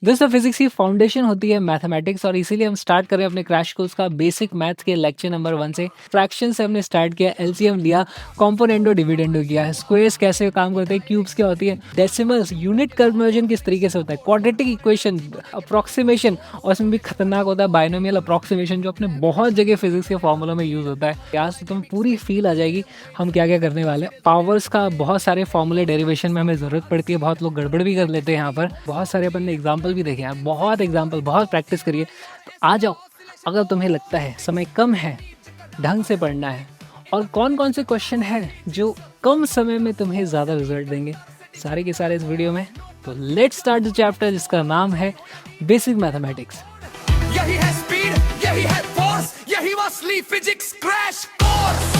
दोस्तों फिजिक्स की फाउंडेशन होती है मैथमेटिक्स और इसीलिए हम स्टार्ट करें अपने क्रैश कोर्स का बेसिक मैथ्स के लेक्चर नंबर 1 से। फ्रैक्शन से हमने स्टार्ट किया, एलसीएम लिया, कॉम्पोनेंटो डिविडेंडो किया है, स्क्वायर्स कैसे काम करते हैं, क्यूब्स क्या होती है, डेसिमल्स, यूनिट कन्वर्जन किस तरीके से होता है, क्वाड्रेटिक इक्वेशन, अप्रोक्सीमेशन, और इसमें भी खतरनाक होता है बाइनोमियल अप्रोक्सीमेशन जो अपने बहुत जगह फिजिक्स के फॉर्मूलों में यूज होता है। आज तो तुम्हें पूरी फील आ जाएगी हम क्या क्या करने वाले हैं। पावर्स का बहुत सारे फॉर्मूले डेरिवेशन में हमें जरूरत पड़ती है, बहुत लोग गड़बड़ भी कर लेते हैं यहाँ पर। बहुत सारे अपन ने एग्जाम्पल भी देखे हैं, बहुत एग्जाम्पल, बहुत प्रैक्टिस करिए। तो आ जाओ, अगर तुम्हें लगता है समय कम है, ढंग से पढ़ना है और कौन कौन से क्वेश्चन हैं जो कम समय में तुम्हें ज़्यादा रिजल्ट देंगे, सारे के सारे इस वीडियो में। तो लेट्स स्टार्ट द चैप्टर जिसका नाम है बेसिक मैथमेटिक्स। यही है स्पीड, यही है फोर्स, यही वो असली physics crash course.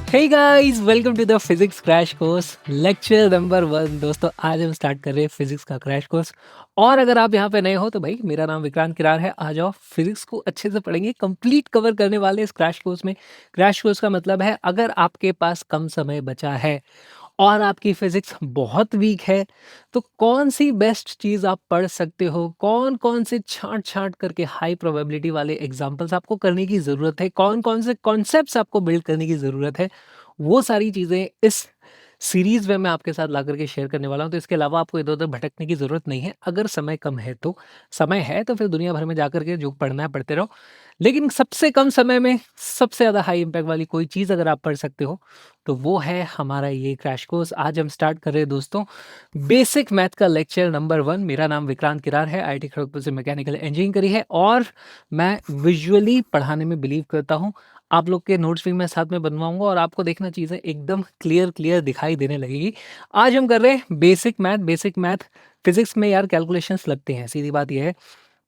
Hey guys, welcome to the physics crash course lecture number 1। दोस्तों आज हम स्टार्ट कर रहे हैं फिजिक्स का क्रैश कोर्स। और अगर आप यहाँ पे नए हो तो भाई मेरा नाम विक्रांत किरार है। आ जाओ, फिजिक्स को अच्छे से पढ़ेंगे, कंप्लीट कवर करने वाले इस क्रैश कोर्स में। क्रैश कोर्स का मतलब है अगर आपके पास कम समय बचा है और आपकी फिजिक्स बहुत वीक है तो कौन सी बेस्ट चीज़ आप पढ़ सकते हो, कौन कौन से छांट छांट करके हाई प्रोबेबिलिटी वाले एग्जाम्पल्स आपको करने की ज़रूरत है, कौन कौन से कॉन्सेप्ट्स आपको बिल्ड करने की ज़रूरत है, वो सारी चीज़ें इस सीरीज में मैं आपके साथ ला करके शेयर करने वाला हूँ। तो इसके अलावा आपको इधर उधर भटकने की ज़रूरत नहीं है। अगर समय कम है तो, समय है तो फिर दुनिया भर में जा करके जो पढ़ना है पढ़ते रहो। लेकिन सबसे कम समय में सबसे ज़्यादा हाई इम्पैक्ट वाली कोई चीज़ अगर आप पढ़ सकते हो तो वो है हमारा ये क्रैश कोर्स। आज हम स्टार्ट कर रहे हैं दोस्तों बेसिक मैथ का लेक्चर नंबर 1। मेरा नाम विक्रांत किरार है, आईटी खड़गपुर से मैकेनिकल इंजीनियरिंग करी है और मैं विजुअली पढ़ाने में बिलीव करता हूँ। आप लोग के नोट्स भी मैं साथ में बनवाऊंगा और आपको देखना चीज़ें एकदम क्लियर क्लियर दिखाई देने लगेगी। आज हम कर रहे हैं basic math. Basic math physics में यार कैलकुलेशंस लगते हैं, सीधी बात यह है।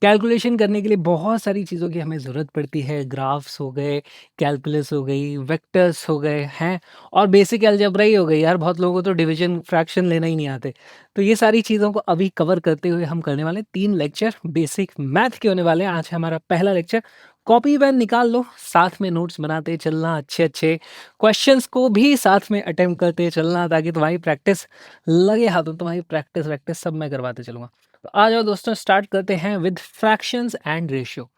कैलकुलेशन करने के लिए बहुत सारी चीज़ों की हमें ज़रूरत पड़ती है। ग्राफ्स हो गए, कैलकुलस हो गई, वेक्टर्स हो गए हैं और बेसिक अलजेब्रा ही हो गई। यार बहुत लोगों को तो डिवीजन फ्रैक्शन लेना ही नहीं आते। तो ये सारी चीज़ों को अभी कवर करते हुए हम करने वाले 3 लेक्चर बेसिक मैथ के होने वाले हैं। आज हमारा पहला लेक्चर। कॉपी पेन निकाल लो, साथ में नोट्स बनाते चलना, अच्छे अच्छे क्वेश्चंस को भी साथ में अटेम्प्ट करते चलना ताकि तुम्हारी प्रैक्टिस लगे हाथों। तुम्हारी प्रैक्टिस वैक्टिस सब मैं करवाते चलूँगा। तो आ जाओ दोस्तों, स्टार्ट करते हैं with fractions and ratio.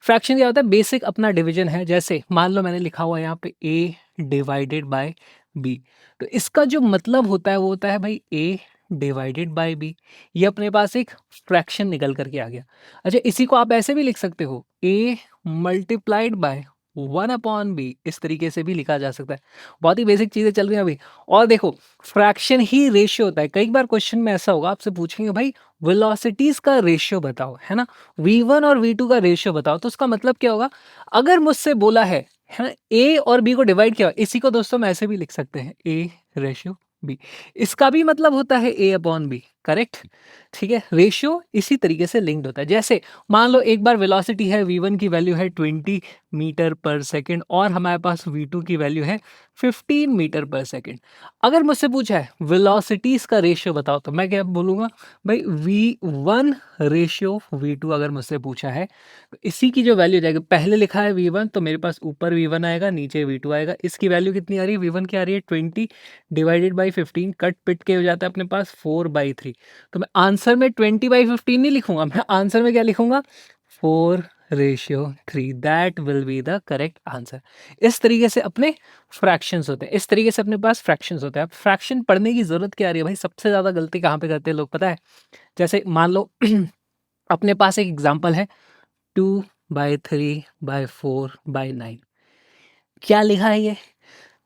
Fraction क्या होता है? बेसिक अपना डिवीजन है। जैसे मान लो मैंने लिखा हुआ है यहाँ पे a डिवाइडेड बाय b, तो इसका जो मतलब होता है वो होता है भाई a डिवाइडेड बाय b। ये अपने पास एक फ्रैक्शन निकल करके आ गया। अच्छा, इसी को आप ऐसे भी लिख सकते हो, a मल्टीप्लाइड बाय 1/b। इस तरीके से भी लिखा जा सकता है। बहुत ही बेसिक चीजें चल रही हैं अभी। और देखो, फ्रैक्शन ही रेशियो होता है। कई बार क्वेश्चन में ऐसा होगा, आपसे पूछेंगे भाई वेलोसिटीज का रेशियो बताओ, है ना, v1 और v2 का रेशियो बताओ। तो उसका मतलब क्या होगा? अगर मुझसे बोला है ना, a और b को डिवाइड किया, इसी को दोस्तों हम ऐसे भी लिख सकते हैं, a रेशियो b। इसका भी मतलब होता है a/b, करेक्ट? ठीक है, रेशियो इसी तरीके से लिंक्ड होता है। जैसे मान लो एक बार वेलोसिटी है, v1 की वैल्यू है 20 मीटर पर सेकेंड और हमारे पास v2 की वैल्यू है 15 मीटर पर सेकेंड। अगर मुझसे पूछा है वेलोसिटीज का रेशियो बताओ तो मैं क्या बोलूंगा भाई, v1 रेशियो v2। अगर मुझसे पूछा है तो इसी की जो वैल्यू जाएगी, पहले लिखा है v1 तो मेरे पास ऊपर v1 आएगा, नीचे v2 आएगा। इसकी वैल्यू कितनी आ रही है? v1 की आ रही है 20 डिवाइडेड बाई 15, कट पिट के हो जाता है अपने पास 4/3। तो मैं आंसर में 20/15 नहीं लिखूंगा, मैं आंसर में क्या लिखूंगा? 4/3। That will be the correct answer. इस तरीके से अपने फ्रैक्शंस होते हैं, इस तरीके से अपने पास फ्रैक्शंस होते हैं। अब फ्रैक्शन पढ़ने की जरूरत क्या आ रही है भाई? सबसे ज्यादा गलती कहाँ पे करते हैं लोग पता है? जैसे मान लो अपने पास एक एग्जांपल है, 2/3/4/9। क्या लिखा है ये?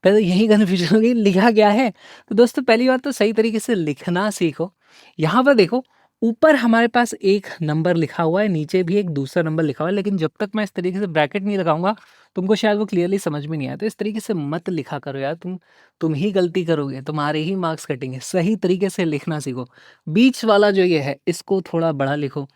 पहले यही कन्फ्यूजन होगी, लिखा क्या है? तो दोस्तों पहली बात तो सही तरीके से लिखना सीखो। यहाँ पर देखो, ऊपर हमारे पास एक नंबर लिखा हुआ है, नीचे भी एक दूसरा नंबर लिखा हुआ है, लेकिन जब तक मैं इस तरीके से ब्रैकेट नहीं लगाऊंगा तुमको शायद वो क्लियरली समझ में नहीं आया। तो इस तरीके से मत लिखा करो यार, तुम ही गलती करोगे, तुम्हारे ही मार्क्स कटेंगे। सही तरीके से लिखना सीखो। बीच वाला जो ये है इसको थोड़ा बड़ा लिखो।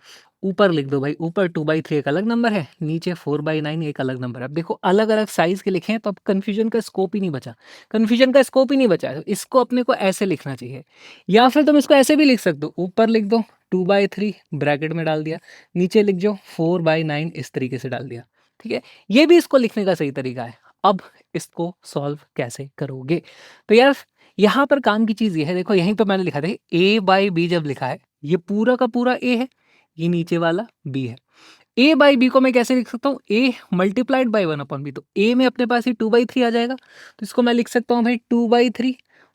ऊपर लिख दो भाई, ऊपर 2/3 एक अलग नंबर है, नीचे 4/9 एक अलग नंबर है। अब देखो अलग अलग साइज के लिखे हैं तो अब कन्फ्यूजन का स्कोप ही नहीं बचा, कन्फ्यूजन का स्कोप ही नहीं बचा है। तो इसको अपने को ऐसे लिखना चाहिए, या फिर तुम इसको ऐसे भी लिख सकते हो, ऊपर लिख दो 2/3 ब्रैकेट में डाल दिया, नीचे लिख दो 4/9 इस तरीके से डाल दिया। ठीक है, ये भी इसको लिखने का सही तरीका है। अब इसको सॉल्व कैसे करोगे? तो यार यहाँ पर काम की चीज़ ये है, देखो यहीं पे मैंने लिखा था a बाई बी जब लिखा है, ये पूरा का पूरा a है, ये नीचे वाला b है। a बाई बी को मैं कैसे लिख सकता हूँ, a मल्टीप्लाइड बाई 1/b, तो a में अपने पास ही 2/3 आ जाएगा, तो इसको मैं लिख सकता हूँ भाई 2/3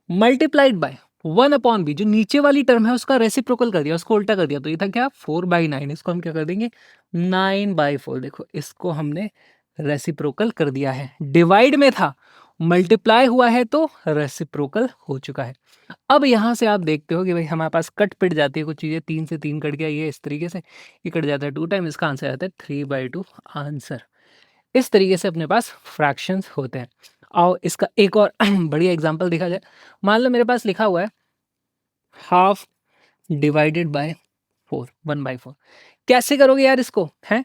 मल्टीप्लाइड बाय 1/b, जो नीचे वाली टर्म है उसका रेसिप्रोकल कर दिया, उसको उल्टा कर दिया, तो ये था क्या 4/9, इसको हम क्या कर देंगे 9/4। देखो इसको हमने रेसिप्रोकल कर दिया है, डिवाइड में था, मल्टीप्लाई हुआ है तो रेसिप्रोकल हो चुका है। अब यहाँ से आप देखते हो कि भाई हमारे पास कट पिट जाती है कुछ चीज़ें, 3 से 3 कट गया, ये इस तरीके से, ये कट जाता है 2 टाइम, इसका आंसर आता है 3/2 आंसर। इस तरीके से अपने पास फ्रैक्शंस होते हैं। आओ इसका एक और बढ़िया एग्जांपल देखा जाए। मान लो मेरे पास लिखा हुआ है हाफ डिवाइडेड बाय 4, 1/4। कैसे करोगे यार इसको, हैं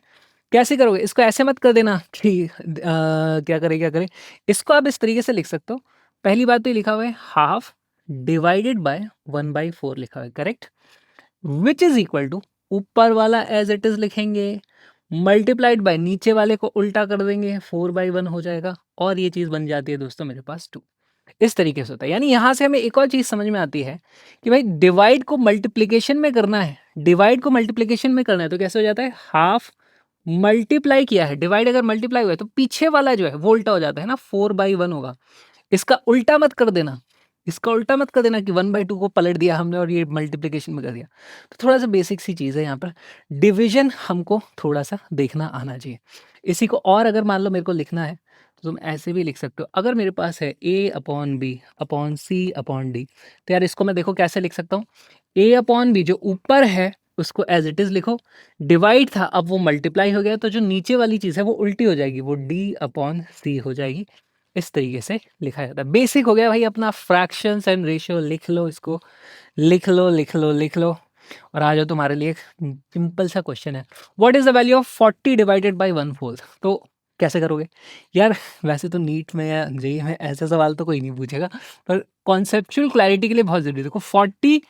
कैसे करोगे इसको, ऐसे मत कर देना कि क्या करें, इसको आप इस तरीके से लिख सकते हो। पहली बात तो ये लिखा हुआ है हाफ डिवाइडेड बाय 1/4 लिखा हुआ है, correct, which is equal to ऊपर वाला एज इट इज लिखेंगे, मल्टीप्लाइड बाय नीचे वाले को उल्टा कर देंगे, 4/1 हो जाएगा, और ये चीज बन जाती है दोस्तों मेरे पास 2। इस तरीके से होता है। यानी यहाँ से हमें एक और चीज समझ में आती है कि भाई डिवाइड को मल्टीप्लिकेशन में करना है, डिवाइड को मल्टीप्लिकेशन में करना है तो कैसे हो जाता है, हाफ मल्टीप्लाई किया है, डिवाइड अगर मल्टीप्लाई हुआ है तो पीछे वाला जो है वो उल्टा हो जाता है ना, 4/1 होगा। इसका उल्टा मत कर देना, इसका उल्टा मत कर देना कि 1/2 को पलट दिया हमने और ये मल्टीप्लिकेशन में कर दिया। तो थोड़ा सा बेसिक सी चीज़ है यहाँ पर, डिवीजन हमको थोड़ा सा देखना आना चाहिए। इसी को और अगर मान लो मेरे को लिखना है तो तुम ऐसे भी लिख सकते हो। अगर मेरे पास है a/b/c/d, तो यार इसको मैं देखो कैसे लिख सकता हूँ, a/b जो ऊपर है उसको एज इट इज लिखो, डिवाइड था अब वो मल्टीप्लाई हो गया, तो जो नीचे वाली चीज़ है वो उल्टी हो जाएगी, वो d/c हो जाएगी। इस तरीके से लिखा जाता है। बेसिक हो गया भाई अपना फ्रैक्शंस एंड रेशियो, लिख लो इसको, लिख लो लिख लो लिख लो। और आ जाओ तुम्हारे लिए एक सिंपल सा क्वेश्चन है, what is the value of 40 divided by 1/4। तो कैसे करोगे यार, वैसे तो नीट में या जेईई में ऐसा सवाल तो कोई नहीं पूछेगा, पर कॉन्सेप्चुअल क्लैरिटी के लिए बहुत जरूरी है। देखो 40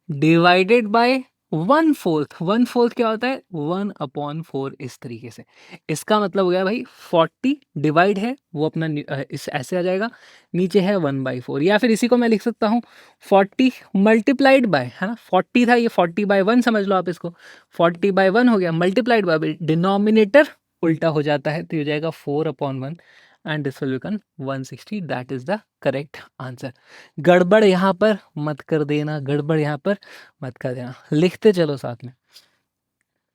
डिवाइडेड बाय 1/4, 1/4 क्या होता है 1/4, इस तरीके से। इसका मतलब हो गया भाई 40 डिवाइड है वो अपना इस ऐसे आ जाएगा, नीचे है 1/4, या फिर इसी को मैं लिख सकता हूँ 40 मल्टीप्लाइड बाय, है ना, 40 था ये 40/1 समझ लो आप इसको, 40/1 हो गया, मल्टीप्लाइड बाय डिनोमिनेटर उल्टा हो जाता है, तो ये हो जाएगा 4/1 and this will become 160, that is the correct answer. गड़बड़ यहाँ पर मत कर देना, गड़बड़ यहाँ पर मत कर देना, लिखते चलो साथ में।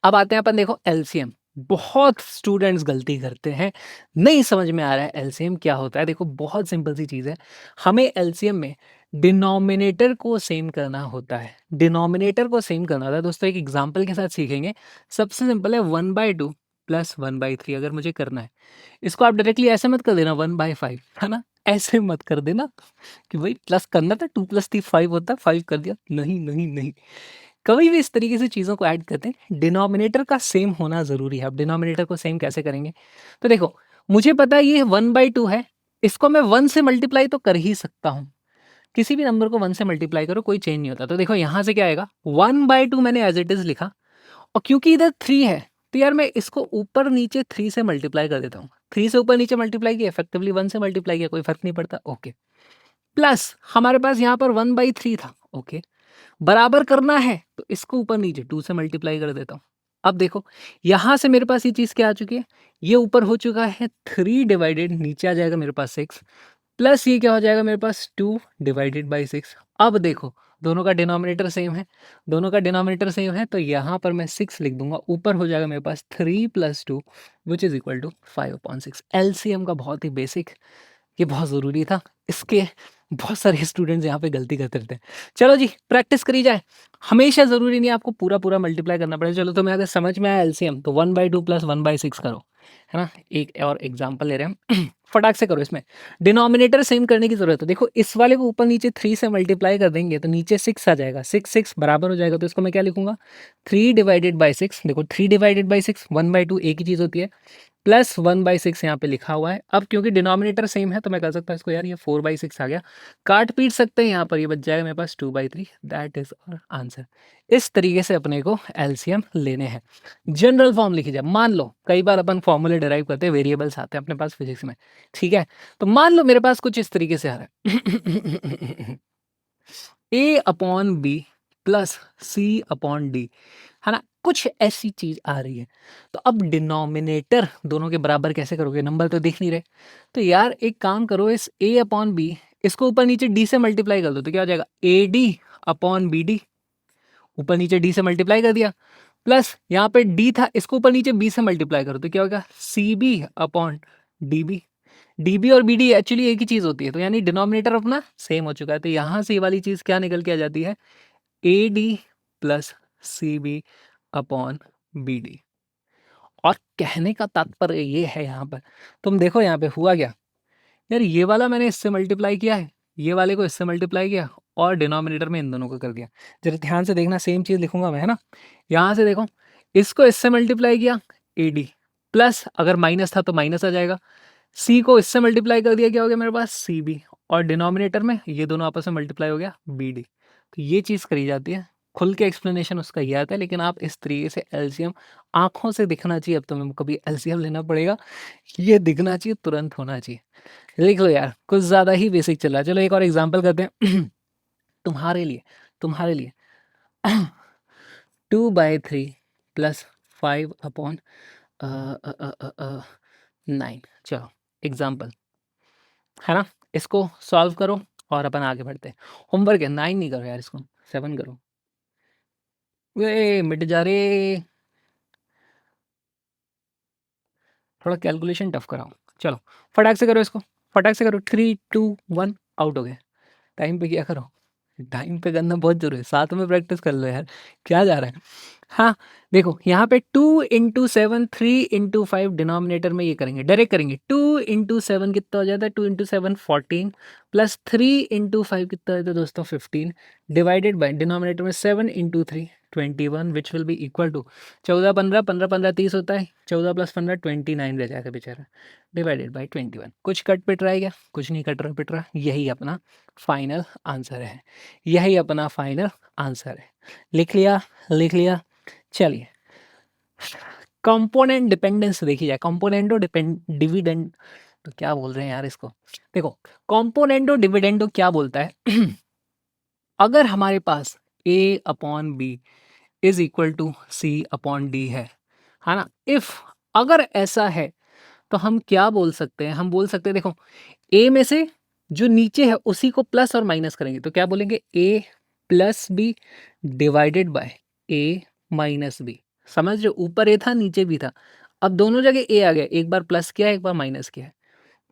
अब आते हैं अपन, देखो एलसीएम, बहुत स्टूडेंट्स गलती करते हैं, नहीं समझ में आ रहा है एलसीएम क्या होता है। देखो बहुत सिंपल सी चीज़ है, हमें एलसीएम में डिनोमिनेटर को सेम करना होता है, डिनोमिनेटर को सेम करना होता है दोस्तों। एक एग्जांपल के साथ सीखेंगे, सबसे सिंपल है 1/2 प्लस 1/3 अगर मुझे करना है, इसको आप डायरेक्टली ऐसे मत कर देना 1/5, है ना, ऐसे मत कर देना कि भाई प्लस करना था, 2 + 3 5 होता है, 5 कर दिया, नहीं नहीं नहीं, कभी भी इस तरीके से चीज़ों को ऐड करते हैं, डिनोमिनेटर का सेम होना ज़रूरी है। अब डिनोमिनेटर को सेम कैसे करेंगे, तो देखो मुझे पता है ये 1/2 है, इसको मैं 1 से मल्टीप्लाई तो कर ही सकता हूँ, किसी भी नंबर को 1 से मल्टीप्लाई करो कोई चेंज नहीं होता। तो देखो यहाँ से क्या आएगा, 1/2 मैंने एज इट इज़ लिखा, और क्योंकि इधर 3 है तो यार मैं इसको ऊपर नीचे 3 से मल्टीप्लाई कर देता हूँ, 3 से ऊपर नीचे मल्टीप्लाई किया, इफेक्टिवली 1 से मल्टीप्लाई किया, कोई फर्क नहीं पड़ता, ओके। प्लस हमारे पास यहाँ पर 1/3 था, ओके, बराबर करना है तो इसको ऊपर नीचे 2 से मल्टीप्लाई कर देता हूँ। अब देखो यहाँ से मेरे पास ये चीज़ क्या आ चुकी है, ये ऊपर हो चुका है 3 डिवाइडेड, नीचे आ जाएगा मेरे पास 6, प्लस ये क्या हो जाएगा मेरे पास 2 डिवाइडेड बाई 6। अब देखो दोनों का डिनोमिनेटर सेम है, दोनों का डिनोमिनेटर सेम है, तो यहाँ पर मैं 6 लिख दूंगा, ऊपर हो जाएगा मेरे पास 3 + 2 which is equal to 5/6। LCM का बहुत ही बेसिक, ये बहुत ज़रूरी था, इसके बहुत सारे स्टूडेंट्स यहाँ पे गलती करते रहते हैं। चलो जी प्रैक्टिस करी जाए, हमेशा ज़रूरी नहीं आपको पूरा पूरा मल्टीप्लाई करना पड़ेगा। चलो तुम्हें अगर समझ में आया एलसीएम तो 1/2 + 1/6 करो, है ना। एक और एग्जांपल ले रहे हैं हम फटाक से करो, इसमें डिनोमिनेटर सेम करने की जरूरत है। देखो इस वाले को ऊपर नीचे 3 से मल्टीप्लाई कर देंगे तो नीचे 6 आ जाएगा, 6 बराबर हो जाएगा, तो इसको मैं क्या लिखूंगा 3 डिवाइडेड बाई 6। देखो 3 डिवाइडेड बाई 6 1/2 एक ही चीज़ होती है, प्लस 1/6 यहाँ पे लिखा हुआ है। अब क्योंकि डिनोमिनेटर सेम है तो मैं कर सकता हूँ इसको, यार ये 4/6 आ गया, काट पीट सकते हैं यहाँ पर, ये बच जाएगा मेरे पास 2/3। That is our answer. इस तरीके से अपने को एलसीएम लेने हैं। जनरल फॉर्म लिखी जाए। मान लो कई बार अपन फॉर्मूले डिराइव करते हैं, वेरिएबल्स आते हैं अपने पास फिजिक्स में, ठीक है। तो मान लो मेरे पास कुछ इस तरीके से आ रहा है ए अपॉन बी प्लस सी अपॉन डी, है ना, कुछ ऐसी चीज आ रही है। तो अब डिनोमिनेटर दोनों के बराबर कैसे करोगे, नंबर तो दिख नहीं रहे। तो यार एक काम करो, इस ए अपॉन बी इसको ऊपर नीचे डी से मल्टीप्लाई कर दो, तो क्या हो जाएगा, A D upon B D. ऊपर नीचे डी से मल्टीप्लाई कर दिया, प्लस यहाँ पे डी था, इसको ऊपर नीचे बी से मल्टीप्लाई करो तो क्या होगा, C B upon D B. D B और बी डी एक्चुअली एक ही चीज होती है, तो यानी डिनोमिनेटर अपना सेम हो चुका है। तो यहाँ से ये वाली चीज क्या निकल के आ जाती है, A D plus C B upon B D. और कहने का तात्पर्य ये है, यहाँ पर तुम देखो यहाँ पे हुआ क्या, यार ये वाला मैंने इससे मल्टीप्लाई किया है, ये वाले को इससे मल्टीप्लाई किया और डिनोमिनेटर में इन दोनों को कर दिया। जरा ध्यान से देखना, सेम चीज लिखूंगा मैं, है ना। यहाँ से देखो, इसको इससे मल्टीप्लाई किया ए डी, प्लस अगर माइनस था तो माइनस आ जाएगा, सी को इससे मल्टीप्लाई कर दिया, क्या हो गया मेरे पास सी बी, और डिनोमिनेटर में ये दोनों आपस में मल्टीप्लाई हो गया बी डी। तो ये चीज़ करी जाती है। खुल के एक्सप्लेनेशन उसका ये आता है, लेकिन आप इस तरीके से एलसीएम आंखों से दिखना चाहिए। अब तुम्हें कभी एलसीएम लेना पड़ेगा, ये दिखना चाहिए, तुरंत होना चाहिए। लिख लो यार, कुछ ज़्यादा ही बेसिक चल रहा है। चलो एक और एग्जाम्पल करते हैं तुम्हारे लिए 2/3 प्लस 5 अपॉन 9। चलो एग्जाम्पल, है ना, इसको सॉल्व करो और अपन आगे बढ़ते हैं। होमवर्क है, 9 नहीं करो यार, इसको 7 करो। वे मिट जा रे, थोड़ा कैलकुलेशन टफ कराओ। चलो फटाक से करो इसको, फटाक से करो। 3 2 1 आउट हो गए। टाइम पे किया करो, टाइम पे करना बहुत जरूरी है, साथ में प्रैक्टिस कर लो यार, क्या जा रहा है। हाँ देखो यहाँ पे 2 × 7 3 × 5 डिनोमिनेटर में ये करेंगे, डायरेक्ट करेंगे। 2 × 7 कितना हो जाता है, 2 × 7 14 प्लस 3 × 5 कितना होता है दोस्तों 15, डिवाइडेड बाय डिनोमिनेटर में 7 × 3 21 which will be equal to 14 15 15 15 30 होता है, 14 + 15 29 रह जाएगा बेचारा, डिवाइडेड बाय 21। कुछ कट पिट रहा है क्या, कुछ नहीं कट रहा पिट रहा, यही अपना फाइनल आंसर है, यही अपना फाइनल आंसर है। लिख लिया, लिख लिया। चलिए कंपोनेंट डिपेंडेंस देखी जाए, कंपोनेंटो डिविडेंड, तो क्या बोल रहे हैं यार इसको, देखो कंपोनेंटो डिविडेंडो क्या बोलता है अगर हमारे पास a upon B is equal to C upon D है ना। इफ अगर ऐसा है तो हम क्या बोल सकते हैं, हम बोल सकते हैं देखो a में से जो नीचे है उसी को प्लस और माइनस करेंगे, तो क्या बोलेंगे a plus B divided by a minus B. समझ रहे हो, ऊपर a था नीचे भी था, अब दोनों जगह a आ गया, एक बार प्लस किया एक बार माइनस किया,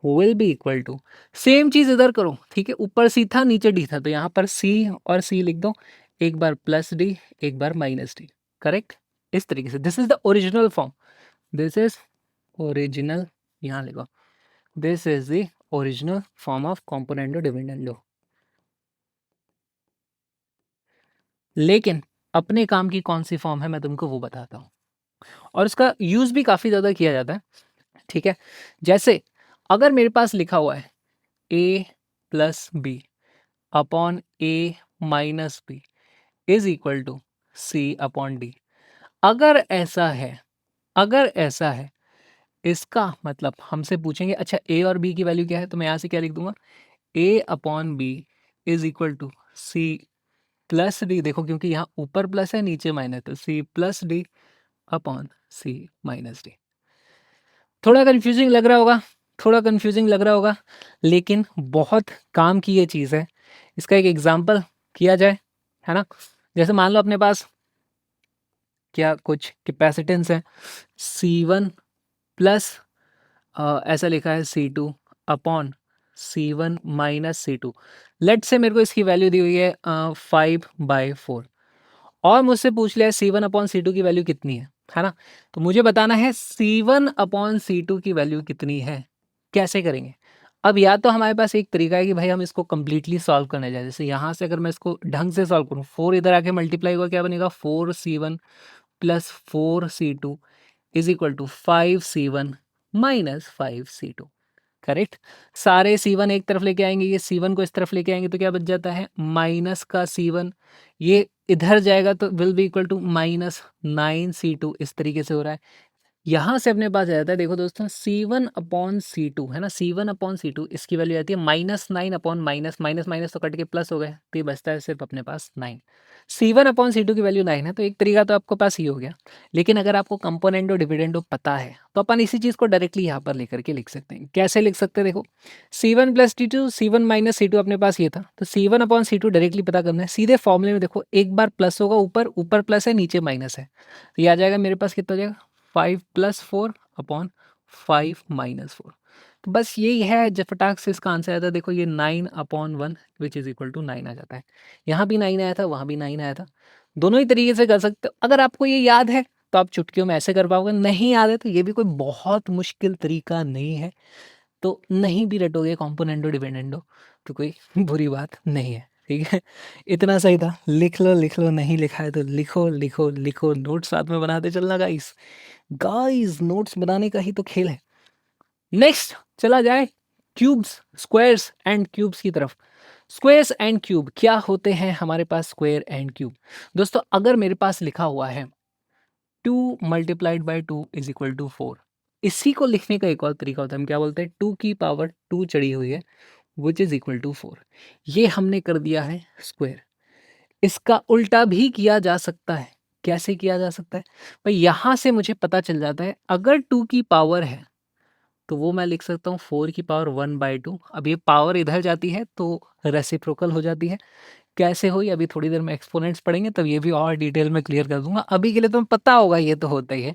will be equal to same चीज इधर करो, ठीक है, ऊपर सी था नीचे डी था, तो यहाँ पर सी और सी लिख दो, एक बार प्लस डी एक बार माइनस डी, करेक्ट। इस तरीके से this is the original form, this is original, यहाँ लिखो this is the original form of componendo dividendo. लेकिन अपने काम की कौन सी फॉर्म है मैं तुमको वो बताता हूँ, और उसका यूज भी काफी ज्यादा किया जाता है, ठीक है। जैसे अगर मेरे पास लिखा हुआ है a plus B upon a minus B is equal to C upon D, अगर ऐसा है, अगर ऐसा है, इसका मतलब हमसे पूछेंगे अच्छा a और b की वैल्यू क्या है, तो मैं यहाँ से क्या लिख दूंगा, a upon B is equal to C plus D, देखो क्योंकि यहाँ ऊपर प्लस है नीचे माइनस, तो C plus D upon C minus D. थोड़ा कंफ्यूजिंग लग रहा होगा, थोड़ा कंफ्यूजिंग लग रहा होगा, लेकिन बहुत काम की ये चीज़ है। इसका एक एग्जांपल किया जाए, है ना। जैसे मान लो अपने पास क्या कुछ कैपेसिटेंस है C1 प्लस ऐसा लिखा है C2 upon C1 minus C2। Late से मेरे को इसकी वैल्यू दी हुई है 5/4, और मुझसे पूछ लिया है C1 अपॉन C2 की वैल्यू कितनी है ना। तो मुझे बताना है C1 अपॉन C2 की वैल्यू कितनी है, कैसे करेंगे। अब या तो हमारे पास एक तरीका है कि भाई हम इसको कंप्लीटली सॉल्व करने जाए, जैसे यहाँ से अगर मैं इसको ढंग से सॉल्व करूँ, 4 इधर आके मल्टीप्लाई होगा, क्या बनेगा 4C1 plus 4C2 is equal to 5C1 minus 5c2। Correct. सारे C1 एक तरफ लेके आएंगे, ये C1 को इस तरफ लेके आएंगे तो क्या बच जाता है माइनस का C1, ये इधर जाएगा तो will be equal to minus 9c2। इस तरीके से हो रहा है। यहाँ से अपने पास आ जाता है, देखो दोस्तों, C1/C2 है ना, C1/C2 इसकी वैल्यू आती है -9 अपॉन माइनस माइनस माइनस तो कट के प्लस हो गए, तो ये बचता है सिर्फ अपने पास 9। C1/C2 की वैल्यू 9 है, तो एक तरीका तो आपके पास ये हो गया। लेकिन अगर आपको कंपोनेंडो डिविडेंडो पता है तो अपन इसी चीज़ को डायरेक्टली यहाँ पर लेकर के लिख सकते हैं। कैसे लिख सकते हैं, देखो C1 + T2, C1 - C2 अपने पास ये था, तो C1/C2 डायरेक्टली पता करना है। सीधे फॉर्मूले में देखो, एक बार प्लस होगा, ऊपर ऊपर प्लस है, नीचे माइनस है, तो ये आ जाएगा मेरे पास, कितना हो जाएगा 5 + 4 अपॉन 5 - 4। तो बस यही है, जब फटाक से इसका आंसर आता है, देखो ये 9/1 विच इज इक्वल टू 9 आ जाता है। यहाँ भी 9 आया था, वहाँ भी 9 आया था। दोनों ही तरीके से कर सकते हो। अगर आपको ये याद है तो आप चुटकियों में ऐसे कर पाओगे, नहीं याद है तो ये भी कोई बहुत मुश्किल तरीका नहीं है, तो नहीं भी रटोगे कॉम्पोनेंडो डिपेंडेंडो तो कोई बुरी बात नहीं है। ठीक है, इतना सही था। लिख लो, नहीं लिखा है तो लिखो लिखो लिखो, नोट्स साथ में बनाते चलना गाइस। गाइस नोट्स बनाने का ही तो खेल है। नेक्स्ट चला जाए क्यूब्स, स्क्वायर्स एंड क्यूब्स की तरफ। स्क्वायर्स एंड क्यूब क्या होते हैं हमारे पास? स्क्वायर एंड क्यूब दोस्तों, अगर मेरे पास लिखा हुआ है 2 × 2 इज इक्वल टू 4, इसी को लिखने का एक और तरीका होता है, हम क्या बोलते हैं 2 की पावर 2 चढ़ी हुई है विच इज इक्वल टू 4। ये हमने कर दिया है स्क्वायर। इसका उल्टा भी किया जा सकता है। कैसे किया जा सकता है भाई? यहाँ से मुझे पता चल जाता है, अगर 2 की पावर है तो वो मैं लिख सकता हूँ 4 की पावर 1/2। अब ये पावर इधर जाती है तो रेसिप्रोकल हो जाती है। कैसे हुई अभी थोड़ी देर में एक्सपोनेंट्स पढ़ेंगे तब ये भी और डिटेल में क्लियर कर दूंगा। अभी के लिए तो पता होगा, ये तो होता ही है।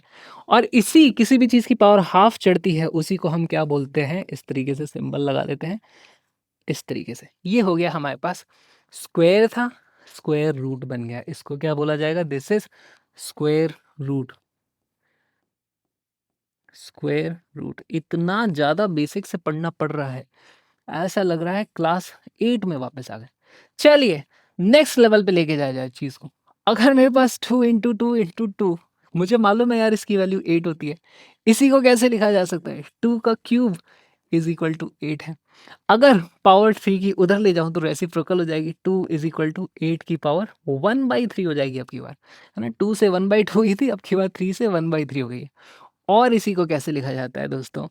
और इसी किसी भी चीज़ की पावर हाफ चढ़ती है, उसी को हम क्या बोलते हैं? इस तरीके से सिंबल लगा देते हैं, इस तरीके से। ये हो गया हमारे पास स्क्वायर था, स्क्वायर रूट बन गया। इसको क्या बोला जाएगा? This is square root. Square root इतना ज़्यादा बेसिक से पढ़ना पड़ रहा है, ऐसा लग रहा है क्लास 8 में वापस आ गए। चलिए नेक्स्ट लेवल पे लेके जाया जाए चीज़ को। अगर मेरे पास 2 × 2 × 2, मुझे मालूम है यार इसकी वैल्यू 8 होती है, इसी को कैसे लिखा जा सकता है? 2 का क्यूब इज इक्वल टू 8 है। अगर पावर 3 की उधर ले जाऊं तो रेसिप्रोकल हो जाएगी, 2 इज इक्वल टू 8 की पावर 1/3 हो जाएगी अब की बार, है ना। 2 से 1/2 हुई थी, अब की बार 3 से 1/3 हो गई है। और इसी को कैसे लिखा जाता है दोस्तों?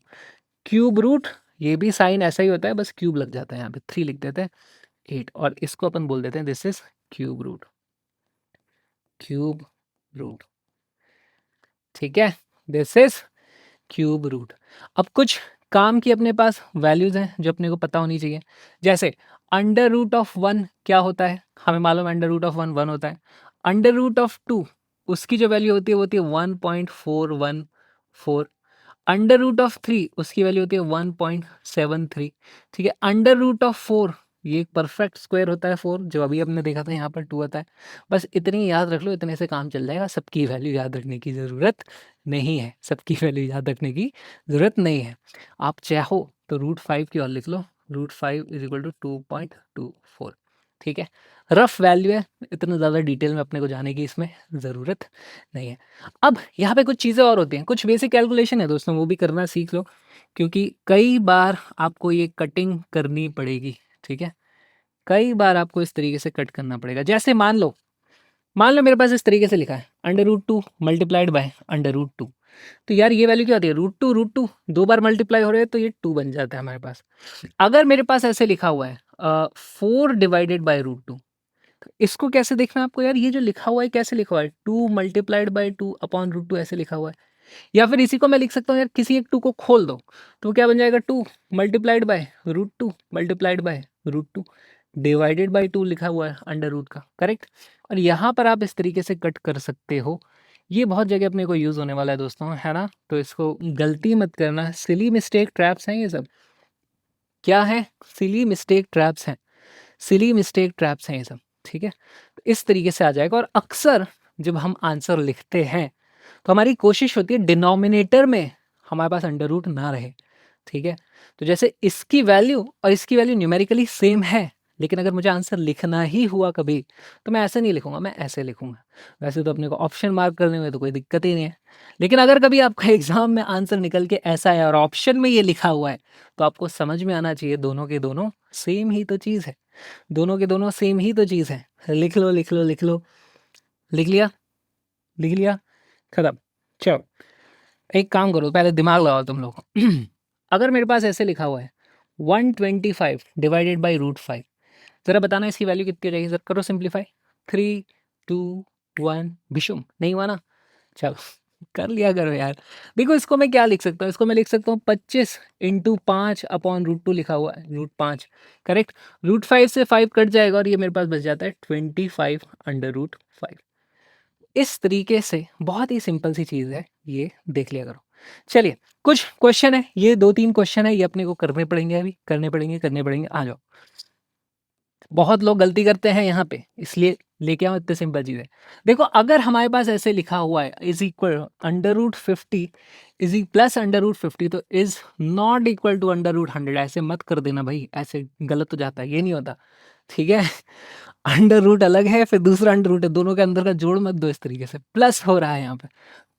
Cube root. ये भी साइन ऐसा ही होता है, बस क्यूब लग जाता है, यहाँ पे 3 लिख देते हैं 8, और इसको अपन बोल देते हैं this is cube root. Cube root, ठीक है, दिस इज क्यूब रूट। अब कुछ काम की अपने पास वैल्यूज हैं जो अपने को पता होनी चाहिए। जैसे √1 क्या होता है? हमें मालूम है √1 1 होता है। √2 उसकी जो वैल्यू होती है वो होती है 1.414। √3 उसकी वैल्यू होती है 1.73। ठीक है। √4 ये एक परफेक्ट स्क्वायर होता है 4, जो अभी आपने देखा था यहाँ पर 2 आता है। बस इतनी याद रख लो, इतने से काम चल जाएगा। सबकी वैल्यू याद रखने की ज़रूरत नहीं है, सबकी वैल्यू याद रखने की ज़रूरत नहीं है। आप चाहो तो √5 की और लिख लो, √5 इज इक्वल टू 2.24। ठीक है, रफ वैल्यू है, इतना ज़्यादा डिटेल में अपने को जाने की इसमें ज़रूरत नहीं है। अब यहाँ पे कुछ चीज़ें और होती हैं, कुछ बेसिक कैलकुलेशन है दोस्तों, वो भी करना सीख लो, क्योंकि कई बार आपको ये कटिंग करनी पड़ेगी। ठीक है, कई बार आपको इस तरीके से कट करना पड़ेगा। जैसे मान लो मेरे पास इस तरीके से लिखा है √2 मल्टीप्लाइड बाय √2, तो यार ये वैल्यू क्या होती है? √2 दो बार मल्टीप्लाई हो रहे हैं तो ये 2 बन जाता है हमारे पास। अगर मेरे पास ऐसे लिखा हुआ है 4 डिवाइडेड बाय √2, तो इसको कैसे देखना है आपको? यार ये जो लिखा हुआ है कैसे लिखा हुआ है? 2 × 2 अपॉन √2 ऐसे लिखा हुआ है। या फिर इसी को मैं लिख सकता हूँ यार, किसी एक 2 को खोल दो तो क्या बन जाएगा? 2 × √2 डिवाइडेड बाय 2 लिखा हुआ है अंडर रूट का, करेक्ट। और यहाँ पर आप इस तरीके से कट कर सकते हो। ये बहुत जगह अपने को यूज़ होने वाला है दोस्तों, है ना, तो इसको गलती मत करना। सिली मिस्टेक ट्रैप्स हैं ये सब। क्या है? सिली मिस्टेक ट्रैप्स हैं, सिली मिस्टेक ट्रैप्स हैं ये सब। ठीक है, तो इस तरीके से आ जाएगा। और अक्सर जब हम आंसर लिखते हैं तो हमारी कोशिश होती है डिनोमिनेटर में हमारे पास अंडर रूट ना रहे। ठीक है, तो जैसे इसकी वैल्यू और इसकी वैल्यू न्यूमेरिकली सेम है, लेकिन अगर मुझे आंसर लिखना ही हुआ कभी, तो मैं ऐसे नहीं लिखूंगा, मैं ऐसे लिखूंगा। वैसे तो अपने को ऑप्शन मार्क करने में तो कोई दिक्कत ही नहीं है, लेकिन अगर कभी आपका एग्जाम में आंसर निकल के ऐसा है और ऑप्शन में ये लिखा हुआ है, तो आपको समझ में आना चाहिए दोनों के दोनों सेम ही तो चीज़ है। दोनों के दोनों सेम ही तो चीज़ है। लिख लो लिख लो लिख लो। लिख लिया? लिख लिया? खत्म। चलो, एक काम करो, पहले दिमाग लगाओ तुम लोग। अगर मेरे पास ऐसे लिखा हुआ है 125 डिवाइडेड बाई √5, जरा बताना इसकी वैल्यू कितनी हो जाएगी, जरा करो सिंप्लीफाई। 3, 2, 1 विशुम, नहीं हुआ ना? चलो, कर लिया करो यार। देखो इसको मैं क्या लिख सकता हूँ, इसको मैं लिख सकता हूँ 25 × 5/√2 लिखा हुआ है, √5 करेक्ट। √5 से 5 कट जाएगा और ये मेरे पास बच जाता है 25/√5। इस तरीके से बहुत ही सिंपल सी चीज़ है, ये देख लिया करो। चलिए, कुछ क्वेश्चन है, ये 2-3 क्वेश्चन है, ये अपने को करने पड़ेंगे, अभी करने पड़ेंगे। आ जाओ। बहुत लोग गलती करते हैं यहाँ पे, इसलिए लेके आओ, इतने सिंपल चीज़ है। देखो, अगर हमारे पास ऐसे लिखा हुआ है इज इक्वल √50 इज प्लस √50, तो इज नॉट इक्वल टू √100, ऐसे मत कर देना भाई, ऐसे गलत हो जाता है, ये नहीं होता, ठीक है। अंडर रूट अलग है, फिर दूसरा अंडर रूट है, दोनों के अंदर का जोड़ मत दो, इस तरीके से प्लस हो रहा है यहाँ पे।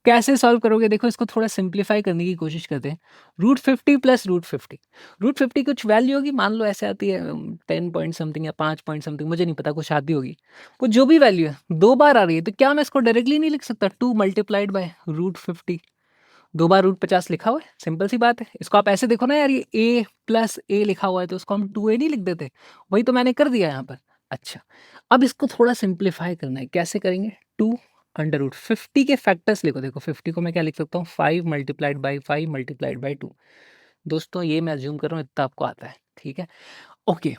कैसे सॉल्व करोगे, देखो इसको थोड़ा सिंप्लीफाई करने की कोशिश करते हैं। √50 प्लस √50, √50 कुछ वैल्यू होगी, मान लो ऐसे आती है 10 पॉइंट समथिंग या 5 पॉइंट समथिंग, मुझे नहीं पता, कुछ आती होगी, वो जो भी वैल्यू है 2 बार आ रही है, तो क्या मैं इसको डायरेक्टली नहीं लिख सकता 2 मल्टीप्लाइड बाय √50? 2 बार √50 लिखा हुआ है, सिंपल सी बात है। इसको आप ऐसे देखो ना यार, ये a प्लस ए लिखा हुआ है, तो उसको हम 2a नहीं लिख देते? वही तो मैंने कर दिया यहाँ पर। अच्छा, अब इसको थोड़ा सिंप्लीफाई करना है, कैसे करेंगे? 2 √50 के फैक्टर्स लिखो। देखो 50 को मैं क्या लिख सकता हूँ, 5 मल्टीप्लाइड बाई 5 मल्टीप्लाइड बाई 2। दोस्तों ये मैं अज्यूम कर रहा हूँ इतना आपको आता है, ठीक है, ओके।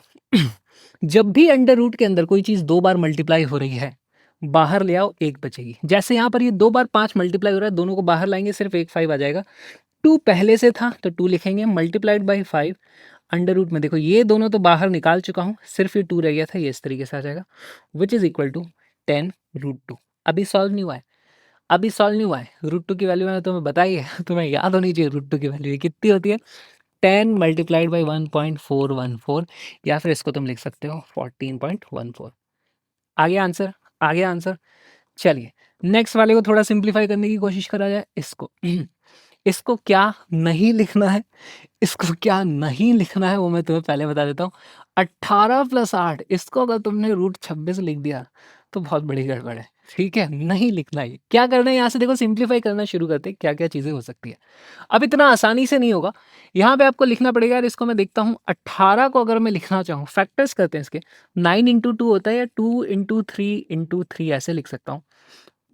जब भी अंडर रूट के अंदर कोई चीज़ 2 बार मल्टीप्लाई हो रही है, बाहर ले आओ, एक बचेगी। जैसे यहाँ पर ये 2 बार 5 मल्टीप्लाई हो रहा है, दोनों को बाहर लाएंगे, सिर्फ एक 5 आ जाएगा। 2 पहले से था तो 2 लिखेंगे, मल्टीप्लाइड बाई 5 अंडर रूट में, देखो ये दोनों तो बाहर निकाल चुका हूँ, सिर्फ ये 2 रह गया था, ये इस तरीके से आ जाएगा, विच इज इक्वल टू 10√2। अभी सॉल्व नहीं हुआ है, अभी सॉल्व नहीं हुआ है। √2 की वैल्यू मैंने तुम्हें बताई है, तुम्हें याद होनी चाहिए √2 की वैल्यू कितनी होती है, 10 मल्टीप्लाइड बाई 1.414, या फिर इसको तुम लिख सकते हो 14.14। आ गया आंसर, आ गया आंसर। चलिए, नेक्स्ट वाले को थोड़ा सिंप्लीफाई करने की कोशिश करा जाए। इसको इसको क्या नहीं लिखना है, इसको क्या नहीं लिखना है वो मैं तुम्हें पहले बता देता हूँ। 18 + 8, इसको अगर तुमने √26 लिख दिया तो बहुत बड़ी गड़बड़ है, ठीक है, नहीं लिखना है। क्या करना है यहाँ से, देखो सिंप्लीफाई करना शुरू करते हैं, क्या क्या चीज़ें हो सकती है। अब इतना आसानी से नहीं होगा, यहाँ पे आपको लिखना पड़ेगा यार। इसको मैं देखता हूँ, 18 को अगर मैं लिखना चाहूँ, फैक्टर्स करते हैं इसके, 9 × 2 होता है, या 2 × 3 × 3 ऐसे लिख सकता हूँ,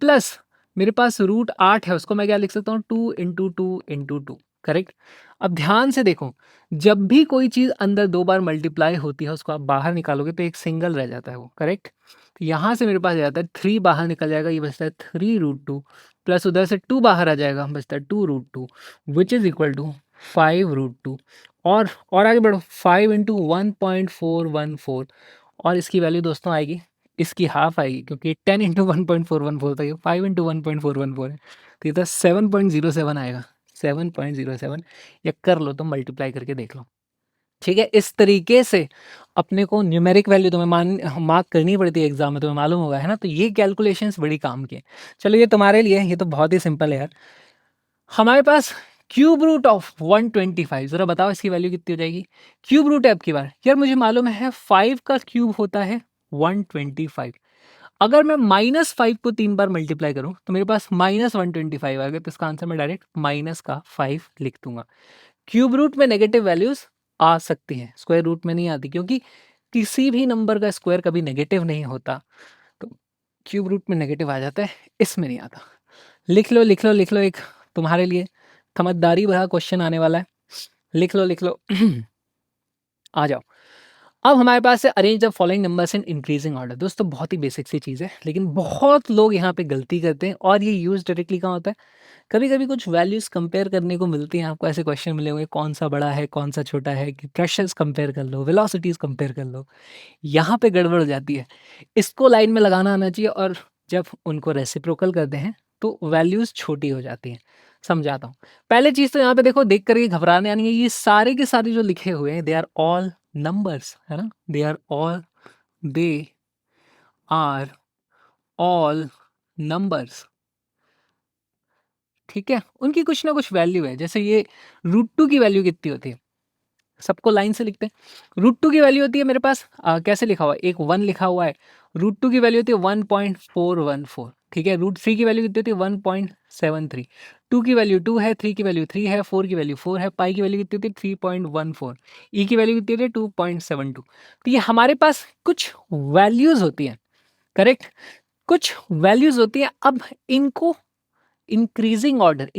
प्लस मेरे पास √8 है, उसको मैं क्या लिख सकता हूँ, 2 × 2 × 2, करेक्ट। अब ध्यान से देखो, जब भी कोई चीज़ अंदर 2 बार मल्टीप्लाई होती है, उसको आप बाहर निकालोगे तो एक सिंगल रह जाता है वो, करेक्ट। तो यहाँ से मेरे पास आ जाता है 3 बाहर निकल जाएगा, ये बचता है 3√2, प्लस उधर से 2 बाहर आ जाएगा, बचता है 2√2, विच इज़ इक्वल टू 5√2। और आगे बढ़ो, 5 × 1.414, और इसकी वैल्यू दोस्तों आएगी, इसकी हाफ आएगी, क्योंकि 10 × 1.414 था, ये 5 × 1.414 है, तो ये तो 7.07 आएगा, 7.07, या कर लो तुम, मल्टीप्लाई करके देख लो, ठीक है। इस तरीके से अपने को न्यूमेरिक वैल्यू तुम्हें मार्क करनी पड़ती है एग्जाम में, तुम्हें मालूम होगा, है ना। तो ये कैलकुलेशंस बड़ी काम की है। चलो, ये तुम्हारे लिए, ये तो बहुत ही सिंपल है यार। हमारे पास क्यूब रूट ऑफ 125, जरा बताओ इसकी वैल्यू कितनी हो जाएगी। क्यूब रूट है अब की बार, यार मुझे मालूम है 5 का क्यूब होता है 125। अगर मैं -5 को 3 बार मल्टीप्लाई करूं तो मेरे पास -125 आएगा, तो इसका आंसर मैं डायरेक्ट माइनस का 5 लिख दूंगा। क्यूब रूट में नेगेटिव वैल्यूज आ सकती हैं, स्क्वायर रूट में नहीं आती, क्योंकि किसी भी नंबर का स्क्वायर कभी नेगेटिव नहीं होता, तो क्यूब रूट में नेगेटिव आ जाता है, इसमें नहीं आता। लिख लो लिख लो लिख लो, एक तुम्हारे लिए समझदारी भरा क्वेश्चन आने वाला है, लिख लो लिख लो। आ जाओ, अब हमारे पास है arrange the following numbers in increasing order. दोस्तों बहुत ही बेसिक सी चीज़ है, लेकिन बहुत लोग यहाँ पे गलती करते हैं, और ये यूज डायरेक्टली कहाँ होता है, कभी कभी कुछ वैल्यूज कंपेयर करने को मिलती हैं, आपको ऐसे क्वेश्चन मिले होंगे, कौन सा बड़ा है कौन सा छोटा है, कि प्रेशर्स कंपेयर कर लो, वेलोसिटीज कंपेयर कर लो, यहाँ पे गड़बड़ हो जाती है। इसको लाइन में लगाना आना चाहिए, और जब उनको रेसिप्रोकल करते हैं तो वैल्यूज छोटी हो जाती हैं। समझाता हूँ। पहले चीज़ तो यहाँ पे देखो, देख करके घबराने आनी है, ये सारे के सारे जो लिखे हुए हैं, दे आर ऑल नंबर्स, है ना, दे आर ऑल नंबर्स। ठीक है, उनकी कुछ ना कुछ वैल्यू है। जैसे ये √2 की वैल्यू कितनी होती है, सबको लाइन से लिखते हैं। √2 की वैल्यू होती है मेरे पास कैसे लिखा हुआ है, एक 1 लिखा हुआ है। √2 की वैल्यू होती है 1.414। ठीक है, √3 की वैल्यू कितनी होती है 1.73। 2 की वैल्यू 2 है, 3 की वैल्यू 3 है, 4 की वैल्यू 4 है, पाई की वैल्यू कितनी होती है 3.14, ई की वैल्यू कितनी होती है 2.72। तो ये हमारे पास कुछ वैल्यूज होती हैं, करेक्ट, कुछ वैल्यूज होती हैं। अब इनको इंक्रीजिंग ऑर्डर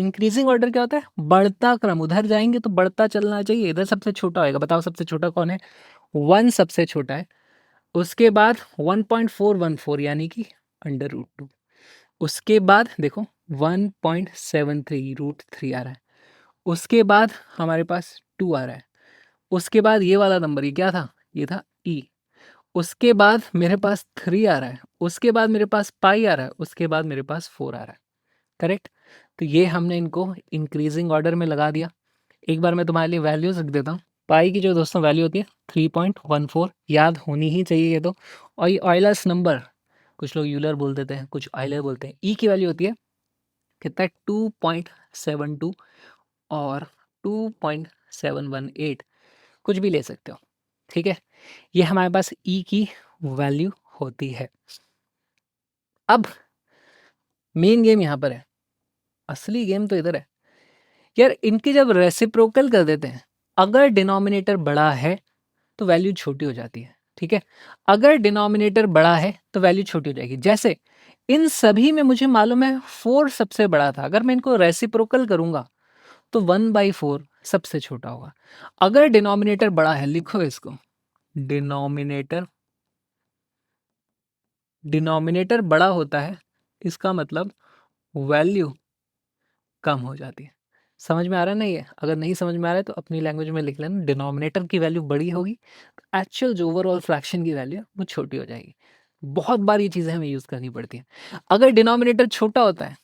क्या होता है, बढ़ता क्रम, उधर जाएंगे तो बढ़ता चलना चाहिए, इधर सबसे छोटा होएगा। बताओ सबसे छोटा कौन है, 1 सबसे छोटा है। उसके बाद 1.414 यानी कि √2। उसके बाद देखो 1.73 √3 आ रहा है। उसके बाद हमारे पास 2 आ रहा है। उसके बाद ये वाला नंबर, ये क्या था, ये था ई। उसके बाद मेरे पास 3 आ रहा है। उसके बाद मेरे पास पाई आ रहा है। उसके बाद मेरे पास 4 आ रहा है, करेक्ट। तो ये हमने इनको इंक्रीजिंग ऑर्डर में लगा दिया। एक बार मैं तुम्हारे लिए वैल्यूज रख देता हूँ। पाई की जो दोस्तों वैल्यू होती है 3.14, याद होनी ही चाहिए ये तो। और ये ऑयलर्स नंबर, कुछ लोग यूलर बोल देते हैं, कुछ ऑयलर बोलते हैं। ई की वैल्यू होती है कितना है 2.72 और 2.718, कुछ भी ले सकते हो। ठीक है, ये हमारे पास ई की वैल्यू होती है। अब मेन गेम यहाँ पर है, असली गेम तो इधर है यार। इनकी जब रेसिप्रोकल कर देते हैं, अगर डिनोमिनेटर बड़ा है तो वैल्यू छोटी हो जाती है। ठीक है, अगर डिनोमिनेटर बड़ा है तो वैल्यू छोटी हो जाएगी। जैसे इन सभी में मुझे मालूम है 4 सबसे बड़ा था, अगर मैं इनको रेसिप्रोकल करूंगा तो 1/4 सबसे छोटा होगा। अगर डिनोमिनेटर बड़ा है, लिखो इसको, डिनोमिनेटर डिनोमिनेटर बड़ा होता है, इसका मतलब वैल्यू कम हो जाती है। समझ में आ रहा है ना ये? अगर नहीं समझ में आ रहा है तो अपनी लैंग्वेज में लिख लेना, डिनोमिनेटर की वैल्यू बड़ी होगी तो एक्चुअल जो ओवरऑल फ्रैक्शन की वैल्यू है वो छोटी हो जाएगी। बहुत बार ये चीज़ें हमें यूज़ करनी पड़ती हैं। अगर डिनोमिनेटर छोटा होता है,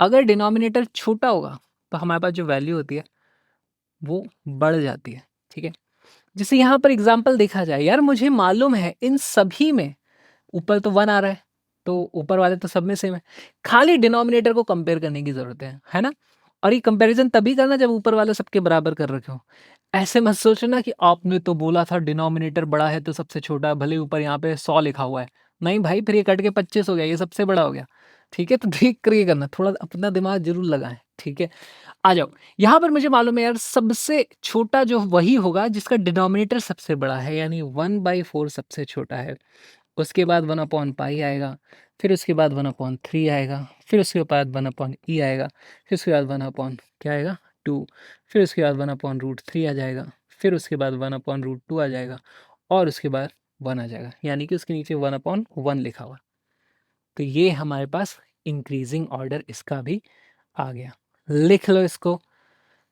अगर डिनोमिनेटर छोटा होगा तो हमारे पास जो वैल्यू होती है वो बढ़ जाती है। ठीक है, जैसे यहाँ पर एग्जाम्पल देखा जाए, यार मुझे मालूम है इन सभी में ऊपर तो 1 आ रहा है, तो ऊपर वाले तो सब में सेम है, खाली डिनोमिनेटर को कंपेयर करने की जरूरत है ना। और ये कंपैरिजन तभी करना जब ऊपर वाले सबके बराबर कर रखे हो। ऐसे मत सोचना कि आपने तो बोला था डिनोमिनेटर बड़ा है तो सबसे छोटा है, भले ऊपर यहाँ पे 100 लिखा हुआ है। नहीं भाई, फिर ये कट के 25 हो गया, ये सबसे बड़ा हो गया। ठीक है, तो देख कर ये करना, थोड़ा अपना दिमाग जरूर लगाएं। ठीक है, आ जाओ। यहाँ पर मुझे मालूम है यार, सबसे छोटा जो वही होगा जिसका डिनोमिनेटर सबसे बड़ा है, यानी 1/4 सबसे छोटा है। उसके बाद 1/पाई आएगा, फिर उसके बाद 1/3 आएगा, फिर उसके बाद 1/ई आएगा, फिर उसके बाद 1 क्या आएगा 2, फिर उसके बाद 1/√3 आ जाएगा, फिर उसके बाद 1/√2 आ जाएगा, और उसके बाद 1 आ जाएगा, यानी कि उसके नीचे 1/1 लिखा हुआ। तो ये हमारे पास इंक्रीजिंग ऑर्डर इसका भी आ गया। लिख लो इसको,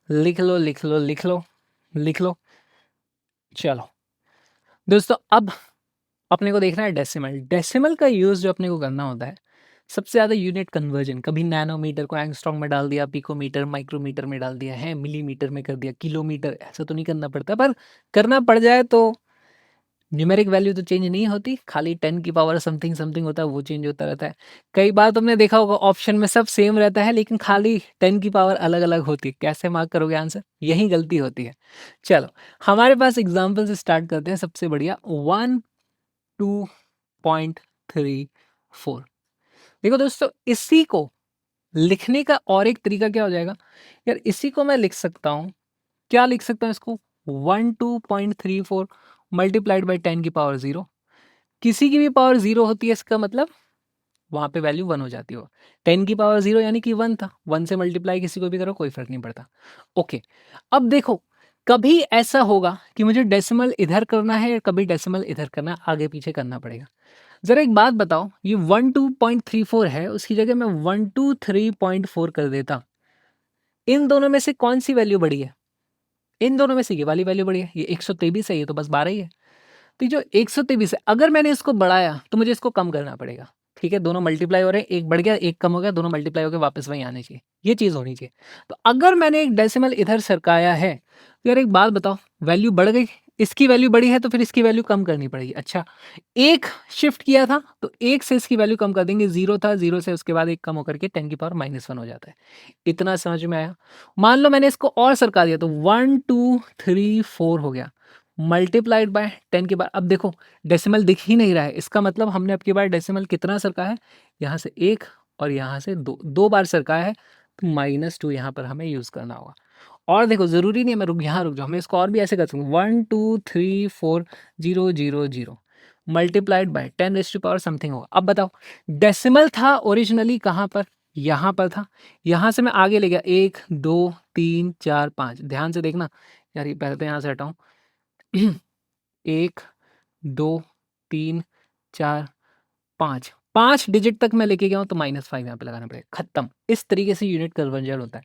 लिख लो लिख लो लिख लो लिख लो। चलो दोस्तों, अब अपने को देखना है डेसिमल। डेसिमल का यूज़ जो अपने को करना होता है, सबसे ज़्यादा यूनिट कन्वर्जन, कभी नैनोमीटर को एंगस्ट्रॉम में डाल दिया, पिकोमीटर माइक्रोमीटर में डाल दिया है, मिलीमीटर में कर दिया, किलोमीटर, ऐसा तो नहीं करना पड़ता, पर करना पड़ जाए तो न्यूमेरिक वैल्यू तो चेंज नहीं होती, खाली 10 की पावर समथिंग समथिंग होता है, वो चेंज होता रहता है। कई बार तुमने देखा होगा ऑप्शन में सब सेम रहता है लेकिन खाली 10 की पावर अलग अलग होती है, कैसे मार्क करोगे आंसर, यही गलती होती है। चलो हमारे पास एग्जाम्पल से स्टार्ट करते हैं। सबसे बढ़िया 1.2.34। देखो दोस्तों, इसी को लिखने का और एक तरीका क्या हो जाएगा यार, इसी को मैं लिख सकता हूँ, क्या लिख सकता हूँ इसको, 1.2.34 मल्टीप्लाइड बाई 10 की पावर 0। किसी की भी पावर 0 होती है, इसका मतलब वहां पे वैल्यू 1 हो जाती हो। 10 की पावर 0 यानी कि 1 था, 1 से मल्टीप्लाई किसी को भी करो कोई फर्क नहीं पड़ता। ओके, अब देखो, कभी ऐसा होगा कि मुझे डेसिमल इधर करना है, कभी डेसिमल इधर करना है, आगे पीछे करना पड़ेगा। जरा एक बात बताओ, ये 1.2.34 है, उसकी जगह मैं 123.4 कर देता, इन दोनों में से कौन सी वैल्यू बड़ी है? इन दोनों में से ये वाली वैल्यू बड़ी है। ये 123 है, ये तो बस 12 ही है। तो जो 123 है, अगर मैंने इसको बढ़ाया तो मुझे इसको कम करना पड़ेगा। ठीक है, दोनों मल्टीप्लाई हो रहे हैं, एक बढ़ गया, एक कम हो गया, दोनों मल्टीप्लाई होके वापस वहीं आने चाहिए, ये चीज़ होनी चाहिए। तो अगर मैंने एक डेसिमल इधर सरकाया है, तो यार एक बात बताओ, वैल्यू बढ़ गई, इसकी वैल्यू बढ़ी है तो फिर इसकी वैल्यू कम करनी पड़ेगी। अच्छा, एक शिफ्ट किया था तो एक से इसकी वैल्यू कम कर देंगे, 0 था, 0 से उसके बाद एक कम होकर के 10 की पावर -1 हो जाता है। इतना समझ में आया? मान लो मैंने इसको और सरका दिया तो 1 2 3 4 हो गया, मल्टीप्लाइड बाय 10 के बाद। अब देखो डेसिमल दिख ही नहीं रहा है, इसका मतलब हमने अब की बार डेसिमल कितना सरका है, यहाँ से 1 और यहाँ से 2, 2 बार सरकाया है, तो -2 यहाँ पर हमें यूज़ करना होगा। और देखो ज़रूरी नहीं है मैं यहाँ रुक जाऊँ, मैं इसको और भी ऐसे कर सकूँ, 1 2 3 4 0 0 0 multiplied by 10 raise to power something होगा। अब बताओ डेसिमल था ओरिजिनली कहाँ पर, यहाँ पर था, यहाँ से मैं आगे ले गया 1 2 3 4 5, ध्यान से देखना यार, ये पहले तो यहाँ से हटाऊँ 1 2 3 4 5, 5 डिजिट तक मैं लेके गया हूँ तो -5 यहाँ पे लगाना पड़ेगा, खत्म। इस तरीके से यूनिट कन्वर्जन होता है।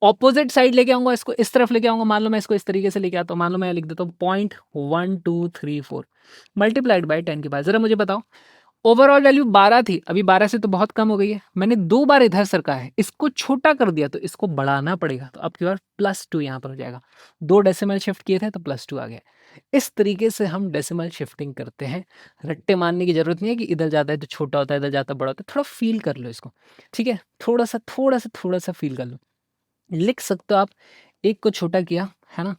ऑपोजिट साइड लेके आऊँगा, इसको इस तरफ लेके आऊँगा, मान लो मैं इसको इस तरीके से लेके आता हूँ, मान लो मैं लिख देता हूँ 0.1234 मल्टीप्लाइड बाय 10 के बाद। ज़रा मुझे बताओ ओवरऑल वैल्यू 12 थी, अभी 12 से तो बहुत कम हो गई है, मैंने 2 बार इधर सरका है, इसको छोटा कर दिया तो इसको बढ़ाना पड़ेगा, तो अब की बार +2 यहाँ पर हो जाएगा। 2 डेसिमल शिफ्ट किए थे तो +2 आ गया। इस तरीके से हम डेसिमल शिफ्टिंग करते हैं, रट्टे मारने की ज़रूरत नहीं है कि इधर जाता है तो छोटा होता है, इधर जाता है बड़ा होता है, थोड़ा फ़ील कर लो इसको, ठीक है? थोड़ा-सा फ़ील कर लो। लिख सकते हो आप, 1 को छोटा किया, है ना?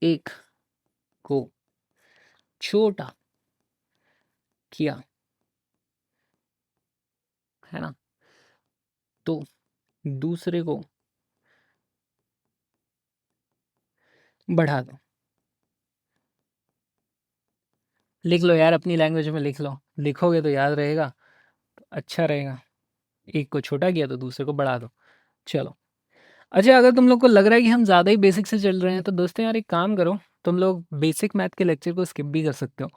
1 को छोटा किया, है ना? तो दूसरे को बढ़ा दो। लिख लो यार, अपनी लैंग्वेज में लिख लो, लिखोगे तो याद रहेगा, तो अच्छा रहेगा। 1 को छोटा किया तो दूसरे को बढ़ा दो। चलो, अच्छा अगर तुम लोग को लग रहा है कि हम ज़्यादा ही बेसिक से चल रहे हैं, तो दोस्तों यार एक काम करो, तुम लोग बेसिक मैथ के लेक्चर को स्किप भी कर सकते हो।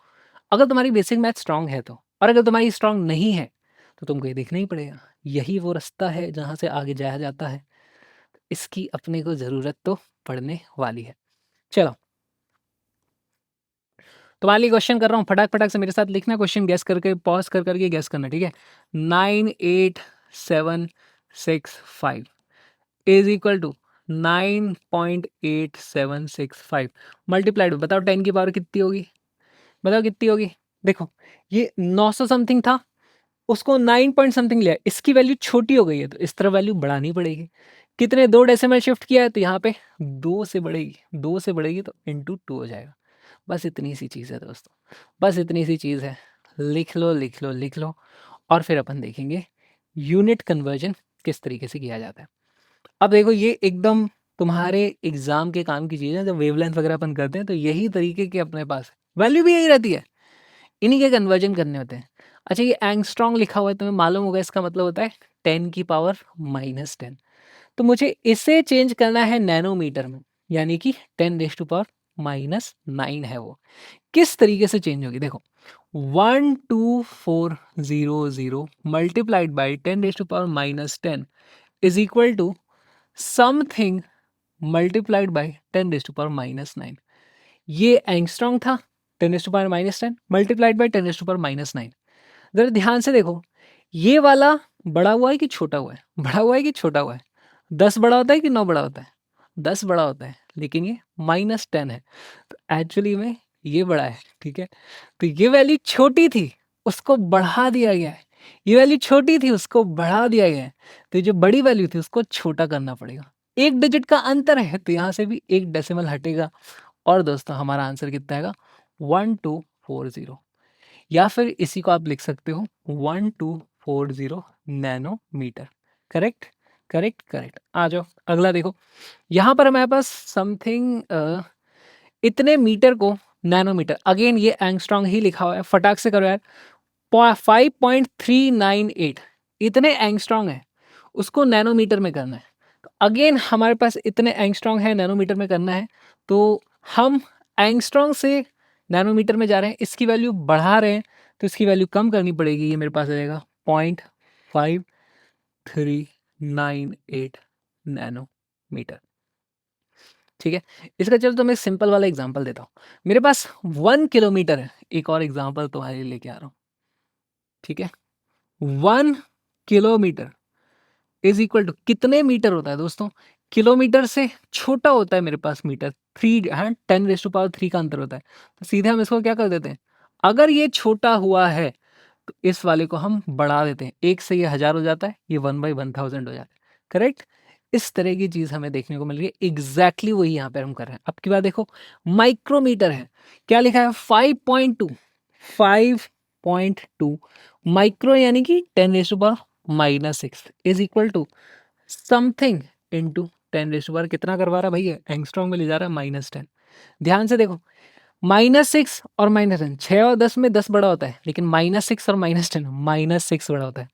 अगर तुम्हारी बेसिक मैथ स्ट्रांग है तो, और अगर तुम्हारी स्ट्रांग नहीं है, तो तुमको ये देखना ही पड़ेगा। यही वो रास्ता है जहाँ से आगे जाया जाता है। इसकी अपने को ज़रूरत तो पड़ने वाली है। चलो, तुम्हारे लिए क्वेश्चन कर रहा हूँ, फटाक-फटाक से मेरे साथ लिखना, क्वेश्चन गेस करके पॉज़ कर के गेस करना, ठीक है? 98765 इज़ इक्वल टू 9.8765 मल्टीप्लाइड, बताओ 10 की पावर कितनी होगी? बताओ कितनी होगी? देखो, ये 900 समथिंग था, उसको 9 पॉइंट समथिंग लिया, इसकी वैल्यू छोटी हो गई है, तो इस तरह वैल्यू बढ़ानी पड़ेगी। कितने 2 डेसिमल शिफ्ट किया है, तो यहाँ पे 2 से बढ़ेगी, 2 से बढ़ेगी तो इंटू 2 हो जाएगा। बस इतनी सी चीज़ है दोस्तों, बस इतनी सी चीज़ है। लिख लो, लिख लो, लिख लो, और फिर अपन देखेंगे यूनिट कन्वर्जन किस तरीके से किया जाता है। अब देखो ये एकदम तुम्हारे एग्ज़ाम के काम की चीज़ है, जब वेवलेंथ वगैरह अपन करते हैं तो यही तरीके के अपने पास है, वैल्यू भी यही रहती है, इन्हीं के कन्वर्जन करने होते हैं। अच्छा, ये एंगस्ट्रॉन्ग लिखा हुआ है, तुम्हें मालूम होगा इसका मतलब होता है 10 की पावर -10। तो मुझे इसे चेंज करना है नैनोमीटर में, यानी कि 10 रेज़ टू पावर -9 है वो। किस तरीके से चेंज होगी देखो, 12400 multiplied by 10 raise to power -10 is equal to something multiplied by 10 raise to power -9। ये एंगस्ट्रॉन्ग था, 10 raise to power -10 multiplied by 10 raise to power -9। ज़रा ध्यान से देखो, ये वाला बड़ा हुआ है कि छोटा हुआ है? बड़ा हुआ है कि छोटा हुआ है? 10 बड़ा होता है कि 9 बड़ा होता है? 10 बड़ा होता है, लेकिन ये -10 है, तो एक्चुअली में ये बड़ा है, ठीक है? तो ये वैल्यू छोटी थी, उसको बढ़ा दिया गया है। ये वैल्यू छोटी थी, उसको बढ़ा दिया गया है। तो ये जो बड़ी वैल्यू थी, उसको छोटा करना पड़ेगा। 1 डिजिट का अंतर है, तो यहाँ से भी 1 डेसिमल हटेगा, और दोस्तों हमारा आंसर कितना आएगा? 1240, या फिर इसी को आप लिख सकते हो 1240 नैनोमीटर। Correct, correct, correct. आ जाओ, अगला देखो, यहाँ पर हमारे पास समथिंग इतने मीटर को नैनोमीटर, अगेन ये एंगस्ट्रॉन्ग ही लिखा हुआ है, फटाक से करो यार। 5.398 इतने एंगस्ट्रॉन्ग है, उसको नैनोमीटर में करना है। तो अगेन हमारे पास इतने एंगस्ट्रॉन्ग है, नैनोमीटर में करना है, तो हम एंगस्ट्रॉन्ग से नैनोमीटर में जा रहे हैं, इसकी वैल्यू बढ़ा रहे हैं, तो इसकी वैल्यू कम करनी पड़ेगी। ये मेरे पास रहेगा 0.5398 नैनोमीटर, ठीक है? इसका चलो तो मैं सिंपल वाला एग्जांपल देता हूँ। मेरे पास 1 किलोमीटर है, एक और एग्जांपल तुम्हारे लिए लेके आ रहा हूँ, ठीक है? 1 किलोमीटर इज इक्वल टू कितने मीटर होता है दोस्तों? किलोमीटर से छोटा होता है मेरे पास मीटर, 3 हाँ 10⁻³ का अंतर होता है। तो सीधे हम इसको क्या कर देते हैं, अगर ये छोटा हुआ है तो इस वाले को हम बढ़ा देते हैं, 1 से ये 1000 हो जाता है, ये 1/1000 हो जाता है। करेक्ट? इस तरह की चीज़ हमें देखने को मिल रही है, एग्जैक्टली वही यहाँ पर हम कर रहे हैं। अब की बात देखो, माइक्रोमीटर है, क्या लिखा है 5.2, 5.2 माइक्रो यानी कि 10⁻⁻6 is equal to something into 10⁻, कितना करवा रहा है भैया, एंगस्ट्रॉम में ले जा रहा है -10। ध्यान से देखो, -6 और -10, 6 और 10 में 10 बड़ा होता है, लेकिन -6 और -10 -6 बड़ा होता है।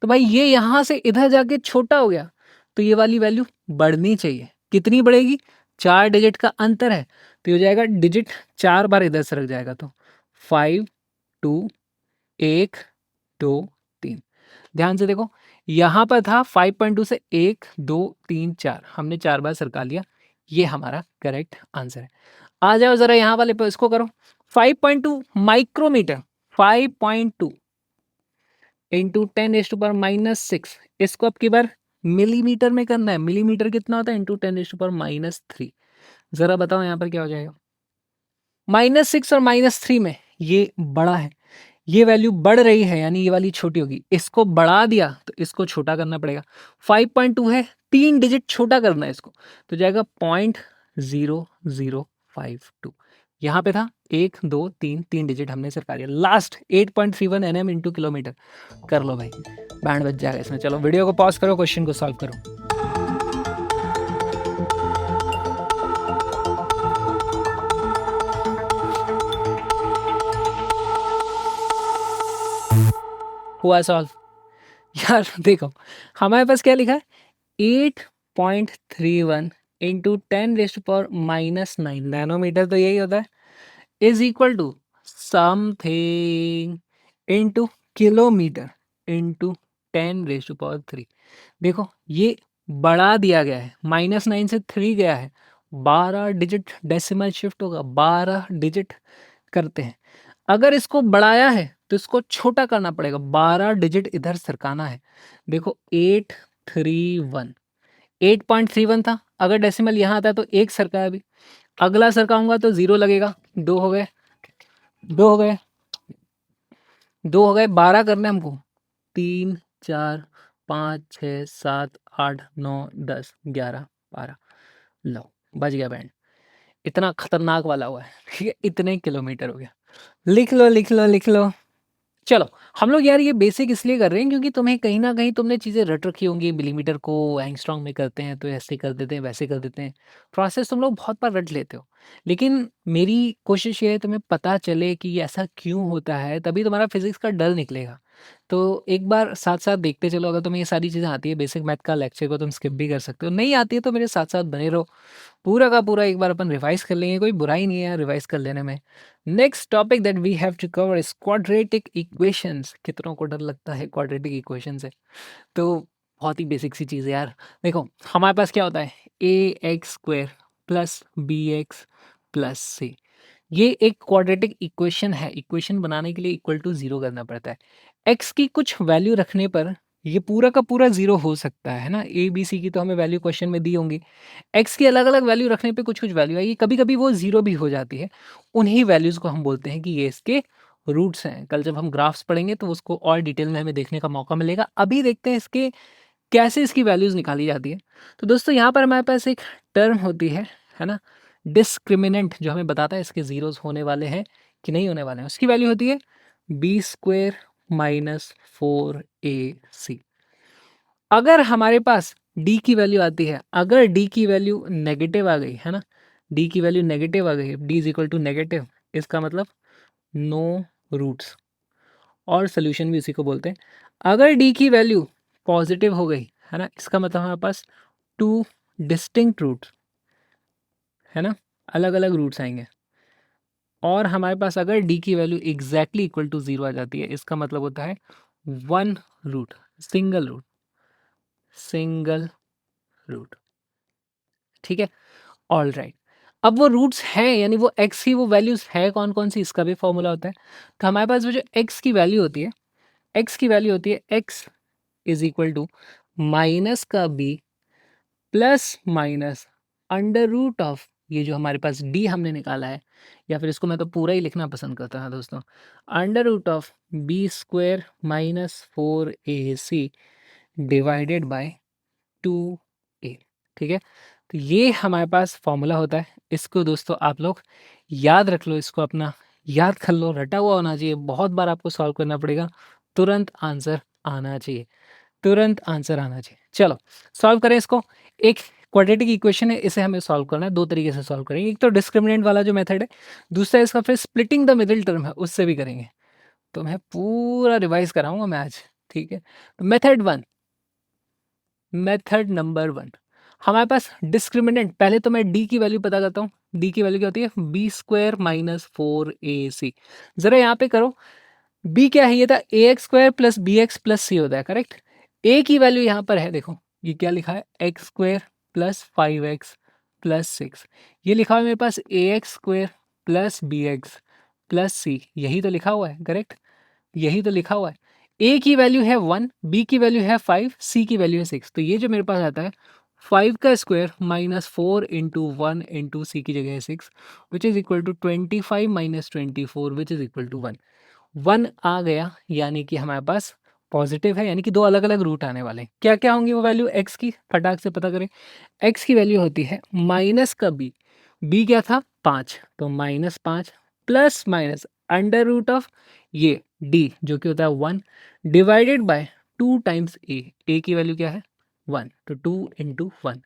तो भाई ये यहाँ से इधर जाके छोटा हो गया, तो ये वाली वैल्यू बढ़नी चाहिए। कितनी बढ़ेगी? 4 डिजिट का अंतर है, तो ये हो जाएगा डिजिट 4 बार इधर से रख जाएगा, तो 5 2 1 2 3। ध्यान से देखो, यहाँ पर था 5.2 से 1 2 3 4, हमने 4 बार सरका लिया, ये हमारा करेक्ट आंसर है। आ जाओ जरा यहाँ वाले पर, इसको करो 5.2 माइक्रोमीटर, 5.2 इंटू 10⁻⁻6, इसको अब की बार मिलीमीटर में करना है। मिलीमीटर कितना होता है? इंटू 10⁻3। जरा बताओ यहाँ पर क्या हो जाएगा? -6 और -3 में ये बड़ा है, ये वैल्यू बढ़ रही है, यानी ये वाली छोटी होगी। इसको बढ़ा दिया तो इसको छोटा करना पड़ेगा। 5.2 है, 3 डिजिट छोटा करना है इसको, तो जाएगा 0.0052। यहाँ पे था 1 2 3, 3 डिजिट हमने सरका लिया। लास्ट 8.31 nm इंटू किलोमीटर, कर लो भाई, बैंड बज जाएगा इसमें। चलो वीडियो को पॉज करो, क्वेश्चन को सॉल्व करो। हुआ सॉल्व? यार देखो, हमारे पास क्या लिखा है, 8.31 इंटू 10⁻⁻9 नैनोमीटर, तो यही होता है, is equal to something into kilometre into 10⁻3। देखो ये बढ़ा दिया गया है, -9 से 3 गया है, 12 डिजिट डेसिमल शिफ्ट होगा, 12 डिजिट करते हैं। अगर इसको बढ़ाया है तो इसको छोटा करना पड़ेगा, 12 डिजिट इधर सरकाना है। देखो 831, 8.31 था, अगर डेसिमल यहाँ आता है तो 1 सरका अभी, अगला सरकाऊंगा तो 0 लगेगा, 2 हो गए, 2 हो गए, 2 हो गए, 12 करने हमको, 3 4 5 6 7 8 9 10 11 12, लो बज गया बैंड। इतना खतरनाक वाला हुआ है, ठीक है, इतने किलोमीटर हो गया। लिख लो लिख लो लिख लो। चलो हम लोग यार ये बेसिक इसलिए कर रहे हैं क्योंकि तुम्हें कहीं ना कहीं तुमने चीज़ें रट रखी होंगी, मिलीमीटर को एंगस्ट्रॉम में करते हैं तो ऐसे कर देते हैं, वैसे कर देते हैं, प्रोसेस तुम लोग बहुत बार रट लेते हो। लेकिन मेरी कोशिश ये है तुम्हें पता चले कि ये ऐसा क्यों होता है, तभी तुम्हारा फिजिक्स का डर निकलेगा। तो एक बार साथ साथ देखते चलो, अगर तुम्हें ये सारी चीज़ें आती है, बेसिक मैथ का लेक्चर को तुम स्किप भी कर सकते हो, नहीं आती है तो मेरे साथ साथ बने रहो, पूरा का पूरा एक बार अपन रिवाइज कर लेंगे, कोई बुराई नहीं है रिवाइज कर लेने में। Next topic that we have to cover is quadratic equations. कितनों को डर लगता है क्वाड्रेटिक इक्वेशन से? तो बहुत ही बेसिक सी चीज़ है यार। देखो हमारे पास क्या होता है, ax² plus bx plus c, ये एक क्वाड्रेटिक इक्वेशन है। इक्वेशन बनाने के लिए इक्वल टू 0 करना पड़ता है। x की कुछ वैल्यू रखने पर ये पूरा का पूरा 0 हो सकता है ना, a b c की तो हमें वैल्यू क्वेश्चन में दी होंगी, x की अलग अलग वैल्यू रखने पे कुछ कुछ वैल्यू आएगी, कभी कभी वो 0 भी हो जाती है। उन्हीं वैल्यूज़ को हम बोलते हैं कि ये इसके रूट्स हैं। कल जब हम ग्राफ्स पढ़ेंगे तो उसको और डिटेल में हमें देखने का मौका मिलेगा। अभी देखते हैं इसके कैसे इसकी वैल्यूज़ निकाली जाती है। तो दोस्तों यहाँ पर हमारे पास एक टर्म होती है ना, डिस्क्रिमिनेंट, जो हमें बताता है इसके ज़ीरोज़ होने वाले हैं कि नहीं होने वाले हैं। उसकी वैल्यू होती है b² माइनस 4ac। अगर हमारे पास d की वैल्यू आती है, अगर d की वैल्यू नेगेटिव आ गई है ना, d की वैल्यू नेगेटिव आ गई, d is equal to negative, इसका मतलब नो रूट्स, और सोल्यूशन भी उसी को बोलते हैं। अगर d की वैल्यू पॉजिटिव हो गई है ना, इसका मतलब हमारे पास 2 डिस्टिंक्ट रूट्स है ना, अलग अलग रूट्स आएंगे। और हमारे पास अगर d की वैल्यू एग्जैक्टली इक्वल टू 0 आ जाती है, इसका मतलब होता है 1 root, single root, single root, ठीक है। ऑल राइट, अब वो रूट्स हैं, यानी वो x की वो वैल्यूज है कौन कौन सी, इसका भी फॉर्मूला होता है। तो हमारे पास वो जो x की वैल्यू होती है, x की वैल्यू होती है x is equal to minus का b plus minus under root of ये जो हमारे पास d हमने निकाला है, या फिर इसको मैं तो पूरा ही लिखना पसंद करता हूँ दोस्तों, under root of B square minus 4ac divided by 2a। ठीक है, तो ये हमारे पास फॉर्मूला होता है। इसको दोस्तों आप लोग याद रख लो, इसको अपना याद कर लो, रटा हुआ होना चाहिए, बहुत बार आपको सॉल्व करना पड़ेगा, तुरंत आंसर आना चाहिए, तुरंत आंसर आना चाहिए। चलो सॉल्व करें इसको। एक क्वाड्रेटिक इक्वेशन है, इसे हमें सॉल्व करना है, दो तरीके से सॉल्व करेंगे। एक तो डिस्क्रिमिनेंट वाला जो मेथड है, दूसरा इसका फिर स्प्लिटिंग द मिडिल टर्म है, उससे भी करेंगे। तो मैं पूरा रिवाइज कराऊंगा मैं आज। ठीक है, तो मेथड नंबर 1 हमारे पास डिस्क्रिमिनेंट। पहले तो मैं d की वैल्यू पता करता हूँ। d की वैल्यू क्या होती है? B square minus 4ac। जरा यहाँ पे करो, b क्या है? ये था a x square plus b x plus c होता है, करेक्ट। a की वैल्यू यहाँ पर है, देखो ये क्या लिखा है, x square plus 5x plus 6। ये लिखा हुआ है मेरे पास a x square plus b x plus c, यही तो लिखा हुआ है, करेक्ट, यही तो लिखा हुआ है। a की वैल्यू है 1, b की वैल्यू है 5, c की वैल्यू है 6। तो ये जो मेरे पास आता है 5 का square minus 4 into 1 into C की जगह है 6, which is equal to 25 minus 24 which is equal to 1। 1 आ गया, यानी कि हमारे पास पॉजिटिव है, यानी कि दो अलग अलग रूट आने वाले हैं। क्या क्या होंगी वो वैल्यू x की, फटाक से पता करें। x की वैल्यू होती है माइनस का b क्या था 5, तो minus 5 plus minus under root of ये d जो कि होता है 1 डिवाइडेड बाय 2 टाइम्स a की वैल्यू क्या है 1, तो 2 इंटू 1।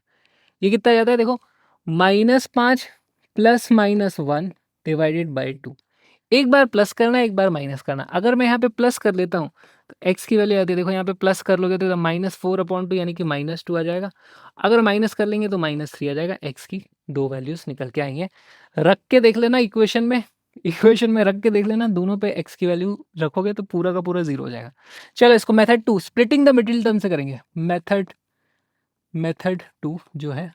ये कितना जाता है देखो, -5 प्लस माइनस 1 डिवाइडेड बाई 2। एक बार प्लस करना, एक बार माइनस करना। अगर मैं यहाँ पे प्लस कर लेता हूँ तो x की वैल्यू आती है, देखो यहाँ पे प्लस कर लोगे तो -4/2 यानी कि -2 आ जाएगा। अगर माइनस कर लेंगे तो -3 आ जाएगा। x की दो वैल्यूज निकल के आएंगे। रख के देख लेना इक्वेशन में, इक्वेशन में रख के देख लेना, दोनों पे x की वैल्यू रखोगे तो पूरा का पूरा 0 हो जाएगा। चलो इसको method 2 splitting the middle term से करेंगे। मेथड 2 जो है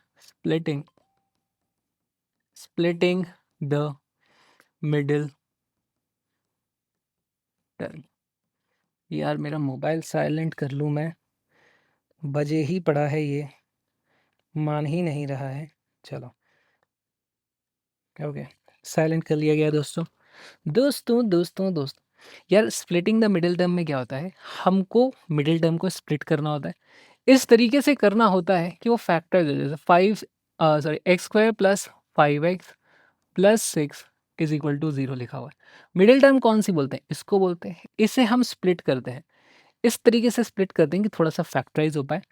स्प्लिटिंग द मिडिल टर्म। यार मेरा मोबाइल साइलेंट कर लूँ मैं, बजे ही पड़ा है ये, मान ही नहीं रहा है। चलो ओके, साइलेंट कर लिया गया दोस्तों। दोस्तों यार स्प्लिटिंग द मिडिल टर्म में क्या होता है, हमको मिडिल टर्म को स्प्लिट करना होता है। इस तरीके से करना होता है कि वो फैक्टर जैसे 5 X square plus 5x plus 6 is equal to 0 लिखा हुआ है। मिडिल टर्म कौन सी बोलते हैं? इसको बोलते हैं। इसे हम स्प्लिट करते हैं, इस तरीके से स्प्लिट करते हैं कि थोड़ा सा फैक्टराइज हो पाए।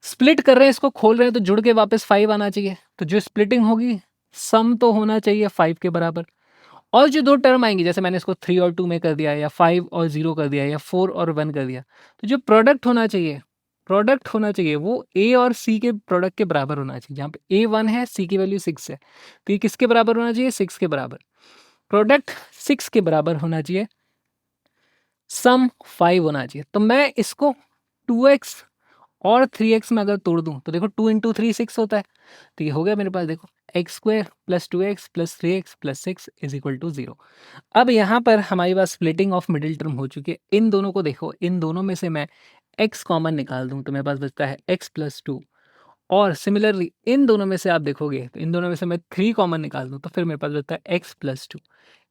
स्प्लिट कर रहे हैं, इसको खोल रहे हैं तो जुड़ के वापस 5 आना चाहिए। तो जो स्प्लिटिंग होगी सम तो होना चाहिए 5 के बराबर। और जो दो टर्म आएंगी, जैसे मैंने इसको 3 और 2 में कर दिया, या 5 और 0 कर दिया, या 4 और 1 कर दिया, तो जो प्रोडक्ट होना चाहिए वो ए और सी के प्रोडक्ट के बराबर होना चाहिए। जहाँ पे ए 1 है, सी की वैल्यू 6 है, तो ये किसके बराबर होना चाहिए? 6 के बराबर। प्रोडक्ट 6 के बराबर होना चाहिए, सम 5 होना चाहिए। तो मैं इसको 2x और 3x में अगर तोड़ दूं तो देखो 2 इंटू 3 6 होता है। तो ये हो गया मेरे पास, देखो X square plus 2x plus 3x plus 6 is equal to 0। अब यहाँ पर हमारे पास स्प्लिटिंग ऑफ मिडिल टर्म हो चुकी है। इन दोनों को देखो, इन दोनों में से मैं x कॉमन निकाल दूं तो मेरे पास बचता है x प्लस 2। और सिमिलरली इन दोनों में से आप देखोगे तो इन दोनों में से मैं 3 कॉमन निकाल दूं तो फिर मेरे पास बचता है x plus 2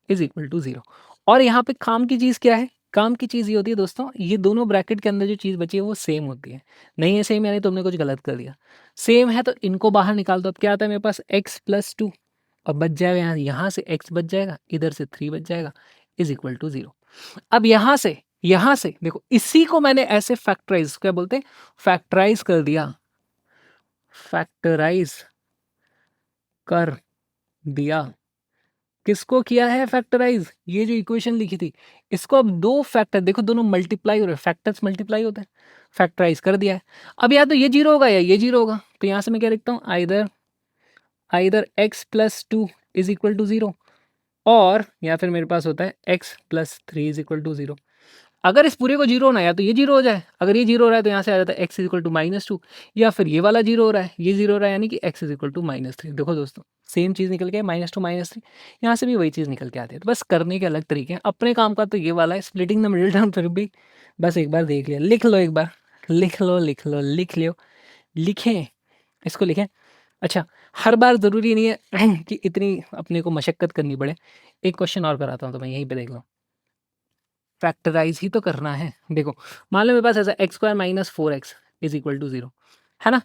is equal to 0। और यहाँ पे काम की चीज़ क्या है? काम की चीज़ ये होती है दोस्तों, ये दोनों ब्रैकेट के अंदर जो चीज़ बची है वो सेम होती है। नहीं है सेम यानी तुमने कुछ गलत कर दिया। सेम है तो इनको बाहर निकाल दो। अब क्या आता है मेरे पास x प्लस 2, और बच जाएगा यहाँ से x बच जाएगा, इधर से 3 बच जाएगा, इज इक्वल टू 0। अब यहाँ से देखो, इसी को मैंने ऐसे फैक्टराइज, क्या बोलते हैं, फैक्टराइज कर दिया, फैक्टराइज कर दिया। किसको किया है फैक्टराइज? ये जो इक्वेशन लिखी थी इसको अब दो फैक्टर, देखो दोनों मल्टीप्लाई हो रहे हैं, फैक्टर्स मल्टीप्लाई होते हैं, फैक्टराइज कर दिया है। अब या तो ये 0 होगा या ये 0 होगा, तो यहाँ से मैं क्या लिखता हूँ, either x plus 2 is equal to 0, और या फिर मेरे पास होता है x plus 3 is equal to 0। अगर इस पूरे को 0 होना है, या तो ये 0 हो जाए, अगर ये 0 हो रहा है तो यहाँ से आ जाता है x इज इक्वल टू -2, या फिर ये वाला 0 हो रहा है, ये 0 हो रहा है यानी कि x इज इक्वल टू -3। देखो दोस्तों सेम चीज़ निकल के -2 -3, यहाँ से भी वही चीज़ निकल के आती है। तो बस करने के अलग तरीके हैं। अपने काम का तो ये वाला है, स्प्लिटिंग द मिडिल टर्म फिर भी बस एक बार देख लिया, लिख लो एक बार, लिख लो लिख लो लिख लो, लिखें, इसको लिखें। अच्छा, हर बार ज़रूरी नहीं है कि इतनी अपने को मशक्कत करनी पड़े। एक क्वेश्चन और कराता हूँ तो मैं यहीं पे देख लो, फैक्टराइज ही तो करना है। देखो, मान लो मेरे पास ऐसा X square minus 4x is equal to 0, है ना।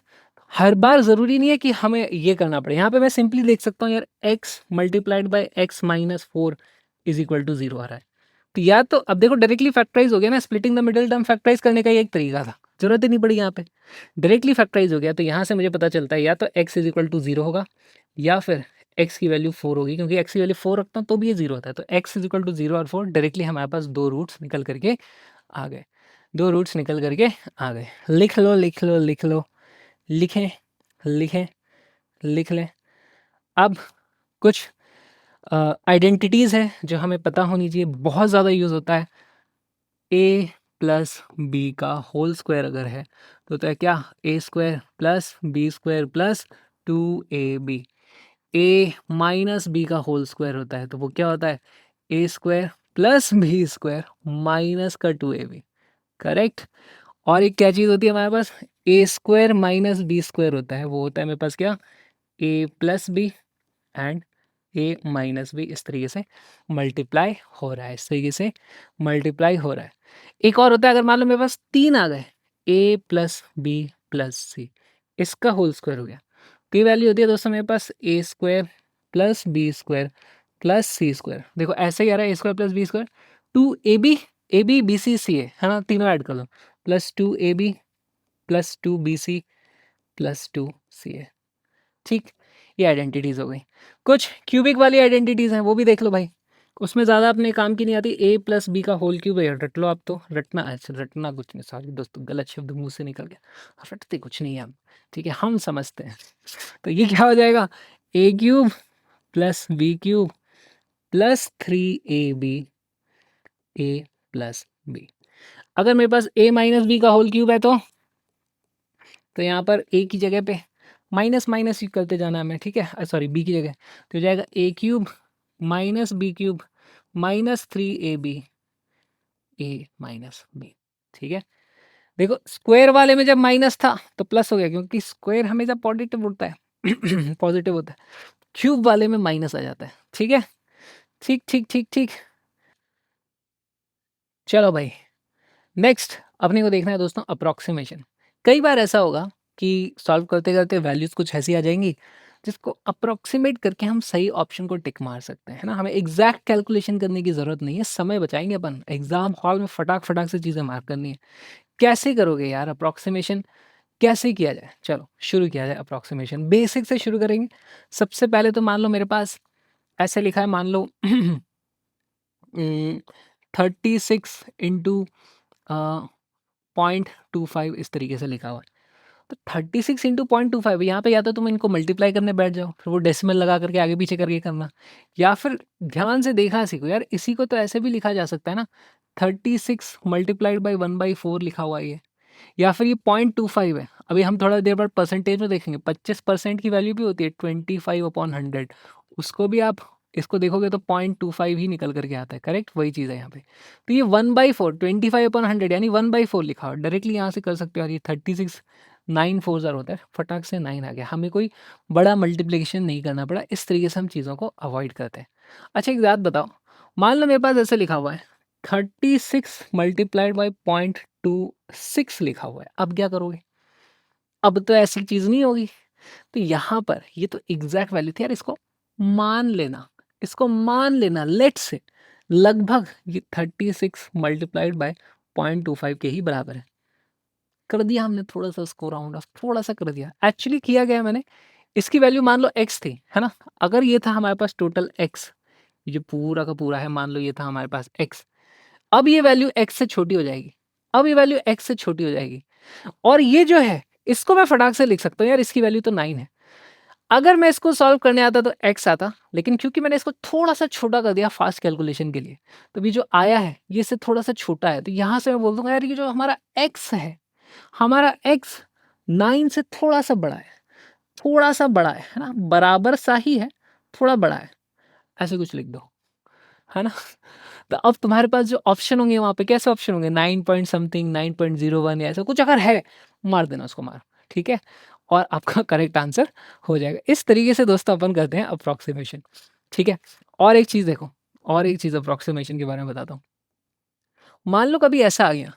हर बार ज़रूरी नहीं है कि हमें ये करना पड़े। यहाँ पे मैं सिंपली देख सकता हूँ यार, x multiplied by X minus 4 is equal to 0 आ रहा है। तो या तो अब देखो डायरेक्टली फैक्टराइज हो गया ना, splitting the middle term factorise करने का ही एक तरीका था, जरूरत ही नहीं पड़ी यहाँ पे, डायरेक्टली फैक्टराइज हो गया। तो यहाँ से मुझे पता चलता है या तो x इज इक्वल टू 0 होगा, या फिर x की वैल्यू 4 होगी, क्योंकि x की वैल्यू 4 रखता हूँ तो भी ये 0 होता है। तो x इज इक्वल टू 0 और 4 डायरेक्टली हमारे पास दो रूट्स निकल करके आ गए, दो रूट्स निकल करके आ गए। लिख लो लिख लो लिख लो, लिखें, लिखें, लिख लें। अब कुछ आइडेंटिटीज़ है जो हमें पता होनी चाहिए, बहुत ज़्यादा यूज़ होता है। ए प्लस बी का होल स्क्वायर अगर है तो होता है क्या, a square plus b square plus 2ab। A minus b का होल स्क्वायर होता है तो वो क्या होता है, a square plus b square minus का 2ab। करेक्ट। और एक क्या चीज़ होती है हमारे पास, a square minus b square होता है, वो होता है मेरे पास क्या, a plus b and a minus b. इस तरीके से मल्टीप्लाई हो रहा है, इस तरीके से मल्टीप्लाई हो रहा है। एक और होता है, अगर मान लो मेरे पास 3 आ गए, ए प्लस बी प्लस सी, इसका होल स्क्वायर हो गया, तो ये वैल्यू होती है दोस्तों मेरे पास a square plus b square plus c square. देखो ऐसे ही आ रहा है, a square plus b square, 2ab b c है ना, तीनों ऐड कर दो, plus 2ab plus 2bc plus 2ca। ठीक, ये आइडेंटिटीज हो गई। कुछ क्यूबिक वाली आइडेंटिटीज हैं, वो भी देख लो भाई, उसमें ज़्यादा अपने काम की नहीं आती। ए प्लस बी का होल क्यूब है, रट लो आप तो, रटना, अच्छा रटना कुछ नहीं, सॉरी दोस्तों गलत शब्द मुंह से निकल गया, रटते कुछ नहीं है हम, ठीक है, हम समझते हैं। तो ये क्या हो जाएगा, a cube plus b cube plus 3ab a plus b. अगर मेरे पास ए माइनस बी का होल क्यूब है तो यहाँ पर ए की जगह पे माइनस माइनस करते जाना है हमें, ठीक है, सॉरी बी की जगह, तो हो जाएगा a cube minus b cube minus 3ab a minus b. ठीक है, देखो स्क्वायर वाले में जब माइनस था तो प्लस हो गया, क्योंकि स्क्वायर हमेशा पॉजिटिव होता है पॉजिटिव होता है। क्यूब वाले में माइनस आ जाता है, ठीक है, ठीक ठीक ठीक ठीक। चलो भाई, नेक्स्ट अपने को देखना है दोस्तों अप्रोक्सीमेशन। कई बार ऐसा होगा कि सॉल्व करते करते वैल्यूज कुछ ऐसी आ जाएंगी जिसको अप्रोक्सीमेट करके हम सही ऑप्शन को टिक मार सकते हैं, है ना। हमें एग्जैक्ट कैलकुलेशन करने की ज़रूरत नहीं है, समय बचाएंगे अपन, एग्जाम हॉल में फटाक फटाक से चीज़ें मार्क करनी है। कैसे करोगे यार अप्रोक्सीमेशन, कैसे किया जाए, चलो शुरू किया जाए। अप्रोक्सीमेशन बेसिक से शुरू करेंगे। सबसे पहले तो मान लो मेरे पास ऐसे लिखा है, मान लो 36 इंटू 0.25 इस तरीके से लिखा हुआ है। तो 36 इंटू 0.25, यहाँ पे या तो तुम इनको मल्टीप्लाई करने बैठ जाओ, फिर वो डेसिमल लगा करके आगे पीछे करके करना, या फिर ध्यान से देखा सीखो यार, इसी को तो ऐसे भी लिखा जा सकता है ना, 36 मल्टीप्लाइड बाई 1/4 लिखा हुआ है ये, या फिर ये 0.25 है। अभी हम थोड़ा देर बाद परसेंटेज में देखेंगे, 25% की वैल्यू भी होती है 25/100, उसको भी आप इसको देखोगे तो 0.25 ही निकल करके आता है। करेक्ट, वही चीज़ है यहाँ पे। तो ये 1/4 25/100 यानी 1/4 लिखा हो, डायरेक्टली यहाँ से कर सकते हो। और ये 36 9 4 होता है, फटाक से 9 आ गया, हमें कोई बड़ा मल्टीप्लिकेशन नहीं करना पड़ा। इस तरीके से हम चीज़ों को अवॉइड करते हैं। अच्छा एक बात बताओ, मान लो मेरे पास ऐसे लिखा हुआ है 36 मल्टीप्लाइड बाई 0.26 लिखा हुआ है, अब क्या करोगे, अब तो ऐसी चीज़ नहीं होगी। तो यहाँ पर ये तो एग्जैक्ट वैल्यू थी यार, इसको मान लेना, इसको मान लेना, लेट से लगभग ये 36 मल्टीप्लाइड बाय 0.25 के ही बराबर है। कर दिया हमने थोड़ा सा उसको राउंड ऑफ, थोड़ा सा कर दिया, एक्चुअली किया गया मैंने। इसकी वैल्यू मान लो x थी, है ना। अगर ये था हमारे पास टोटल x, ये जो पूरा का पूरा है, मान लो ये था हमारे पास x, अब ये वैल्यू x से छोटी हो जाएगी, अब ये वैल्यू x से छोटी हो जाएगी, और ये जो है इसको मैं फटाक से लिख सकता हूँ यार, इसकी वैल्यू तो 9 है। अगर मैं इसको सॉल्व करने आता तो x आता, लेकिन क्योंकि मैंने इसको थोड़ा सा छोटा कर दिया फास्ट कैलकुलेशन के लिए, तो ये जो आया है ये इससे थोड़ा सा छोटा है, तो यहाँ से मैं बोल दूंगा यार ये जो हमारा x है, हमारा x 9 से थोड़ा सा बड़ा है, थोड़ा सा बड़ा है ना, बराबर सा ही है, थोड़ा बड़ा है, ऐसे कुछ लिख दो। है ना? तो अब तुम्हारे पास जो ऑप्शन होंगे वहाँ पे कैसे ऑप्शन होंगे 9 पॉइंट समथिंग 9.01 या ऐसा कुछ अगर है, मार देना उसको मार, ठीक है? और आपका करेक्ट आंसर हो जाएगा। इस तरीके से दोस्तों अपन करते हैं अप्रॉक्सिमेशन, ठीक है? और एक चीज़ देखो, और एक चीज़ अप्रॉक्सिमेशन के बारे में बताता हूँ। मान लो कभी ऐसा आ गया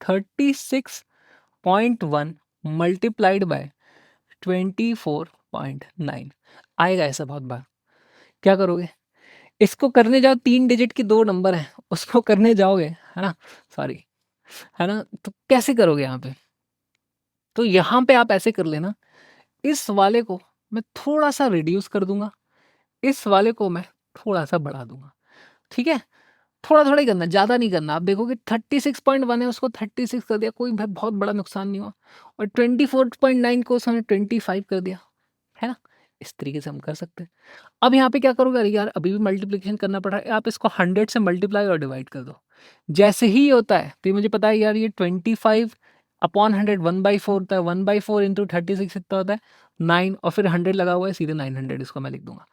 36.1 मल्टीप्लाइड बाय 24.9 आएगा ऐसा बहुत बार। क्या करोगे? इसको करने जाओ 3 डिजिट की 2 नंबर हैं, उसको करने जाओगे, है ना? सॉरी, है ना? तो कैसे करोगे यहाँ पे? तो यहाँ पे आप ऐसे कर लेना, इस वाले को मैं थोड़ा-सा रिड्यूस कर दूँगा, इस वाले को मैं थोड़ा-सा बढ़ा दूँगा, ठीक है? थोड़ा-थोड़ा ही करना है, ज़्यादा नहीं करना। आप देखोगे 36.1 है उसको 36 कर दिया, कोई बहुत बड़ा नुकसान नहीं हुआ और 24.9 को उसने 25 कर दिया, है ना? इस तरीके से हम कर सकते हैं। अब यहाँ पे क्या करोगे? अरे यार अभी भी मल्टीप्लिकेशन करना पड़ रहा है, आप इसको 100 से मल्टीप्लाई और डिवाइड कर दो। जैसे ही ये होता है तो ये मुझे पता है यार ये 25 अपॉन 100 1/4 होता है, 1/4 इंटू 36 कितना होता है 9 और फिर 100 लगा हुआ है सीधे 900 इसको मैं लिख दूंगा।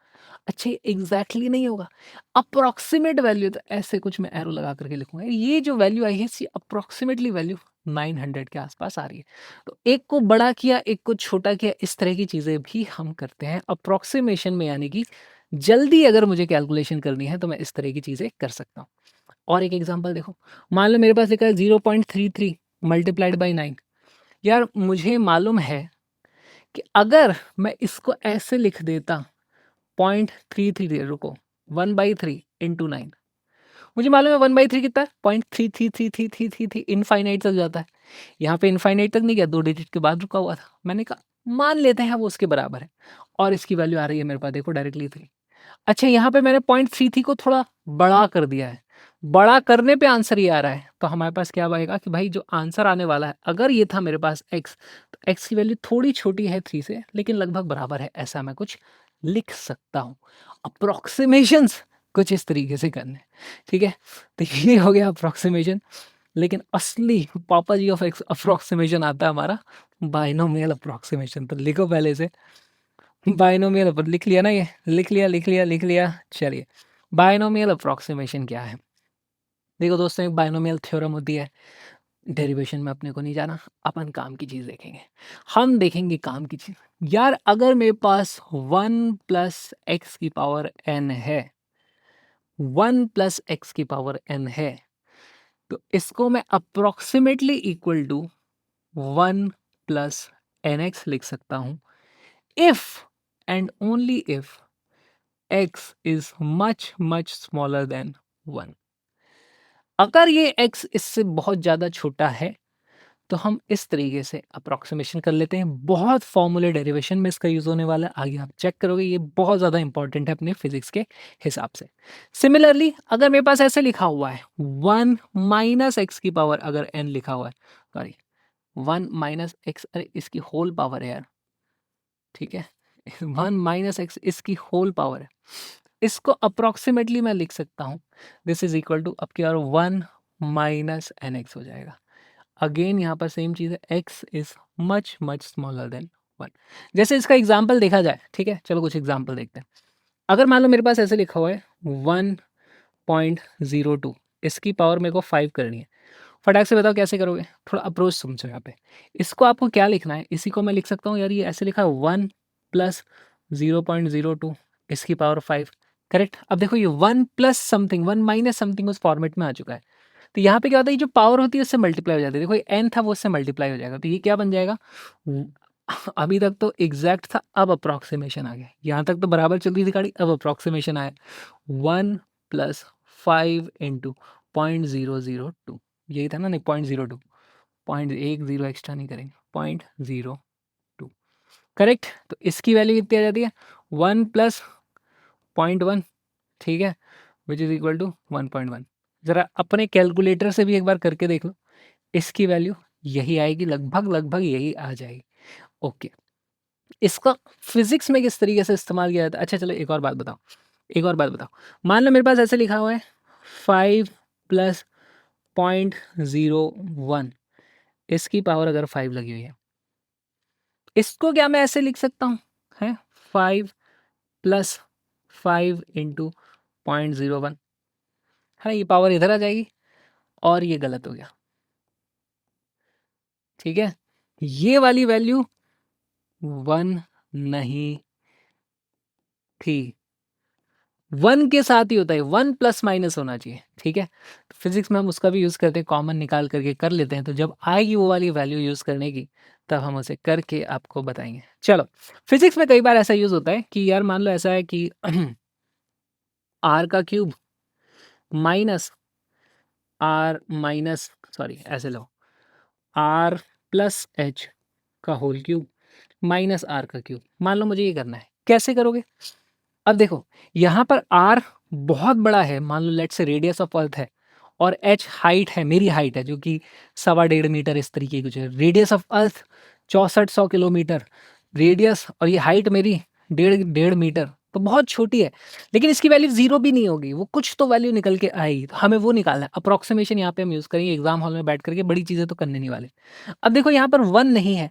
अच्छा ये एग्जैक्टली नहीं होगा, अप्रोक्सीमेट वैल्यू तो ऐसे कुछ मैं एरो लगा करके लिखूंगा, ये जो वैल्यू आई है इसकी अप्रोक्सीमेटली वैल्यू 900 के आसपास आ रही है। तो एक को बड़ा किया एक को छोटा किया, इस तरह की चीज़ें भी हम करते हैं अप्रोक्सीमेशन में, यानी कि जल्दी अगर मुझे कैलकुलेशन करनी है तो मैं इस तरह की चीज़ें कर सकता हूँ। और एक एग्जांपल देखो, मान लो मेरे पास लिखा है 0.33 मल्टीप्लाइड बाई 9। यार मुझे मालूम है कि अगर मैं इसको ऐसे लिख देता 0.33, रुको, 1/3 इंटू 9, मुझे मालूम है 1/3 कितना है 0.333333 इनफाइनाइट तक जाता है। यहाँ पे इनफाइनाइट तक नहीं गया, 2 डिजिट के बाद रुका हुआ था। मैंने कहा मान लेते हैं वो उसके बराबर है और इसकी वैल्यू आ रही है मेरे पास देखो डायरेक्टली 3। अच्छा यहाँ पे मैंने 0.33 को थोड़ा बड़ा कर दिया है, बड़ा करने पे आंसर ये आ रहा है, तो हमारे पास क्या आएगा कि भाई जो आंसर आने वाला है, अगर ये था मेरे पास x, तो x की वैल्यू थोड़ी छोटी है 3 से लेकिन लगभग बराबर है, ऐसा मैं कुछ लिख सकता हूँ। अप्रोक्सीमेशंस कुछ इस तरीके से करने, ठीक है? तो ये हो गया अप्रोक्सीमेशन। लेकिन असली पापा जी ऑफ अप्रोक्सीमेशन आता है हमारा बाइनोमियल अप्रोक्सीमेशन। तो लिखो पहले से, बाइनोमियल लिख लिया ना, ये लिख लिया लिख लिया लिख लिया। चलिए बाइनोमियल अप्रोक्सीमेशन क्या है? देखो दोस्तों, एक बाइनोमियल थ्योरम होती है, डेरिवेशन में अपने को नहीं जाना, अपन काम की चीज़ देखेंगे। हम देखेंगे काम की चीज़। यार अगर मेरे पास 1 प्लस एक्स की पावर n है, 1 प्लस एक्स की पावर n है, तो इसको मैं approximately equal to 1 plus N X लिख सकता हूँ if and only if x is much much smaller than 1। अगर ये x इससे बहुत ज़्यादा छोटा है तो हम इस तरीके से अप्रोक्सीमेशन कर लेते हैं। बहुत फॉर्मूले डेरिवेशन में इसका यूज़ होने वाला है, आगे आप चेक करोगे, ये बहुत ज़्यादा इंपॉर्टेंट है अपने फिजिक्स के हिसाब से। सिमिलरली अगर मेरे पास ऐसे लिखा हुआ है 1 माइनस एक्स की पावर अगर n लिखा हुआ है, सॉरी 1 माइनस एक्स, अरे इसकी होल पावर है यार, ठीक है 1 माइनस एक्स इसकी होल पावर है, इसको अप्रोक्सीमेटली मैं लिख सकता हूँ दिस इज इक्वल टू, अब क्या 1 माइनस एन एक्स हो जाएगा। अगेन यहाँ पर सेम चीज़ है, x is much much smaller than 1। जैसे इसका एग्जाम्पल देखा जाए, ठीक है, चलो कुछ एग्जाम्पल देखते हैं। अगर मान लो मेरे पास ऐसे लिखा हुआ है 1.02, इसकी पावर मेरे को 5 करनी है, फटाक से बताओ कैसे करोगे? थोड़ा अप्रोच समझो यहाँ पे। इसको आपको क्या लिखना है, इसी को मैं लिख सकता हूँ यार, ये ऐसे लिखा है 1 प्लस 0.02 इसकी पावर 5, करेक्ट? अब देखो ये 1 प्लस समथिंग 1 माइनस समथिंग उस फॉर्मेट में आ चुका है, तो यहाँ पे क्या होता है, ये जो पावर होती है उससे मल्टीप्लाई हो जाती है। देखो ये एन था वो उससे मल्टीप्लाई हो जाएगा, तो ये क्या बन जाएगा? अभी तक तो एग्जैक्ट था, अब अप्रोक्सीमेशन आ गया। यहाँ तक तो बराबर चल रही थी गाड़ी, अब अप्रोक्सीमेशन आया 1 प्लस 5 इंटू 0.002, यही था ना? नहीं 0.02, पॉइंट एक जीरो एक्स्ट्रा नहीं करेंगे, 0.02, करेक्ट? तो इसकी वैल्यू कितनी आ जाती है 1 प्लस 0.1, ठीक है, विच इज इक्वल टू 1.1। ज़रा अपने कैलकुलेटर से भी एक बार करके देख लो, इसकी वैल्यू यही आएगी, लगभग लगभग यही आ जाएगी। ओके, इसका फिजिक्स में किस तरीके से इस्तेमाल किया जाता है? अच्छा चलो एक और बात बताओ, एक और बात बताओ। मान लो मेरे पास ऐसे लिखा हुआ है 5 प्लस 0.01, इसकी पावर अगर 5 लगी हुई है, इसको क्या मैं ऐसे लिख सकता हूँ, है 5 प्लस 5 इंटू 0.01, है ना, ये पावर इधर आ जाएगी और ये गलत हो गया। ठीक है, ये वाली वैल्यू 1 नहीं थी। 1 के साथ ही होता है, 1 प्लस माइनस होना चाहिए। ठीक है, फिजिक्स में हम उसका भी यूज़ करते हैं, कॉमन निकाल करके कर लेते हैं। तो जब आएगी वो वाली वैल्यू यूज़ करने की, तब हम उसे करके आपको बताएंगे। चलो, फिजिक्स में कई बार ऐसा यूज़ होता है कि यार मान लो ऐसा है कि आर का cube minus R minus sorry ऐसे लो, आर प्लस एच का होल क्यूब माइनस आर का क्यूब। मान लो मुझे ये करना है, कैसे करोगे? अब देखो, यहाँ पर आर बहुत बड़ा है, मान लो let's say radius of earth है, और एच हाइट है, मेरी हाइट है जो कि 1.25 मीटर इस तरीके की कुछ है। Radius of earth 6400 kilometre radius, और ये हाइट मेरी 1.5 मीटर, तो बहुत छोटी है। लेकिन इसकी वैल्यू जीरो भी नहीं होगी, वो कुछ तो वैल्यू निकल के आएगी, तो हमें वो निकालना है। अप्रोक्सीमेशन यहाँ पे हम यूज़ करेंगे, एग्जाम हॉल में बैठ करके बड़ी चीज़ें तो करने नहीं वाले। अब देखो यहाँ पर 1 नहीं है,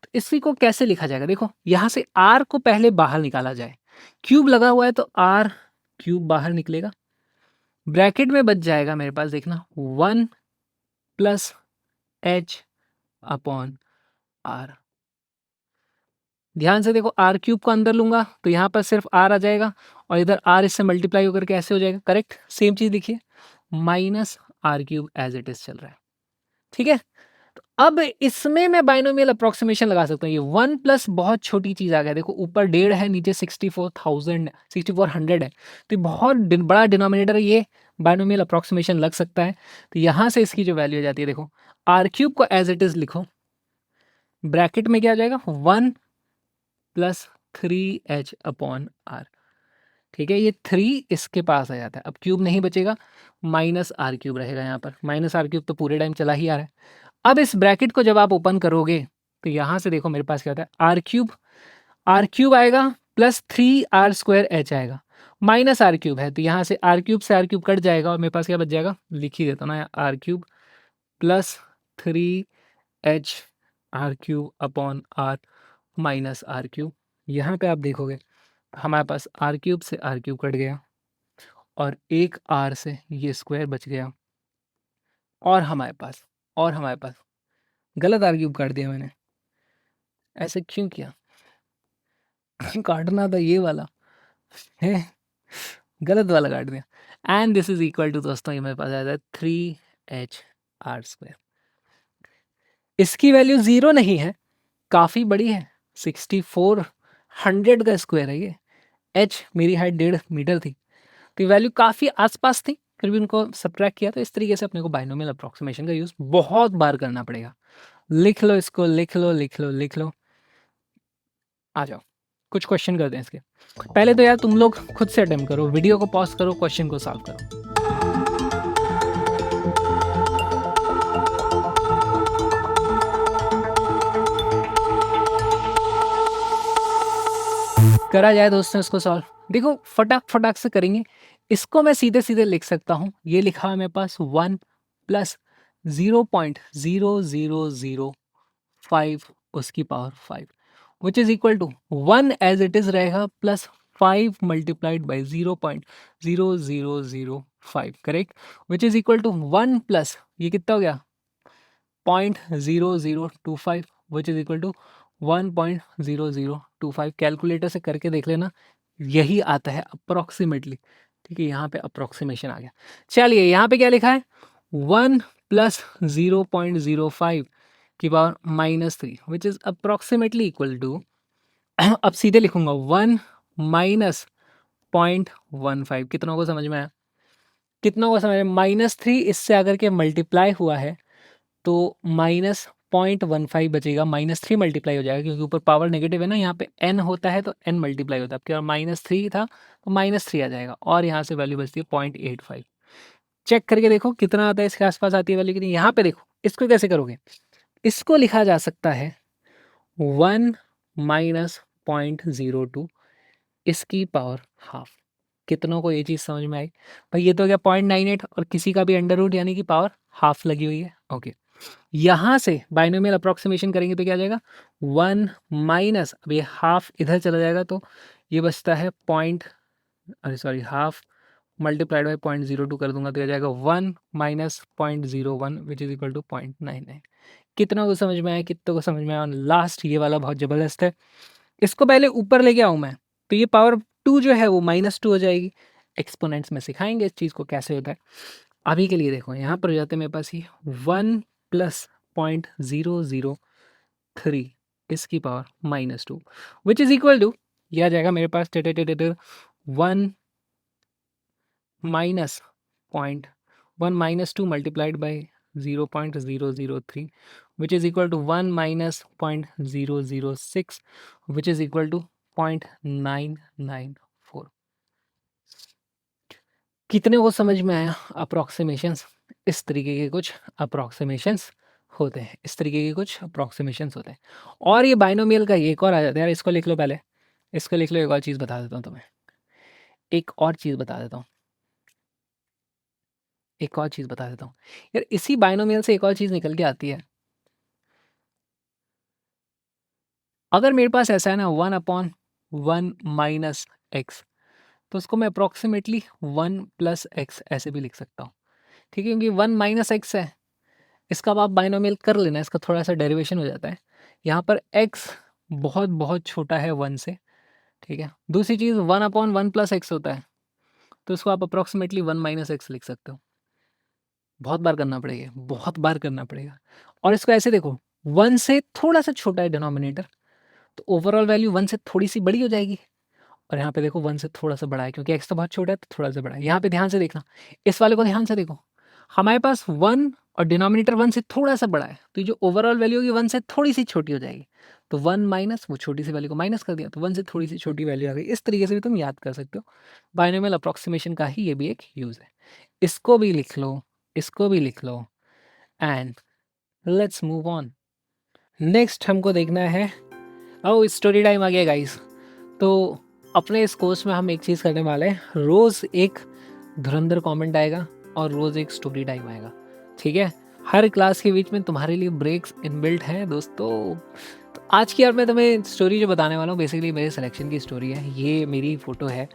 तो इसी को कैसे लिखा जाएगा? देखो, यहाँ से आर को पहले बाहर निकाला जाए, क्यूब लगा हुआ है तो आर क्यूब बाहर निकलेगा, ब्रैकेट में बच जाएगा मेरे पास, देखना 1 प्लस एच अपॉन आर। ध्यान से देखो, आर क्यूब को अंदर लूंगा तो यहाँ पर सिर्फ आर आ जाएगा, और इधर आर इससे मल्टीप्लाई होकर के ऐसे हो जाएगा। करेक्ट, सेम चीज लिखिए, minus R cube as it is चल रहा है। ठीक है, तो अब इसमें मैं बाइनोमियल अप्रोक्सीमेशन लगा सकता हूँ। ये 1 प्लस बहुत छोटी चीज आ गया, देखो ऊपर 1.5 है, नीचे 6400 है, तो ये बहुत बड़ा डिनोमिनेटर है, ये बाइनोमियल अप्रोक्सीमेशन लग सकता है। तो यहाँ से इसकी जो वैल्यू हो जाती है, देखो आर क्यूब को एज इट इज लिखो, ब्रैकेट में क्या आ जाएगा 1 प्लस 3h अपॉन आर। ठीक है, ये 3 इसके पास आ जाता है, अब क्यूब नहीं बचेगा, माइनस आर क्यूब रहेगा यहाँ पर। माइनस आर क्यूब तो पूरे टाइम चला ही आ रहा है। अब इस ब्रैकेट को जब आप ओपन करोगे तो यहाँ से देखो मेरे पास क्या होता है, आर क्यूब आएगा प्लस 3r² आएगा, माइनस आर क्यूब है तो यहाँ से आर क्यूब से आर क्यूब कट जाएगा, और मेरे पास क्या बच जाएगा, लिख ही देता हूँ ना, R cube plus 3h R cube upon R minus R cube. यहाँ पे आप देखोगे हमारे पास आर क्यूब से आर क्यूब कट गया, और एक आर से ये स्क्वायर बच गया, और हमारे पास गलत आर क्यूब काट दिया मैंने। ऐसे क्यों किया? काटना था ये वाला है, गलत वाला काट दिया। And this is equal to, दोस्तों ये मेरे पास आया था 3h r²। इसकी वैल्यू 0 नहीं है, काफ़ी बड़ी है, 6400 का स्क्वायर है ये। h मेरी हाइट 1.5 मीटर थी, तो ये वैल्यू काफ़ी आसपास थी, फिर भी उनको सब्ट्रैक्ट किया। तो इस तरीके से अपने को बाइनोमियल अप्रोक्सीमेशन का यूज़ बहुत बार करना पड़ेगा। लिख लो इसको, लिख लो लिख लो लिख लो। आ जाओ, कुछ क्वेश्चन करते हैं इसके। पहले तो यार तुम लोग खुद से अटेम्प्ट करो, वीडियो को पॉज करो, क्वेश्चन को सॉल्व करो। करा जाए दोस्तों इसको सॉल्व। देखो फटाक से करेंगे। इसको मैं सीधे सीधे लिख सकता हूँ, ये लिखा है मेरे पास 1 प्लस 0.0005 उसकी power 5 which is equal to 1 as it is रहेगा, plus 5 multiplied by 0.0005, correct, which is equal to 1 plus ये कितना हो गया 0.0025 which is equal to 1.0025। Calculator से करके देख लेना, यही आता है अप्रोक्सीमेटली। ठीक है, यहाँ पे अप्रोक्सीमेशन आ गया। चलिए यहाँ पे क्या लिखा है, 1 प्लस 0.05 की power -3 which is approximately equal to, अब सीधे लिखूंगा 1 माइनस 0.15। कितनों को समझ में आया? कितनों को समझ में? -3 इससे अगर के मल्टीप्लाई हुआ है तो -0.15 बचेगा, -3 मल्टीप्लाई हो जाएगा क्योंकि ऊपर पावर नेगेटिव है ना, यहाँ पे n होता है तो n मल्टीप्लाई होता है। आपके -3 था तो -3 आ जाएगा, और यहाँ से वैल्यू बचती है 0.85। चेक करके देखो कितना आता है, इसके आसपास आती है वैल्यू कितनी। यहाँ पे देखो इसको कैसे करोगे, इसको लिखा जा सकता है 1 माइनस 0.02 इसकी पावर हाफ। कितनों को ये चीज़ समझ में आई भाई? ये तो हो गया 0.98, और किसी का भी अंडर रूट यानी कि पावर हाफ लगी हुई है। ओके, यहाँ से बाइनोमियल अप्रोक्सीमेशन करेंगे तो क्या आ जाएगा 1 माइनस, अब ये हाफ इधर चला जाएगा तो ये बचता है हाफ मल्टीप्लाइड बाई 0.02 कर दूंगा तो आ जाएगा 1 minus 0.01 which is equal to 0.99। कितना को समझ में आया, कितने को समझ में आया? लास्ट ये वाला बहुत ज़बरदस्त है, इसको पहले ऊपर लेके आऊँ मैं तो ये पावर 2 जो है वो -2 हो जाएगी। एक्सपोनेंट्स में सिखाएंगे इस चीज़ को कैसे होता है। अभी के लिए देखो यहाँ पर हो जाते हैं मेरे पास ये 1 प्लस 0.003 इसकी power -2 which is equal to, ये आ जाएगा मेरे पास 1 minus 2 multiplied by 0.003 which is equal to 1 minus 0.006 which is equal to 0.994। कितने को समझ में आया? अप्रॉक्सीमेशंस इस तरीके के कुछ अप्रॉक्सीमेशंस होते हैं, इस तरीके के कुछ अप्रॉक्सीमेशंस होते हैं। और ये बाइनोमियल का एक और आ जाता है यार, इसको लिख लो पहले, इसको लिख लो। एक और चीज़ बता देता हूँ तुम्हें, एक और चीज़ बता देता हूँ, एक और चीज़ बता देता हूँ यार। इसी बाइनोमियल से एक और चीज़ निकल के आती है। अगर मेरे पास ऐसा है ना 1/1 माइनस एक्स, तो उसको मैं अप्रॉक्सीमेटली 1 प्लस एक्स ऐसे भी लिख सकता हूँ, ठीक है? क्योंकि 1 माइनस एक्स है, इसका अब आप बाइनोमियल कर लेना, इसका थोड़ा सा डेरिवेशन हो जाता है। यहाँ पर एक्स बहुत बहुत छोटा है 1 से, ठीक है? दूसरी चीज़ 1/1 प्लस एक्स होता है, तो इसको आप अप्रॉक्सीमेटली 1 माइनस एक्स लिख सकते हो। बहुत बार करना पड़ेगा, बहुत बार करना पड़ेगा। और इसको ऐसे देखो, 1 से थोड़ा सा छोटा है डिनोमिनेटर, तो ओवरऑल वैल्यू 1 से थोड़ी सी बड़ी हो जाएगी। और यहाँ पे देखो 1 से थोड़ा सा बड़ा है, क्योंकि x तो बहुत छोटा है तो थोड़ा सा बड़ा है। यहाँ पे ध्यान से देखना, इस वाले को ध्यान से देखो, हमारे पास 1 और डिनोमिनेटर 1 से थोड़ा सा बड़ा है, तो ये जो ओवरऑल वैल्यू होगी 1 से थोड़ी सी छोटी हो जाएगी। तो 1 माइनस वो छोटी सी वैल्यू को माइनस कर दिया, तो 1 से थोड़ी सी छोटी वैल्यू आ गई। इस तरीके से भी तुम याद कर सकते हो, बाइनोमियल अप्रॉक्सीमेशन का ही ये भी एक यूज़ है। इसको भी लिख लो, इसको भी लिख लो, and let's move on. Next हमको देखना है, ओ स्टोरी टाइम आ गया गाइस। तो अपने इस कोर्स में हम एक चीज़ करने वाले हैं, रोज़ एक धुरंधर कमेंट आएगा और रोज़ एक स्टोरी टाइम आएगा, ठीक है? हर क्लास के बीच में तुम्हारे लिए ब्रेक्स इनबिल्ट हैं दोस्तों। तो आज की यार मैं तुम्हें स्टोरी जो बताने वाला हूँ बेसिकली मेरे सिलेक्शन की स्टोरी है। ये मेरी फ़ोटो है,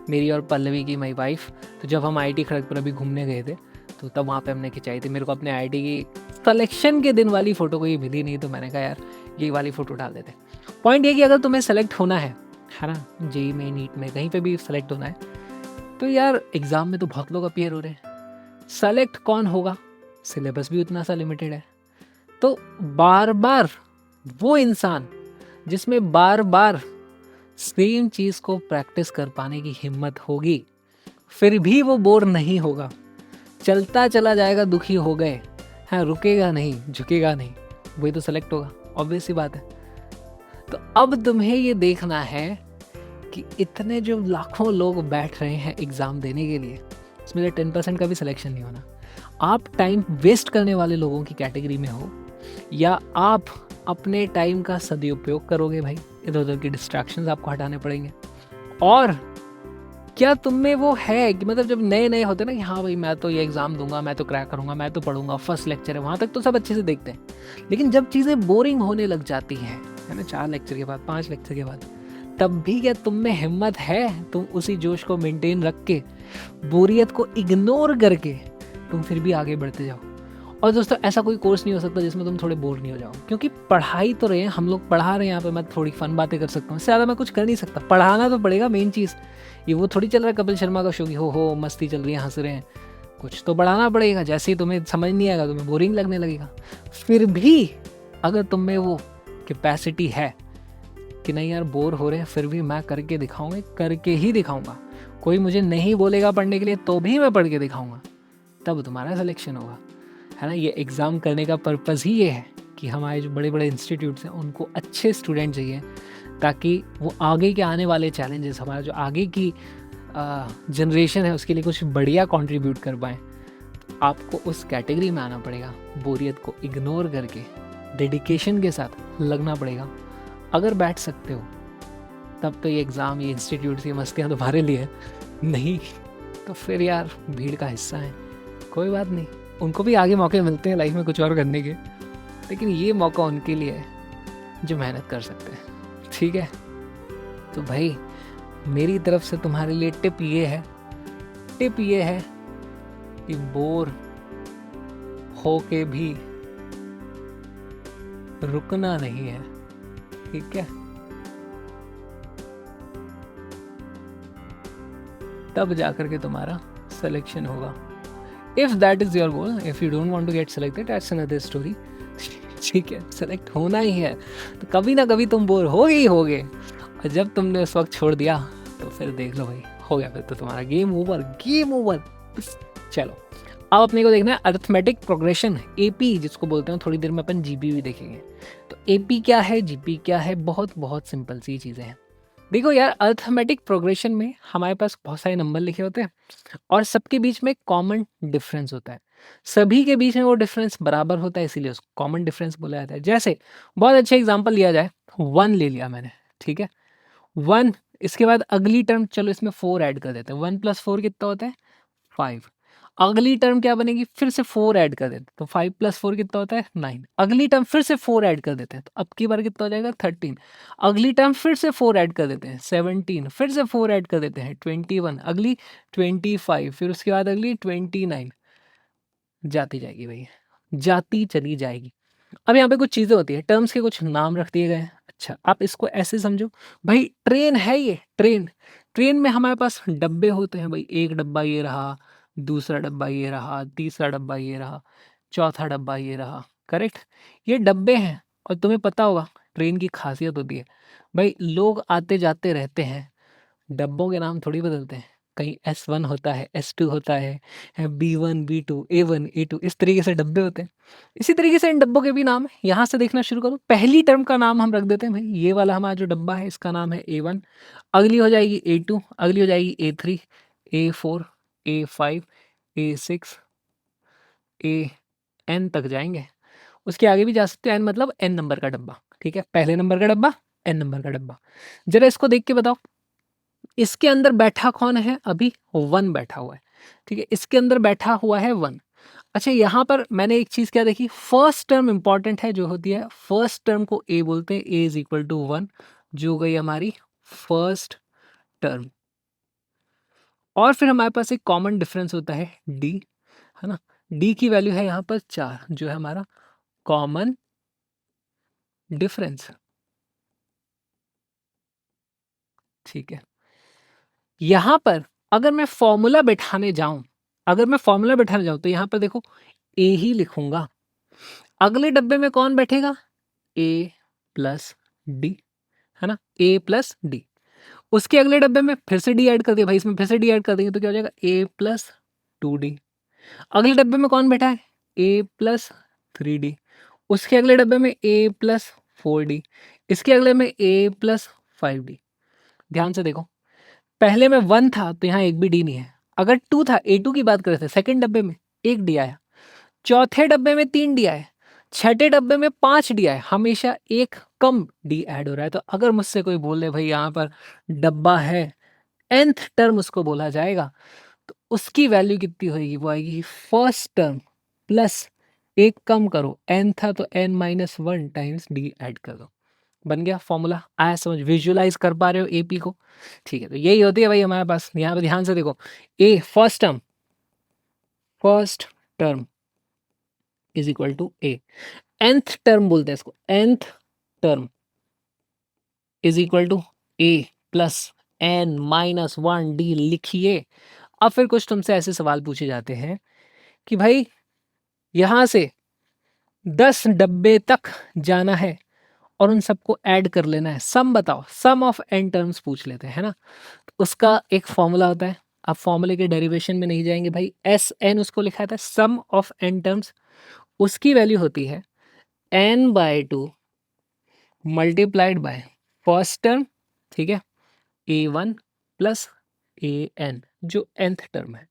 मेरी और पल्लवी की, माई वाइफ। तो जब हम IIT खड़गपुर अभी घूमने गए थे तो तब वहाँ पे हमने खिंचाई थी। मेरे को अपने IIT की सिलेक्शन के दिन वाली फ़ोटो कोई मिली नहीं, तो मैंने कहा यार ये वाली फ़ोटो डाल देते। पॉइंट ये कि अगर तुम्हें सेलेक्ट होना है ना, JEE में, नीट में, कहीं पे भी सेलेक्ट होना है, तो यार एग्ज़ाम में तो बहुत लोग अपीयर हो रहे हैं, सेलेक्ट कौन होगा? सिलेबस भी उतना सा लिमिटेड है। तो बार बार वो इंसान जिसमें बार बार सेम चीज़ को प्रैक्टिस कर पाने की हिम्मत होगी, फिर भी वो बोर नहीं होगा, चलता चला जाएगा, दुखी हो गए, हाँ, रुकेगा नहीं, झुकेगा नहीं, वही तो सेलेक्ट होगा। ऑब्वियस सी बात है। तो अब तुम्हें ये देखना है कि इतने जो लाखों लोग बैठ रहे हैं एग्ज़ाम देने के लिए, इसमें 10% का भी सिलेक्शन नहीं होना। आप टाइम वेस्ट करने वाले लोगों की कैटेगरी में हो, या आप अपने टाइम का सदुपयोग करोगे भाई? इधर उधर की डिस्ट्रैक्शंस आपको हटाने पड़ेंगे। और क्या तुम में वो है कि मतलब जब नए नए होते हैं ना कि हाँ भाई मैं तो ये एग्ज़ाम दूंगा, मैं तो क्रैक करूंगा, मैं तो पढ़ूंगा, फर्स्ट लेक्चर है, वहाँ तक तो सब अच्छे से देखते हैं। लेकिन जब चीज़ें बोरिंग होने लग जाती हैं, है ना, 4 लेक्चर के बाद, 5 लेक्चर के बाद, तब भी क्या तुम में हिम्मत है? तुम उसी जोश को मेंटेन रख के, बोरियत को इग्नोर करके तुम फिर भी आगे बढ़ते जाओ। और दोस्तों ऐसा कोई कोर्स नहीं हो सकता जिसमें तुम थोड़े बोर नहीं हो जाओ, क्योंकि पढ़ाई तो रहे हैं, हम लोग पढ़ा रहे हैं यहाँ पे। मैं थोड़ी फन बातें कर सकता हूँ, इससे ज़्यादा मैं कुछ कर नहीं सकता। पढ़ाना तो पड़ेगा मेन चीज़। ये वो थोड़ी चल रहा है कपिल शर्मा का शो की हो मस्ती चल रही है, हंस रहे हैं। कुछ तो बढ़ाना पड़ेगा। जैसे ही तुम्हें समझ नहीं आएगा, तुम्हें बोरिंग लगने लगेगा। फिर भी अगर तुम में वो कैपेसिटी है कि नहीं यार बोर हो रहे हैं, फिर भी मैं करके दिखाऊंगा, करके ही दिखाऊंगा, कोई मुझे नहीं बोलेगा पढ़ने के लिए तो भी मैं पढ़ के दिखाऊंगा, तब तुम्हारा सिलेक्शन होगा, है ना। ये एग्ज़ाम करने का पर्पज़ ही ये है कि हमारे जो बड़े बड़े इंस्टीट्यूट्स हैं उनको अच्छे स्टूडेंट चाहिए, ताकि वो आगे के आने वाले चैलेंजेस, हमारा जो आगे की जनरेशन है उसके लिए कुछ बढ़िया कंट्रीब्यूट कर पाएँ। आपको उस कैटेगरी में आना पड़ेगा, बोरियत को इग्नोर करके डेडिकेशन के साथ लगना पड़ेगा। अगर बैठ सकते हो तब तो ये एग्ज़ाम, ये इंस्टीट्यूट, ये मस्तियाँ तुम्हारे लिए, नहीं तो फिर यार भीड़ का हिस्सा है, कोई बात नहीं। उनको भी आगे मौके मिलते हैं लाइफ में कुछ और करने के, लेकिन ये मौका उनके लिए है जो मेहनत कर सकते हैं, ठीक है। तो भाई मेरी तरफ से तुम्हारे लिए टिप ये है टिप ये है कि बोर हो के भी रुकना नहीं है, ठीक है? तब जाकर के तुम्हारा सिलेक्शन होगा। If that is your goal, if you don't want to get selected, that's another story. ठीक है, सेलेक्ट होना ही है तो कभी ना कभी तुम बोर हो ही होगे, और जब तुमने उस वक्त छोड़ दिया तो फिर देख लो भाई, हो गया फिर तो तुम्हारा गेम ओवर, गेम ओवर। चलो अब अपने को देखना है अरिथमेटिक प्रोग्रेशन, एपी जिसको बोलते हैं, थोड़ी देर में अपन जीपी भी देखेंगे। तो एपी क्या है, जीपी क्या है, बहुत बहुत सिंपल सी चीज़ें हैं। देखो यार, अरिथमेटिक प्रोग्रेशन में हमारे पास बहुत सारे नंबर लिखे होते हैं और सबके बीच में कॉमन डिफरेंस होता है। सभी के बीच में वो डिफरेंस बराबर होता है, इसीलिए उसको कॉमन डिफरेंस बोला जाता है। जैसे बहुत अच्छा एग्जांपल लिया जाए, 1 ले लिया मैंने, ठीक है? 1, इसके बाद अगली टर्म, चलो इसमें 4 ऐड कर देते हैं। 1 + 4 कितना होता है? 5। अगली टर्म क्या बनेगी? फिर से 4 ऐड कर देते हैं, तो 5 + 4 कितना होता है? 9। अगली टर्म फिर से 4 ऐड कर देते हैं, तो अब की बार कितना हो जाएगा? 13। अगली टर्म फिर से 4 ऐड कर देते हैं, 17। फिर से 4 ऐड कर देते हैं, 21। अगली 25, फिर उसके बाद अगली 29। जाती जाएगी भैया, जाती चली जाएगी। अब यहाँ पे कुछ चीज़ें होती है, टर्म्स के कुछ नाम रख दिए गए हैं। अच्छा, आप इसको ऐसे समझो भाई, ट्रेन है ये, ट्रेन। ट्रेन में हमारे पास डब्बे होते हैं भाई, एक डब्बा ये रहा, दूसरा डब्बा ये रहा, तीसरा डब्बा ये रहा, चौथा डब्बा ये रहा, करेक्ट? ये डब्बे हैं। और तुम्हें पता होगा ट्रेन की खासियत होती है भाई, लोग आते जाते रहते हैं, डब्बों के नाम थोड़ी बदलते हैं। कहीं S1 होता है, S2 होता है, B1, B2, A1, A2, इस तरीके से डब्बे होते हैं। इसी तरीके से इन डब्बों के भी नाम है। यहाँ से देखना शुरू करो, पहली टर्म का नाम हम रख देते हैं भाई, ये वाला हमारा जो डब्बा है इसका नाम है A1। अगली हो जाएगी A2, अगली हो जाएगी A3, A4, A5, A6, AN तक जाएंगे। उसके आगे भी जा सकते हैं, N मतलब N नंबर का डब्बा, ठीक है? पहले नंबर का डब्बा, N नंबर का डब्बा। जरा इसको देख के बताओ, इसके अंदर बैठा कौन है? अभी 1 बैठा हुआ है, ठीक है? इसके अंदर बैठा हुआ है 1। अच्छा, यहाँ पर मैंने एक चीज़ क्या देखी, फर्स्ट टर्म इंपॉर्टेंट है, जो होती है फर्स्ट टर्म को ए बोलते हैं, ए इज इक्वल टू 1, जो हो गई हमारी फर्स्ट टर्म। और फिर हमारे पास एक कॉमन डिफरेंस होता है डी, है ना? डी की वैल्यू है यहाँ पर 4, जो है हमारा कॉमन डिफरेंस, ठीक है? यहाँ पर अगर मैं फॉर्मूला बैठाने जाऊं, तो यहाँ पर देखो ए ही लिखूंगा। अगले डब्बे में कौन बैठेगा? ए प्लस डी, है ना? ए प्लस डी। उसके अगले डब्बे में फिर से डी ऐड कर दिया भाई, इसमें फिर से डी ऐड कर देंगे तो क्या हो जाएगा? ए प्लस 2D। अगले डब्बे में कौन बैठा है? A plus 3D। उसके अगले डब्बे में ए प्लस 4D। इसके अगले में ए प्लस 5D। ध्यान से देखो, पहले में 1 था तो यहाँ एक भी डी नहीं है। अगर 2 था, A2 की बात कर रहे थे, सेकंड डब्बे में 1 डी आया, चौथे डब्बे में 3 डी आए, छठे डब्बे में 5 डी आए, हमेशा एक कम डी ऐड हो रहा है। तो अगर मुझसे कोई बोले भाई यहाँ पर डब्बा है, nth टर्म उसको बोला जाएगा, तो उसकी वैल्यू कितनी होगी? वो आएगी फर्स्ट टर्म प्लस एक कम करो, n था तो n-1 टाइम्स डी ऐड कर दो। बन गया फॉर्मूला। आया समझ? विजुअलाइज कर पा रहे हो एपी को? ठीक है, तो यही होती है भाई हमारे पास। यहाँ पे ध्यान से देखो, a first term is equal to a, nth term बोलते हैं इसको, nth term is equal to a plus n-1 d लिखिए। अब फिर कुछ तुमसे ऐसे सवाल पूछे जाते हैं कि भाई यहाँ से 10 डब्बे तक जाना है और उन सबको ऐड कर लेना है, सम बताओ, सम ऑफ n टर्म्स पूछ लेते हैं, है ना? तो उसका एक फॉर्मूला होता है, आप फॉर्मूले के डेरिवेशन में नहीं जाएंगे भाई, SN उसको लिखा था, सम ऑफ n टर्म्स। उसकी वैल्यू होती है n/2 multiplied by first term, ठीक है, A1 प्लस AN, जो nth टर्म है,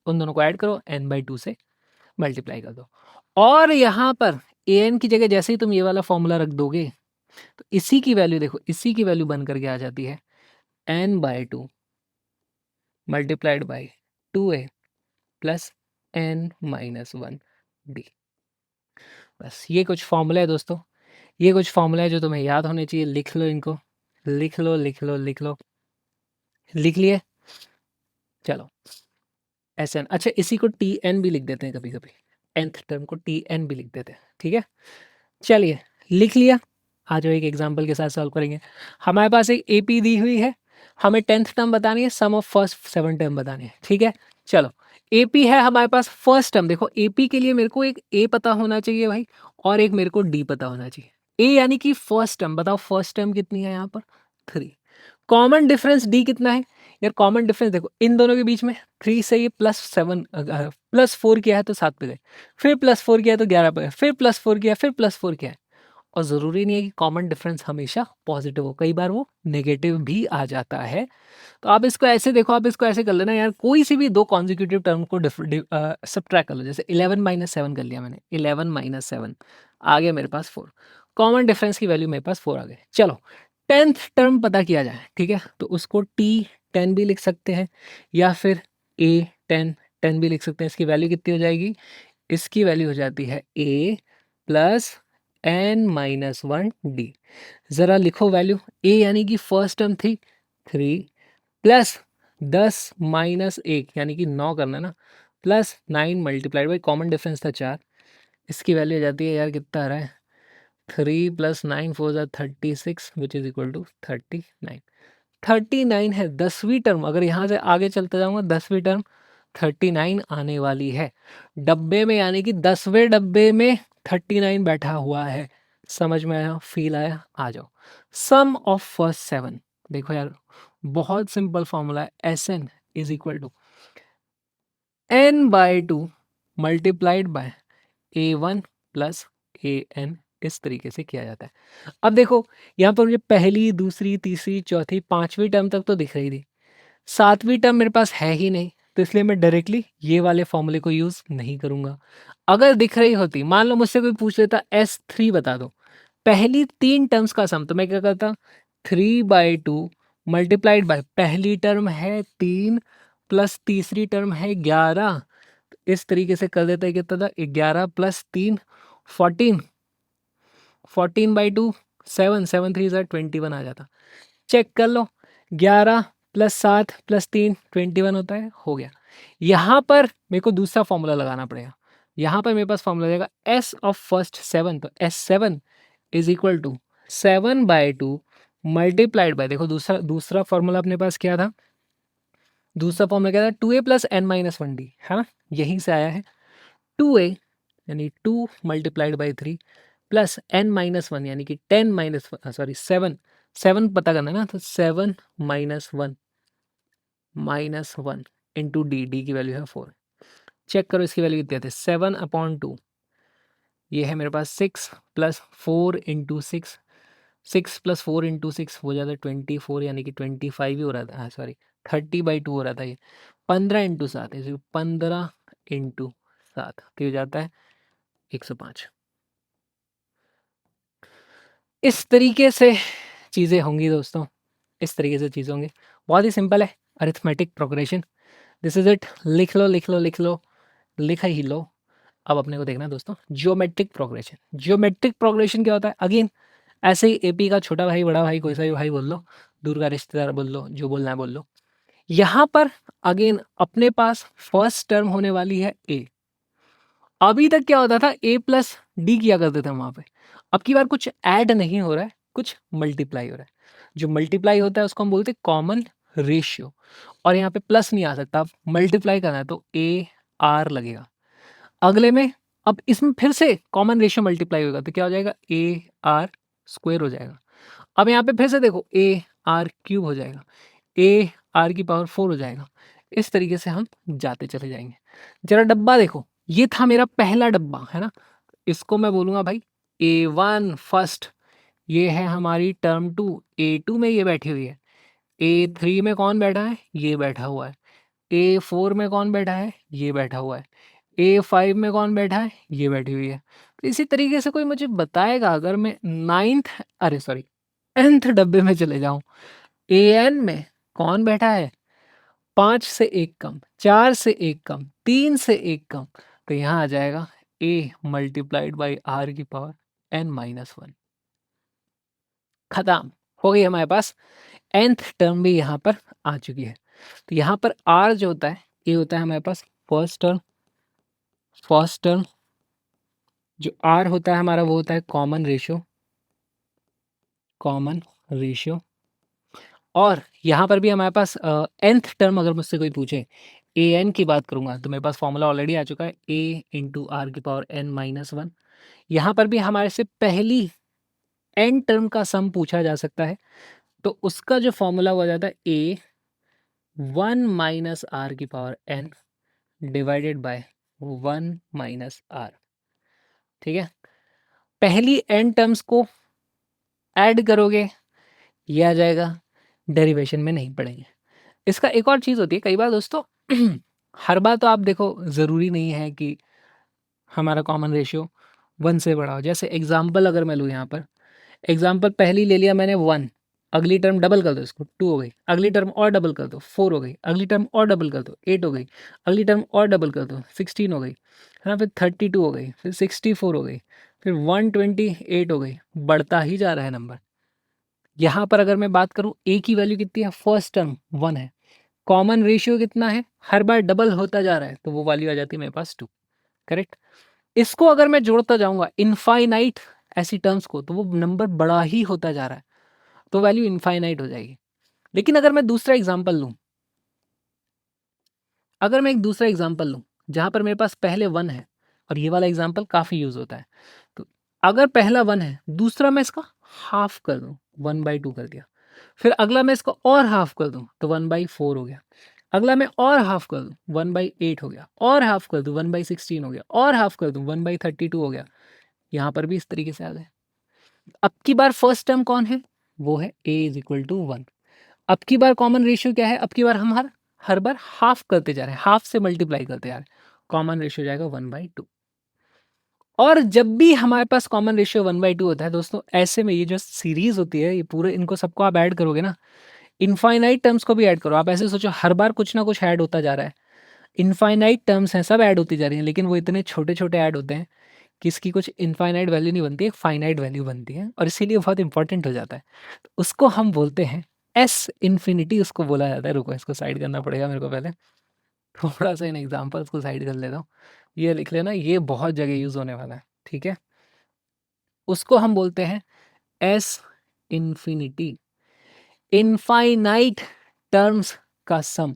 उन दोनों को ऐड करो, n/2 से मल्टीप्लाई कर दो। और यहाँ पर an की जगह जैसे ही तुम ये वाला फॉर्मूला रख दोगे, तो इसी की वैल्यू देखो, इसी की वैल्यू बन करके आ जाती है n/2 multiplied bye 2a plus n-1d। बस ये कुछ फॉर्मूला है दोस्तों, ये कुछ फॉर्मूला है जो तुम्हें याद होने चाहिए। लिख लो इनको, लिख लो, लिख लो, लिख लो। लिख लिए? चलो एस एन। अच्छा, इसी को टी एन भी लिख देते हैं कभी कभी, nth टर्म को टी एन भी लिख देते हैं, ठीक है। चलिए, लिख लिया। आ जाओ, एक एग्जांपल के साथ सॉल्व करेंगे। हमारे पास एक एपी दी हुई है, हमें 10th टर्म बतानी है, सम ऑफ फर्स्ट 7 टर्म बतानी है, ठीक है। चलो, एपी है हमारे पास फर्स्ट टर्म। देखो, एपी के लिए मेरे को एक ए पता होना चाहिए भाई, और एक मेरे को डी पता होना चाहिए। ए यानी कि फर्स्ट टर्म, बताओ फर्स्ट टर्म कितनी है यहाँ पर, 3। कॉमन डिफरेंस डी कितना है यार, कॉमन डिफरेंस देखो इन दोनों के बीच में 3 से ये +7 +4 किया है तो 7 पे गए, फिर +4 किया तो 11 पे गए, फिर +4 किया, फिर +4 किया है। और ज़रूरी नहीं है कि कॉमन डिफरेंस हमेशा पॉजिटिव हो, कई बार वो नेगेटिव भी आ जाता है। तो आप इसको ऐसे देखो, आप इसको ऐसे कर लेना यार, कोई सी भी दो कॉन्जिक्यूटिव टर्म को सब्ट्रैक्ट कर लो। जैसे 11 - 7 कर लिया मैंने, 11 - 7 आ गया मेरे पास 4। कॉमन डिफरेंस की वैल्यू मेरे पास 4 आ गई। चलो, 10th टर्म पता किया जाए, ठीक है। तो उसको T10 भी लिख सकते हैं, या फिर A10 भी लिख सकते हैं। इसकी वैल्यू कितनी हो जाएगी, इसकी वैल्यू हो जाती है A प्लस n-1 डी। ज़रा लिखो वैल्यू, ए यानी कि फर्स्ट टर्म थी 3, प्लस 10 - 1 यानी कि 9 करना ना, plus 9 multiplied by common difference था 4। इसकी वैल्यू आ जाती है यार, कितना आ रहा है, 3 + 9 4 ज़ा 36 विच इज़ इक्वल टू 39। 39 है 10वीं टर्म। अगर यहाँ से आगे चलते जाऊँगा, 10वीं टर्म 39 आने वाली है डब्बे में, यानी कि 10वें डब्बे में 39 बैठा हुआ है। समझ में आया, फील आया, आ जाओ। सम ऑफ फर्स्ट 7, देखो यार बहुत सिंपल फॉर्मूला है, S N is equal to n/2 multiplied by A1 plus AN। इस तरीके से किया जाता है। अब देखो, यहाँ पर मुझे पहली, दूसरी, तीसरी, चौथी, 5वीं टर्म तक तो दिख रही थी, 7वीं टर्म मेरे पास है ही नहीं, तो इसलिए मैं डायरेक्टली ये वाले फॉर्मूले को यूज़ नहीं करूँगा। अगर दिख रही होती, मान लो मुझसे कोई पूछ लेता S3 बता दो, पहली 3 टर्म्स का सम, तो मैं क्या करता, 3/2 मल्टीप्लाइड बाय पहली टर्म है 3 प्लस तीसरी टर्म है 11। इस तरीके से कर देता है, कितना था, 11 + 3 14, 14/2 7, 7 3 21 आ जाता। चेक कर लो, 11 + 7 + 3 21 होता है, हो गया। यहाँ पर मेरे को दूसरा फॉर्मूला लगाना पड़ेगा। यहाँ पर मेरे पास फॉर्मूला जाएगा एस ऑफ फर्स्ट 7, तो S7 is equal to 7/2 multiplied by, देखो दूसरा दूसरा फॉर्मूला अपने पास क्या था, दूसरा फॉर्मूला क्या था, 2a + n - 1 डी, है ना, यहीं से आया है। 2a यानी 2 मल्टीप्लाइड बाई 3 प्लस n-1 यानी कि 7 7 पता करना है ना, तो 7 - 1 इंटू डी, डी की वैल्यू है 4। चेक करो इसकी वैल्यू कितनी आती है, 7/2, ये है मेरे पास 6 + 4 × 6, 6 + 4 × 6 हो जाता है 24, यानी कि 25 ही हो रहा था, हाँ सॉरी 30/2 हो रहा था ये, 15 × 7, इसे 15 × 7 तो हो जाता है 105। इस तरीके से चीज़ें होंगी दोस्तों, इस तरीके से चीज़ें होंगी। बहुत ही सिंपल है, arithmetic progression, this is it. लिख लो लिख लो लिख लो, लिख ही लो। अब अपने को देखना है दोस्तों, जियोमेट्रिक प्रोग्रेशन। जियोमेट्रिक प्रोग्रेशन क्या होता है, अगेन ऐसे ही एपी का छोटा भाई, बड़ा भाई, कोई सा भी भाई बोल लो, दूर का रिश्तेदार बोल लो, जो बोलना है बोल लो। यहाँ पर अगेन अपने पास फर्स्ट टर्म होने वाली है ए। अभी तक क्या होता था, ए प्लस डी किया करते थे वहां पे। अब की बार कुछ ऐड नहीं हो रहा है, कुछ मल्टीप्लाई हो रहा है। जो मल्टीप्लाई होता है उसको हम बोलते हैं कॉमन रेशियो, और यहाँ पे प्लस नहीं आ सकता, अब मल्टीप्लाई करना है तो ए आर लगेगा अगले में। अब इसमें फिर से कॉमन रेशियो मल्टीप्लाई होगा तो क्या हो जाएगा, ए आर स्क्वायर हो जाएगा। अब यहाँ पे फिर से देखो, ए आर क्यूब हो जाएगा, ए आर की पावर 4 हो जाएगा। इस तरीके से हम जाते चले जाएंगे। जरा डब्बा देखो, ये था मेरा पहला डब्बा, है ना, इसको मैं बोलूँगा भाई A1 फर्स्ट। ये है हमारी टर्म 2, A2 में ये बैठी हुई है। A3 में कौन बैठा है, ये बैठा हुआ है। A4 में कौन बैठा है, ये बैठा हुआ है। A5 में कौन बैठा है, ये बैठी हुई है। तो इसी तरीके से कोई मुझे बताएगा, अगर मैं 9th, अरे सॉरी 10th डब्बे में चले जाऊँ, AN में कौन बैठा है, 5 से 1 कम, 4 से 1 कम, 3 से 1 कम, तो यहाँ आ जाएगा a मल्टीप्लाइड बाई आर की पावर n-1। खत्म हो गई हमारे पास nth टर्म भी यहाँ पर आ चुकी है। तो यहाँ पर r जो होता है ए होता है हमारे पास फर्स्ट टर्म, जो आर होता है हमारा वो होता है कॉमन रेशियो। और यहाँ पर भी हमारे पास nth टर्म अगर मुझसे कोई पूछे, ए एन की बात करूँगा तो मेरे पास फॉर्मूला ऑलरेडी आ चुका है, ए इंटू आर की पावर एन माइनस वन। यहाँ पर भी हमारे से पहली एन टर्म का सम पूछा जा सकता है, तो उसका जो फॉर्मूला हो जाता है ए वन माइनस आर की power N divided by one minus R. ठीक है, पहली एन टर्म्स को ऐड करोगे ये आ जाएगा, डेरिवेशन में नहीं पढ़ेंगे। इसका एक और चीज़ होती है कई बार दोस्तों, हर बार तो आप देखो ज़रूरी नहीं है कि हमारा कॉमन रेशियो 1 से बड़ा हो। जैसे एग्जांपल अगर मैं लूँ यहाँ पर, एग्जांपल पहली ले लिया मैंने 1, अगली टर्म डबल कर दो इसको 2 हो गई, अगली टर्म और डबल कर दो 4 हो गई, अगली टर्म और डबल कर दो 8 हो गई, अगली टर्म और डबल कर दो 16 हो गई, है ना, फिर 32 हो गई, फिर 64 हो गई, फिर 128 हो गई, बढ़ता ही जा रहा है नंबर। यहाँ पर अगर मैं बात करूँ ए की वैल्यू कितनी है, फर्स्ट टर्म 1 है, कॉमन रेशियो कितना है, हर बार डबल होता जा रहा है, तो वो वैल्यू आ जाती है मेरे पास 2। करेक्ट। इसको अगर मैं जोड़ता जाऊंगा इनफाइनाइट ऐसी टर्म्स को, तो वो नंबर बड़ा ही होता जा रहा है, तो वैल्यू इनफाइनाइट हो जाएगी। लेकिन अगर मैं दूसरा एग्जांपल लूं, अगर मैं एक दूसरा एग्जांपल लूं जहां पर मेरे पास पहले 1 है, और ये वाला एग्जांपल काफ़ी यूज होता है, तो अगर पहला 1 है, दूसरा मैं इसका हाफ कर दूं, 1/2 कर दिया, फिर अगला मैं इसको और हाफ कर दूं तो 1/4 हो गया, अगला मैं और हाफ कर दूं 1/8 हो गया, और हाफ कर दूं 1/16 हो गया, और हाफ कर दूं 1/32 हो गया। यहाँ पर भी इस तरीके से आ गए। अब की बार फर्स्ट टर्म कौन है, वो है a इज इक्वल टू 1। अब की बार कॉमन रेशियो क्या है, अब की बार हम हर बार हाफ करते जा रहे हैं, हाफ से मल्टीप्लाई करते जा रहे हैं, कॉमन रेशियो जाएगा 1/2। और जब भी हमारे पास कॉमन रेशियो 1/2 होता है दोस्तों, ऐसे में ये जो सीरीज होती है, ये पूरे इनको सबको आप ऐड करोगे ना, इनफाइनाइट टर्म्स को भी ऐड करो, आप ऐसे सोचो हर बार कुछ ना कुछ ऐड होता जा रहा है, इनफाइनाइट टर्म्स हैं, सब ऐड होती जा रही हैं, लेकिन वो इतने छोटे छोटे ऐड होते हैं कि इसकी कुछ इनफाइनाइट वैल्यू नहीं बनती, एक फाइनाइट वैल्यू बनती है, और इसीलिए बहुत इंपॉर्टेंट हो जाता है। तो उसको हम बोलते हैं एस इन्फिनिटी, उसको बोला जाता है। रुको, इसको साइड करना पड़ेगा मेरे को पहले, थोड़ा सा इन एग्जाम्पल्स को साइड कर लेता हूँ। ये लिख लेना, ये बहुत जगह यूज होने वाला है, ठीक है। उसको हम बोलते हैं एस इन्फिनिटी, इनफाइनाइट टर्म्स का सम।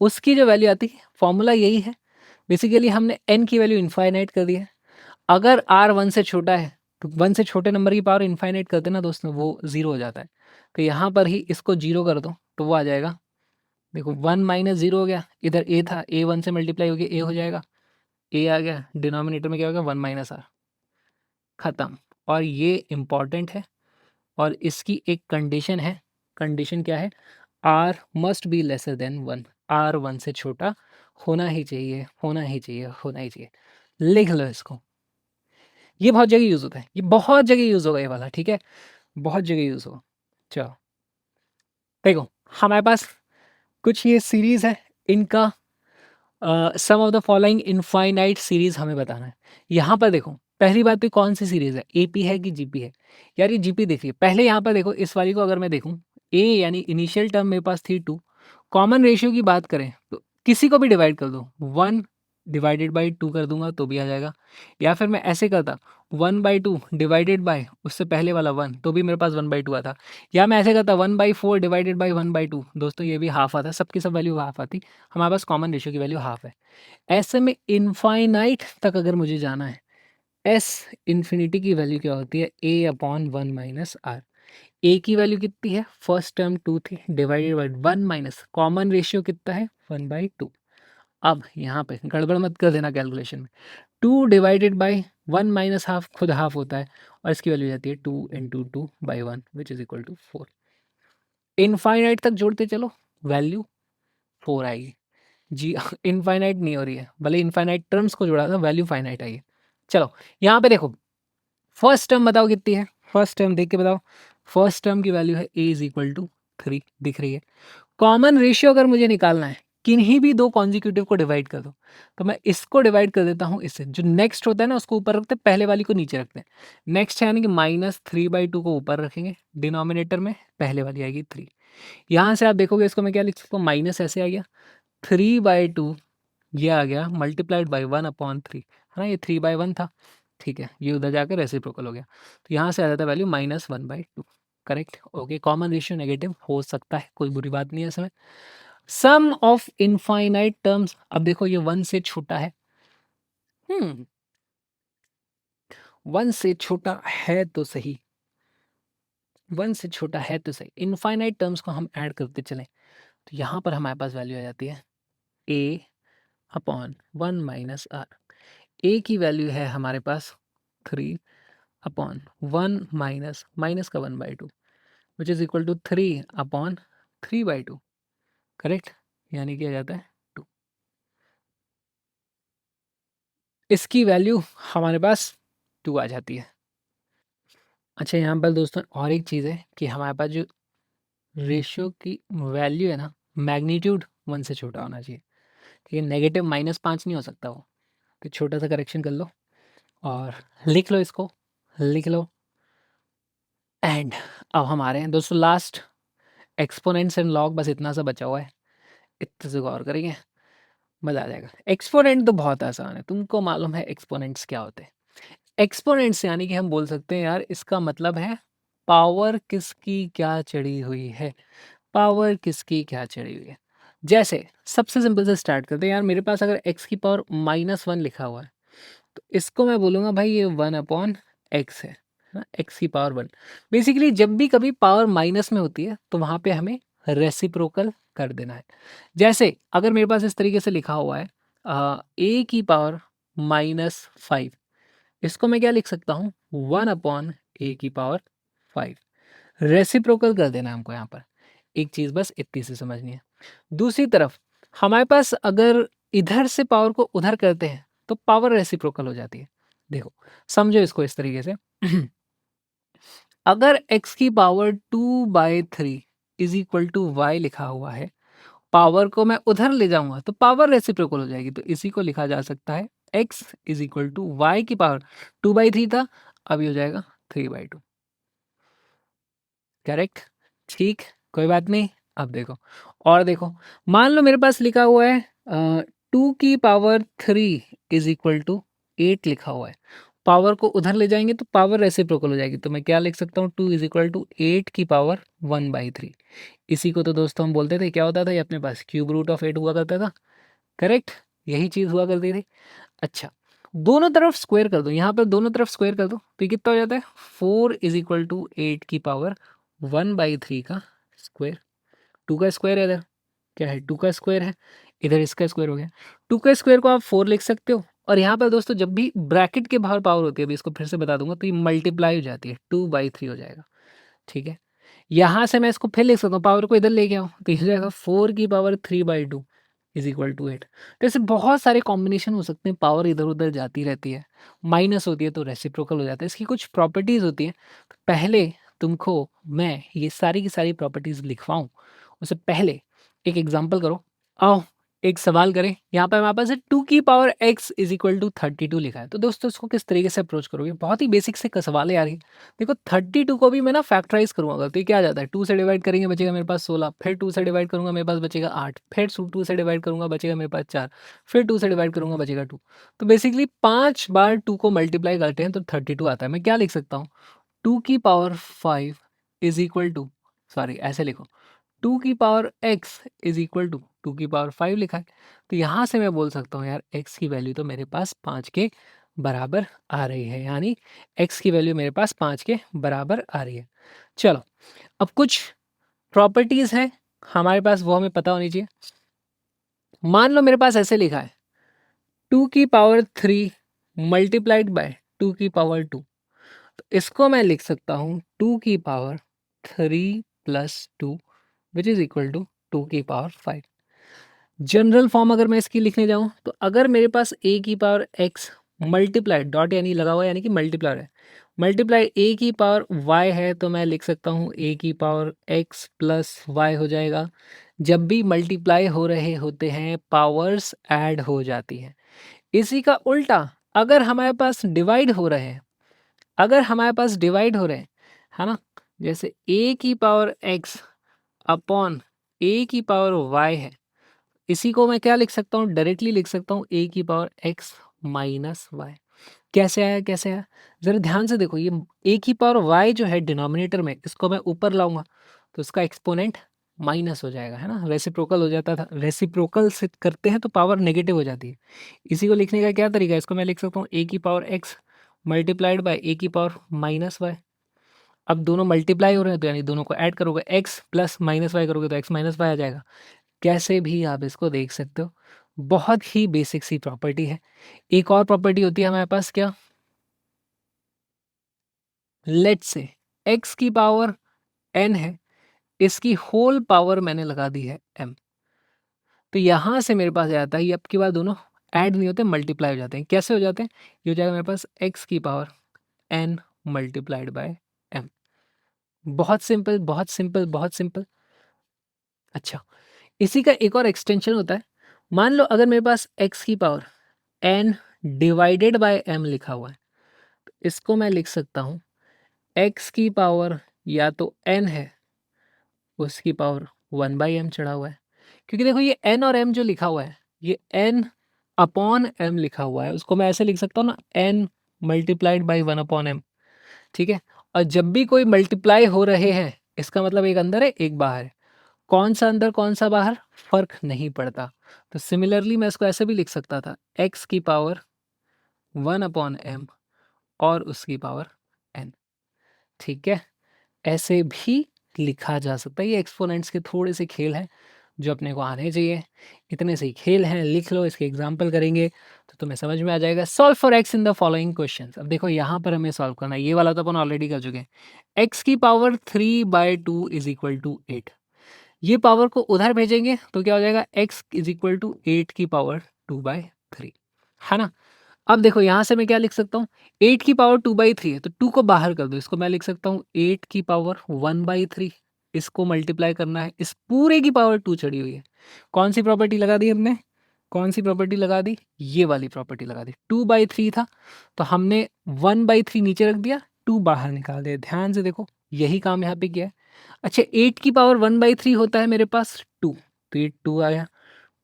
उसकी जो वैल्यू आती है, फॉर्मूला यही है बेसिकली, हमने n की वैल्यू इनफाइनाइट कर दी है। अगर r 1 से छोटा है तो 1 से छोटे नंबर की पावर इनफाइनाइट करते ना दोस्तों, वो 0 हो जाता है। तो यहाँ पर ही इसको 0 कर दो तो वो आ जाएगा, देखो 1 माइनस 0 हो गया, इधर a था, a 1 से मल्टीप्लाई हो गया a हो जाएगा, a आ गया, डिनोमिनेटर में क्या होगा 1 माइनस r, खत्म। और ये इम्पॉर्टेंट है, और इसकी एक कंडीशन है, कंडीशन क्या है, r must be lesser than 1, r 1 से छोटा होना ही चाहिए, होना ही चाहिए, होना ही चाहिए। लिख लो इसको, ये बहुत जगह यूज़ होता है, ये बहुत जगह यूज़ होगा ये वाला, ठीक है, बहुत जगह यूज़ होगा। चलो देखो, हमारे पास कुछ ये सीरीज़ है, इनका sum of the following infinite series हमें बताना है। यहाँ पर देखो, पहली बात तो कौन सी सीरीज़ है, एपी है कि जीपी है। यार ये जीपी देखिए, पहले यहाँ पर देखो, इस वाली को अगर मैं देखूँ, ए यानी इनिशियल टर्म मेरे पास थी 2, कॉमन रेशियो की बात करें तो किसी को भी डिवाइड कर दो, 1 डिवाइडेड बाई 2 कर दूंगा तो भी आ जाएगा, या फिर मैं ऐसे करता 1/2 डिवाइडेड बाय उससे पहले वाला 1, तो भी मेरे पास 1/2 आता, या मैं ऐसे करता 1/4 डिवाइडेड बाई 1/2, दोस्तों ये भी हाफ आता, सबकी सब वैल्यू हाफ आती, हमारे पास कॉमन रेशियो की वैल्यू हाफ है। ऐसे में इनफाइनाइट तक अगर मुझे जाना है, एस इन्फिनिटी की वैल्यू क्या होती है, a अपॉन 1 माइनस आर। ए की वैल्यू कितनी है, फर्स्ट टर्म 2 थी, divided by 1 minus common ratio कितना है 1/2। अब यहाँ पे गड़बड़ मत कर देना कैलकुलेशन में, 2 डिवाइडेड बाई 1 माइनस हाफ, खुद हाफ होता है, और इसकी वैल्यू जाती है 2 into 2/1 which is equal to 4। Infinite तक जोड़ते चलो, वैल्यू 4 आएगी जी। इनफाइनाइट नहीं हो रही है, भले इनफाइनाइट टर्म्स को जोड़ा था, वैल्यू फाइनाइट आई है। चलो यहाँ पे देखो, फर्स्ट टर्म बताओ कितनी है, फर्स्ट टर्म देख के बताओ, फर्स्ट टर्म की वैल्यू है a इज इक्वल टू 3, दिख रही है। कॉमन रेशियो अगर मुझे निकालना है, किन्हीं भी दो कॉन्जिक्यूटिव को डिवाइड कर दो, तो मैं इसको डिवाइड कर देता हूँ इससे, जो नेक्स्ट होता है ना उसको ऊपर रखते हैं, पहले वाली को नीचे रखते हैं। नेक्स्ट है यानी कि -3/2 को ऊपर रखेंगे, डिनोमिनेटर में पहले वाली आएगी 3। यहाँ से आप देखोगे इसको मैं क्या लिख सकता हूँ, माइनस ऐसे आ गया, 3/2 ये आ गया मल्टीप्लाइड बाई 1/3 है ना, ये 3/1 था, ठीक है, ये उधर जाकर रेसिप्रोकल हो गया, तो यहाँ से आ जाता है value -1/2। Correct, okay, common ratio negative हो सकता है, कोई बुरी बात नहीं है इसमें। सम ऑफ इनफाइनाइट टर्म्स, अब देखो ये 1 से छोटा है, 1 से छोटा है तो सही, 1 से छोटा है तो सही, इनफाइनाइट टर्म्स को हम ऐड करते चलें तो यहाँ पर हमारे पास वैल्यू आ जाती है a/1 - r। a की वैल्यू है हमारे पास 3/1 माइनस का 1/2 which is equal to 3/3/2। Correct, यानी कि आ जाता है 2। इसकी वैल्यू हमारे पास 2 आ जाती है। अच्छा, यहाँ पर दोस्तों और एक चीज़ है कि हमारे पास जो रेशियो की वैल्यू है ना, मैग्नीट्यूड 1 से छोटा होना चाहिए, ठीक है, नेगेटिव -5 नहीं हो सकता वो, तो छोटा सा करेक्शन कर लो और लिख लो इसको, लिख लो। एंड अब हमारे हैं दोस्तों लास्ट एक्सपोनेंट्स एंड लॉग, बस इतना सा बचा हुआ है, इतने से गौर करेंगे मज़ा आ जाएगा। एक्सपोनेंट तो बहुत आसान है, तुमको मालूम है एक्सपोनेंट्स क्या होते हैं। एक्सपोनेंट्स यानी कि हम बोल सकते हैं यार, इसका मतलब है पावर किसकी क्या चढ़ी हुई है, पावर किसकी क्या चढ़ी हुई है। जैसे सबसे सिंपल से स्टार्ट करते हैं यार, मेरे पास अगर x की पावर -1 लिखा हुआ है तो इसको मैं बोलूँगा भाई ये 1/x है ना, x की पावर 1। बेसिकली जब भी कभी पावर माइनस में होती है तो वहाँ पे हमें रेसिप्रोकल कर देना है। जैसे अगर मेरे पास इस तरीके से लिखा हुआ है a की पावर -5, इसको मैं क्या लिख सकता हूँ 1/a की पावर 5। रेसिप्रोकल कर देना है हमको यहाँ पर, एक चीज़ बस इतनी सी समझनी है। दूसरी तरफ हमारे पास अगर इधर से पावर को उधर करते हैं तो पावर रेसिप्रोकल हो जाती है। देखो समझो इसको इस तरीके से अगर x की power 2/3 is equal to y लिखा हुआ है, पावर को मैं उधर ले जाऊंगा तो पावर रेसिप्रोकल हो जाएगी, तो इसी को लिखा जा सकता है x is equal to y की पावर 2/3 था, अब ये हो जाएगा 3/2। करेक्ट, ठीक, कोई बात नहीं। अब देखो और देखो, मान लो मेरे पास लिखा हुआ है 2 की पावर 3 इज इक्वल टू 8 लिखा हुआ है, पावर को उधर ले जाएंगे तो पावर रेसिप्रोकल हो जाएगी, तो मैं क्या लिख सकता हूँ 2 इज इक्वल टू 8 की पावर 1/3। इसी को तो दोस्तों हम बोलते थे क्या होता था, ये अपने पास क्यूब रूट ऑफ 8 हुआ करता था। करेक्ट, यही चीज़ हुआ करती थी। अच्छा, दोनों तरफ स्क्वायर कर दो, यहाँ पर दोनों तरफ स्क्वायर कर दो तो ये कितना हो जाता है 4 इज इक्वल टू 8 की पावर 1/3 का स्क्वायर। 2 का स्क्वायर है इधर, क्या है 2 का स्क्वायर है, इधर इसका स्क्वायर हो गया। 2 का स्क्वायर को आप 4 लिख सकते हो, और यहाँ पर दोस्तों जब भी ब्रैकेट के बाहर पावर होती है, अभी इसको फिर से बता दूंगा, तो ये मल्टीप्लाई हो जाती है, 2/3 हो जाएगा। ठीक है, यहाँ से मैं इसको फिर लिख सकता हूँ, पावर को इधर लेके आओ तो ये हो जाएगा 4 की पावर 3/2 इज इक्वल टू 8। तो ऐसे बहुत सारे कॉम्बिनेशन हो सकते हैं, पावर इधर उधर जाती रहती है, माइनस होती है तो रेसिप्रोकल हो जाता है, इसकी कुछ प्रॉपर्टीज़ होती हैं। पहले तुमको मैं ये सारी की सारी प्रॉपर्टीज़ लिखवाऊँ उससे पहले एक एग्जांपल करो, आओ एक सवाल करें। यहाँ पे हमारे पास है 2 की power x is equal to 32 लिखा है, तो दोस्तों इसको किस तरीके से अप्रोच करोगे, बहुत ही बेसिक से सवाल है यार ये। देखो 32 को भी मैं ना फैक्टराइज करूँगा तो ये क्या आ जाता है, 2 से डिवाइड करेंगे बचेगा मेरे पास 16, फिर 2 से डिवाइड करूँगा मेरे पास बचेगा 8, फिर 2 से डिवाइड करूँगा बचेगा मेरे पास 4, फिर 2 से डिवाइड करूँगा बचेगा 2। तो बेसिकली 5 बार 2 को मल्टीप्लाई करते हैं तो 32 आता है। मैं क्या लिख सकता हूँ 2 की power 5 is equal to, sorry ऐसे लिखो 2 की power x is equal to 2 की पावर 5 लिखा है, तो यहाँ से मैं बोल सकता हूँ यार x की वैल्यू तो मेरे पास 5 के बराबर आ रही है, यानी x की वैल्यू मेरे पास 5 के बराबर आ रही है। चलो अब कुछ प्रॉपर्टीज़ हैं हमारे पास, वो हमें पता होनी चाहिए। मान लो मेरे पास ऐसे लिखा है 2 की पावर 3 मल्टीप्लाइड बाय 2 की पावर 2, तो इसको मैं लिख सकता हूँ 2 की power 3 plus 2 which is equal to 2 की पावर 5। जनरल फॉर्म अगर मैं इसकी लिखने जाऊँ तो अगर मेरे पास a की पावर x मल्टीप्लाई डॉट यानी लगा हुआ है, यानी कि मल्टीप्लायर है, मल्टीप्लाई a की पावर y है, तो मैं लिख सकता हूँ a की पावर x प्लस y हो जाएगा। जब भी मल्टीप्लाई हो रहे होते हैं पावर्स ऐड हो जाती हैं। इसी का उल्टा अगर हमारे पास डिवाइड हो रहे हैं, अगर हमारे पास डिवाइड हो रहे हैं, है ना, जैसे a की पावर x अपॉन a की पावर y है, इसी को मैं क्या लिख सकता हूँ, डायरेक्टली लिख सकता हूँ ए की पावर एक्स माइनस वाई। कैसे आया, कैसे आया, जरा ध्यान से देखो, ये ए की पावर वाई जो है डिनोमिनेटर में, इसको मैं ऊपर लाऊंगा तो इसका एक्सपोनेंट माइनस हो जाएगा, है ना, रेसिप्रोकल हो जाता था, रेसिप्रोकल से करते हैं तो पावर नेगेटिव हो जाती है। इसी को लिखने का क्या तरीका है, इसको मैं लिख सकता हूँ ए की पावर एक्स मल्टीप्लाइड बाय ए की पावर माइनस वाई। अब दोनों मल्टीप्लाई हो रहे हैं तो यानी दोनों को ऐड करोगे, एक्स प्लस माइनस वाई करोगे तो एक्स माइनस वाई आ जाएगा। कैसे भी आप इसको देख सकते हो, बहुत ही बेसिक सी प्रॉपर्टी है। एक और प्रॉपर्टी होती है हमारे पास, क्या, लेट्स से x की पावर n है, इसकी होल पावर मैंने लगा दी है m, तो यहां से मेरे पास आता है, ये अब की बार दोनों ऐड नहीं होते, मल्टीप्लाई हो जाते हैं। कैसे हो जाते हैं, ये हो जाएगा मेरे पास x की power n multiplied by m। बहुत सिंपल, बहुत सिंपल, बहुत सिंपल। अच्छा, इसी का एक और एक्सटेंशन होता है। मान लो अगर मेरे पास x की power n divided by m लिखा हुआ है, तो इसको मैं लिख सकता हूँ x की पावर या तो n है, उसकी पावर 1/m चढ़ा हुआ है। क्योंकि देखो ये n और m जो लिखा हुआ है, ये n अपॉन m लिखा हुआ है, उसको मैं ऐसे लिख सकता हूँ ना, n मल्टीप्लाइड बाई 1/m। ठीक है, और जब भी कोई मल्टीप्लाई हो रहे हैं, इसका मतलब एक अंदर है एक बाहर है। कौन सा अंदर कौन सा बाहर, फर्क नहीं पड़ता। तो सिमिलरली मैं इसको ऐसे भी लिख सकता था, x की पावर 1/m और उसकी पावर n। ठीक है, ऐसे भी लिखा जा सकता है। ये एक्सपोनेंट्स के थोड़े से खेल हैं जो अपने को आने चाहिए। इतने से ही खेल हैं, लिख लो, इसके एग्जाम्पल करेंगे तो तुम्हें समझ में आ जाएगा। Solve for x in the following questions. अब देखो यहाँ पर हमें सॉल्व करना है, ये वाला तो अपन ऑलरेडी कर चुके हैं। एक्स की पावर 3/2 इज इक्वल टू 8, ये पावर को उधर भेजेंगे तो क्या हो जाएगा, x इज इक्वल टू 8 की पावर 2/3, है ना। अब देखो यहाँ से मैं क्या लिख सकता हूँ, 8 की पावर 2/3 है तो 2 को बाहर कर दो, इसको मैं लिख सकता हूँ 8 की पावर 1/3। इसको मल्टीप्लाई करना है, इस पूरे की पावर 2 चढ़ी हुई है। कौन सी प्रॉपर्टी लगा दी हमने, कौन सी प्रॉपर्टी लगा दी, ये वाली प्रॉपर्टी लगा दी। 2/3 था तो हमने 1/3 नीचे रख दिया, 2 बाहर निकाल दिया। ध्यान से देखो, यही काम यहाँ पे किया है। अच्छा, 8 की पावर 1/3 होता है मेरे पास 2, तो ये 2 आया,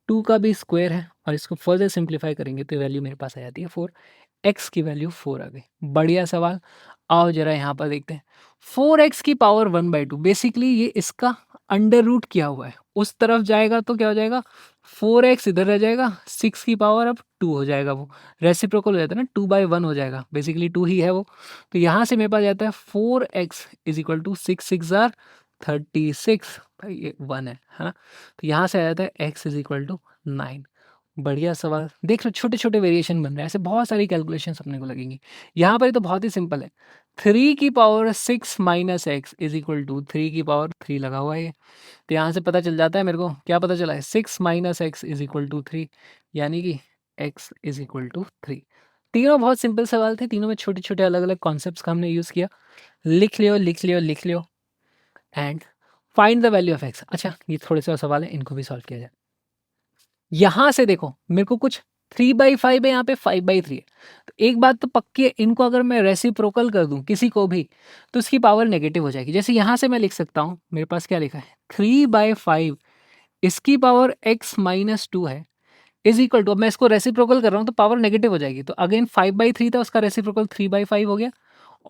2 का भी स्क्वायर है और इसको फर्दर सिंप्लीफाई करेंगे तो वैल्यू मेरे पास आ जाती है 4। एक्स की वैल्यू 4 आ गई। बढ़िया सवाल। आओ जरा यहाँ पर देखते हैं, 4x की पावर 1/2, बेसिकली ये इसका अंडर रूट किया हुआ है, उस तरफ जाएगा तो क्या हो जाएगा, 4x इधर रह जाएगा, 6 की पावर अब 2 हो जाएगा, वो रेसिप्रोकल हो जाता है ना, 2/1 हो जाएगा, बेसिकली 2 ही है वो। तो यहाँ से मेरे पास जाता है 4x इज इक्वल टू 6 6 36, भाई ये 1 है ना। तो यहाँ से आ जाता है x इज इक्वल टू 9। बढ़िया सवाल। देख लो, छोटे छोटे वेरिएशन बन रहे हैं, ऐसे बहुत सारी कैलकुलेशन अपने को लगेंगी। यहाँ पर तो बहुत ही सिंपल है, 3 की power 6 minus X is equal to 3 की पावर 3 लगा हुआ है ये। तो यहाँ से पता चल जाता है मेरे को, क्या पता चला है, 6 minus X is equal to 3, यानी कि x इज इक्वल टू 3। तीनों बहुत सिंपल सवाल थे, तीनों में छोटे छोटे अलग अलग कॉन्सेप्ट का हमने यूज़ किया। लिख लियो, लिख लियो, लिख लियो, and find the value of x। अच्छा, ये थोड़े से और सवाल है, इनको भी सॉल्व किया जाए। यहां से देखो, मेरे को कुछ 3/5 है, यहाँ पे 5/3 है, तो एक बात तो पक्की है, इनको अगर मैं रेसिप्रोकल कर दूं किसी को भी तो उसकी पावर नेगेटिव हो जाएगी। जैसे यहां से मैं लिख सकता हूं, मेरे पास क्या लिखा है, 3/5 इसकी पावर x-2 है, इज इक्वल टू, अब मैं इसको रेसिप्रोकल कर रहा हूँ तो पावर नेगेटिव हो जाएगी, तो अगेन 5/3 था, उसका रेसिप्रोकल 3/5 हो गया,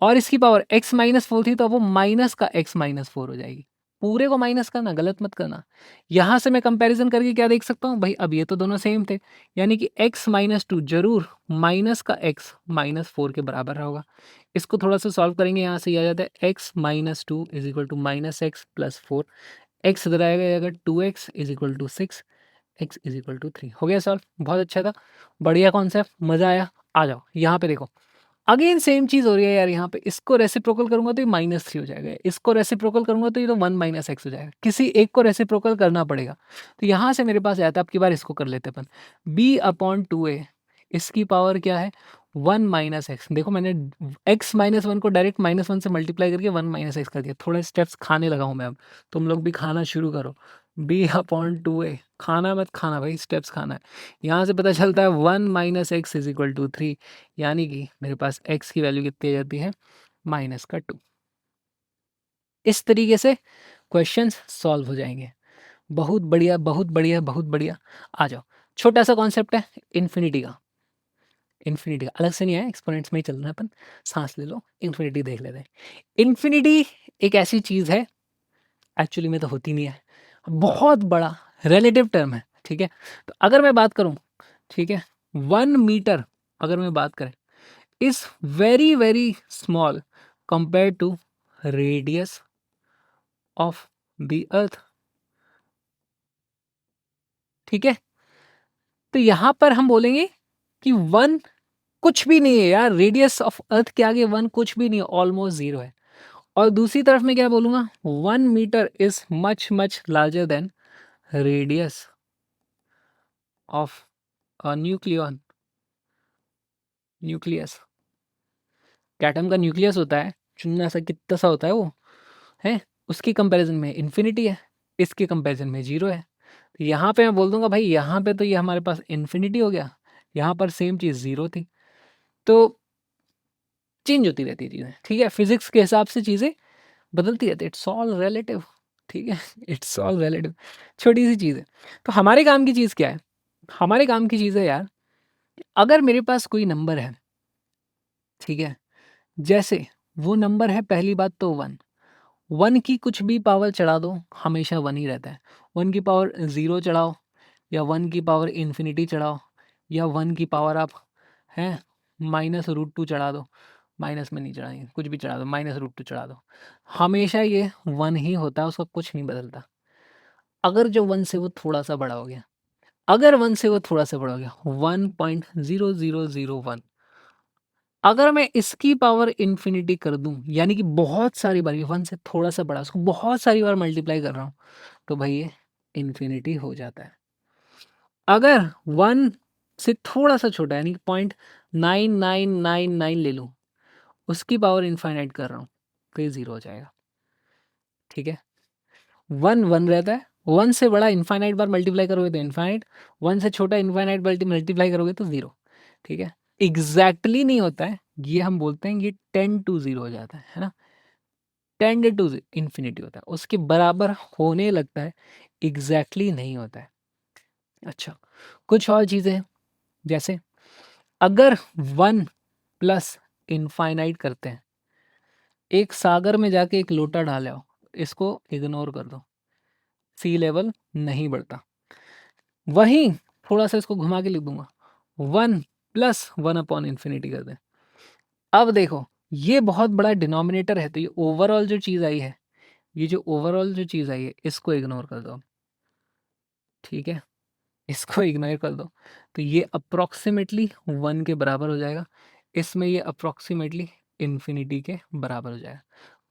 और इसकी पावर x-4 थी तो अब वो माइनस का x-4 हो जाएगी। पूरे को माइनस करना, गलत मत करना। यहाँ से मैं कंपैरिजन करके क्या देख सकता हूँ भाई, अब ये तो दोनों सेम थे, यानी कि x-2 जरूर माइनस का x-4 के बराबर रहा होगा। इसको थोड़ा सा सॉल्व करेंगे, यहाँ से ये आ जाता है x-2 is equal to minus X plus 4, X इधर आएगा 2x is equal to 6, x is equal to 3। हो गया सॉल्व, बहुत अच्छा था, बढ़िया कॉन्सेप्ट, मजा आया। आ जाओ यहाँ पे देखो, अगेन सेम चीज हो रही है यार, यहाँ पे इसको रेसिप्रोकल करूंगा तो ये -3 हो जाएगा, इसको रेसिप्रोकल करूंगा तो ये तो 1 माइनस एक्स हो जाएगा, किसी एक को रेसिप्रोकल करना पड़ेगा। तो यहाँ से मेरे पास आता है, अब की बार इसको कर लेते अपन, b/2a, इसकी पावर क्या है, 1 माइनस एक्स। देखो मैंने x-1 को डायरेक्ट -1 से मल्टीप्लाई करके 1 माइनस एक्स कर दिया, थोड़े स्टेप्स खाने लगा हूँ मैं अब, तुम लोग भी खाना शुरू करो। b/2a, खाना मत खाना भाई, स्टेप्स खाना है। यहाँ से पता चलता है 1 minus X is equal to 3, यानी कि मेरे पास x की वैल्यू कितनी आ जाती है, -2। इस तरीके से क्वेश्चंस सॉल्व हो जाएंगे। बहुत बढ़िया, बहुत बढ़िया, बहुत बढ़िया। आ जाओ, छोटा सा कॉन्सेप्ट है इन्फिनिटी का। इन्फिनिटी का अलग से नहीं है, एक्सपोनेंट्स में ही चलना है अपन। सांस ले लो, इन्फिनिटी देख लेते हैं। इन्फिनिटी एक ऐसी चीज है, एक्चुअली में तो होती नहीं है, बहुत बड़ा रिलेटिव टर्म है, ठीक है। तो अगर मैं बात करूं, ठीक है, 1 मीटर अगर मैं बात करें, is very very small compare to radius of the earth, ठीक है। तो यहां पर हम बोलेंगे कि वन कुछ भी नहीं है यार, रेडियस ऑफ अर्थ के आगे वन कुछ भी नहीं है, ऑलमोस्ट जीरो है। और दूसरी तरफ मैं क्या बोलूंगा, 1 metre is much much larger than radius of a nucleon, nucleus. Atom का न्यूक्लियस होता है, चुन्ना सा कितना सा होता है वो, है, उसकी कंपैरिजन में इन्फिनिटी है, इसके कंपैरिजन में जीरो है। तो यहाँ पे मैं बोल दूंगा भाई, यहाँ पे तो ये हमारे पास इन्फिनिटी हो गया, यहाँ पर सेम चीज़ जीरो थी। तो चेंज होती रहती है चीज़ें, ठीक है, फिजिक्स के हिसाब से चीज़ें बदलती रहती है, इट्स ऑल रिलेटिव, ठीक है, इट्स ऑल रिलेटिव। छोटी सी चीज़ है। तो हमारे काम की चीज़ क्या है, हमारे काम की चीज़ है यार, अगर मेरे पास कोई नंबर है, ठीक है, जैसे वो नंबर है, पहली बात तो वन, वन की कुछ भी पावर चढ़ा दो हमेशा वन ही रहता है। वन की पावर ज़ीरो चढ़ाओ, या वन की पावर इन्फिनिटी चढ़ाओ, या वन की पावर आप हैं -√2 चढ़ा दो, माइनस में नहीं चढ़ाएंगे, कुछ भी चढ़ा दो, -√2 चढ़ा दो, हमेशा ये वन ही होता है, उसका कुछ नहीं बदलता। अगर जो वन से वो थोड़ा सा बड़ा हो गया, अगर वन से वो थोड़ा सा बड़ा हो गया, 1.0001, अगर मैं इसकी पावर इन्फिनिटी कर दूं, यानी कि बहुत सारी बार, वन से थोड़ा सा बड़ा, उसको बहुत सारी बार मल्टीप्लाई कर रहा हूँ, तो भाई ये इन्फिनिटी हो जाता है। अगर वन से थोड़ा सा छोटा, यानी कि 0.9999 ले लूँ, उसकी पावर इनफाइनाइट कर रहा हूँ, तो ये जीरो हो जाएगा, ठीक है। वन वन रहता है, वन से बड़ा इनफाइनाइट बार मल्टीप्लाई करोगे तो इनफाइनाइट, वन से छोटा इनफाइनाइट मल्टीप्लाई करोगे तो जीरो, ठीक है। एग्जैक्टली नहीं होता है, ये हम बोलते हैं ये 10 to 0 हो जाता है ना, 10 to इन्फिनिटी होता है, उसके बराबर होने लगता है, एग्जैक्टली नहीं होता है। अच्छा, कुछ और चीज़ें हैं, जैसे अगर वन प्लस इनफाइनाइट करते हैं, एक सागर में जाके एक लोटा डाले हो, इसको इग्नोर कर दो, सी लेवल नहीं बढ़ता। वहीं थोड़ा सा इसको घुमा के लिख दूंगा, 1+1/इन्फिनिटी कर दें। अब देखो, ये बहुत बड़ा डिनोमिनेटर है, तो ये ओवरऑल जो चीज़ आई है, ये जो ओवरऑल जो चीज़ आई है, इसको इग्नोर कर दो, ठीक है, इसको इग्नोर कर दो। तो ये अप्रॉक्सीमेटली वन के बराबर हो जाएगा, इसमें ये अप्रॉक्सीमेटली इन्फिनिटी के बराबर हो जाएगा।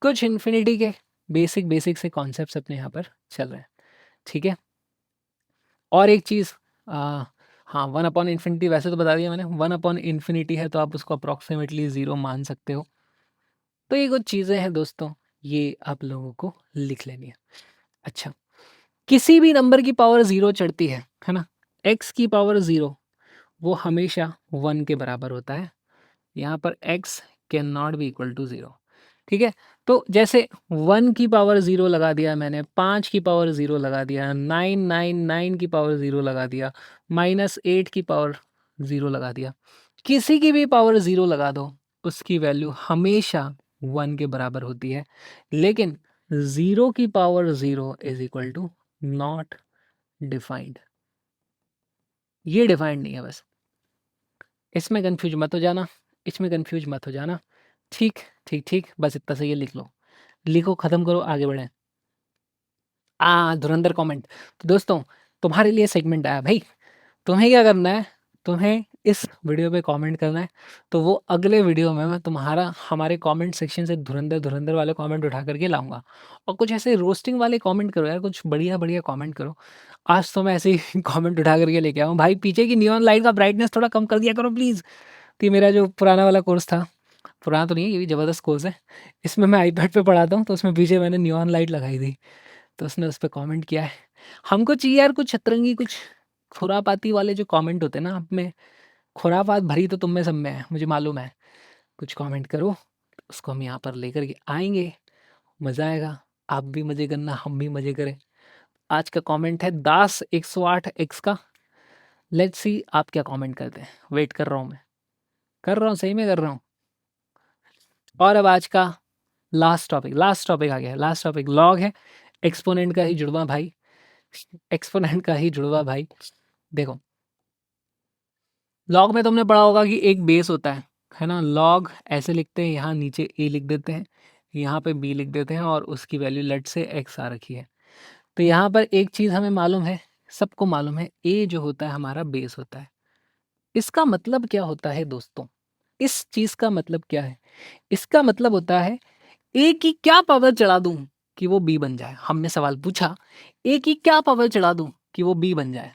कुछ इन्फिनिटी के बेसिक बेसिक से कॉन्सेप्ट्स अपने यहाँ पर चल रहे हैं, ठीक है। और एक चीज़, हाँ, 1/इन्फिनिटी वैसे तो बता दिया मैंने, 1/इन्फिनिटी है तो आप उसको अप्रॉक्सीमेटली ज़ीरो मान सकते हो। तो ये कुछ चीज़ें हैं दोस्तों, ये आप लोगों को लिख लेनी है। अच्छा, किसी भी नंबर की पावर ज़ीरो चढ़ती है ना, एक्स की पावर ज़ीरो वो हमेशा वन के बराबर होता है। यहाँ पर x can not be equal to zero, ठीक है। तो जैसे वन की पावर ज़ीरो लगा दिया मैंने, 5 की पावर ज़ीरो लगा दिया, 999 की पावर ज़ीरो लगा दिया, -8 की पावर ज़ीरो लगा दिया, किसी की भी पावर ज़ीरो लगा दो, उसकी वैल्यू हमेशा वन के बराबर होती है। लेकिन ज़ीरो की power zero is equal to not defined, ये डिफाइंड नहीं है बस, इसमें कंफ्यूज मत हो जाना, इसमें कंफ्यूज मत हो जाना, ठीक ठीक ठीक, बस इतना सही है, लिख लो, लिखो, ख़त्म करो, आगे बढ़ें। धुरंधर कमेंट। तो दोस्तों, तुम्हारे लिए सेगमेंट आया भाई, तुम्हें क्या करना है, तुम्हें इस वीडियो पे कमेंट करना है, तो वो अगले वीडियो में मैं तुम्हारा हमारे कमेंट सेक्शन से धुरंधर धुरंधर वाले कमेंट उठा करके लाऊंगा। और कुछ ऐसे रोस्टिंग वाले कमेंट करो यार, कुछ बढ़िया बढ़िया कमेंट करो। आज तो मैं ऐसे ही कमेंट उठा करके लेके आऊँ भाई, पीछे की नियॉन लाइट का ब्राइटनेस थोड़ा कम कर दिया करो प्लीज़। तो ये मेरा जो पुराना वाला कोर्स था, पुराना तो नहीं है, ये भी ज़बरदस्त कोर्स है, इसमें मैं आईपैड पे पढ़ाता हूँ, तो उसमें पीछे मैंने नियॉन लाइट लगाई थी, तो उसने उस पे कमेंट किया है। हमको चाहिए यार कुछ अतरंगी, कुछ खुरापाती वाले जो कमेंट होते हैं ना, आप में खुरापात भरी तो तुम में सब में है, मुझे मालूम है। कुछ कमेंट करो, उसको हम यहाँ पर लेकर के आएँगे, मज़ा आएगा, आप भी मज़े करना, हम भी मज़े करें। आज का कमेंट है दास 108 एक्स का। लेट्स सी आप क्या कमेंट करते हैं। वेट कर रहा हूँ मैं, कर रहा हूँ, सही में कर रहा हूँ। और अब आज का लास्ट टॉपिक आ गया है। लास्ट टॉपिक लॉग है, एक्सपोनेंट का ही जुड़वा भाई, एक्सपोनेंट का ही जुड़वा भाई। देखो लॉग में तुमने पढ़ा होगा कि एक बेस होता है ना। लॉग ऐसे लिखते हैं, यहाँ नीचे ए लिख देते हैं, यहाँ पे बी लिख देते हैं और उसकी वैल्यू लेट से एक्स आ रखी है। तो यहाँ पर एक चीज़ हमें मालूम है, सबको मालूम है, ए जो होता है हमारा बेस होता है। इसका मतलब क्या होता है दोस्तों? इस चीज़ का मतलब क्या है? इसका मतलब होता है ए की क्या पावर चढ़ा दूं कि वो बी बन जाए। हमने सवाल पूछा ए की क्या पावर चढ़ा दूं कि वो बी बन जाए,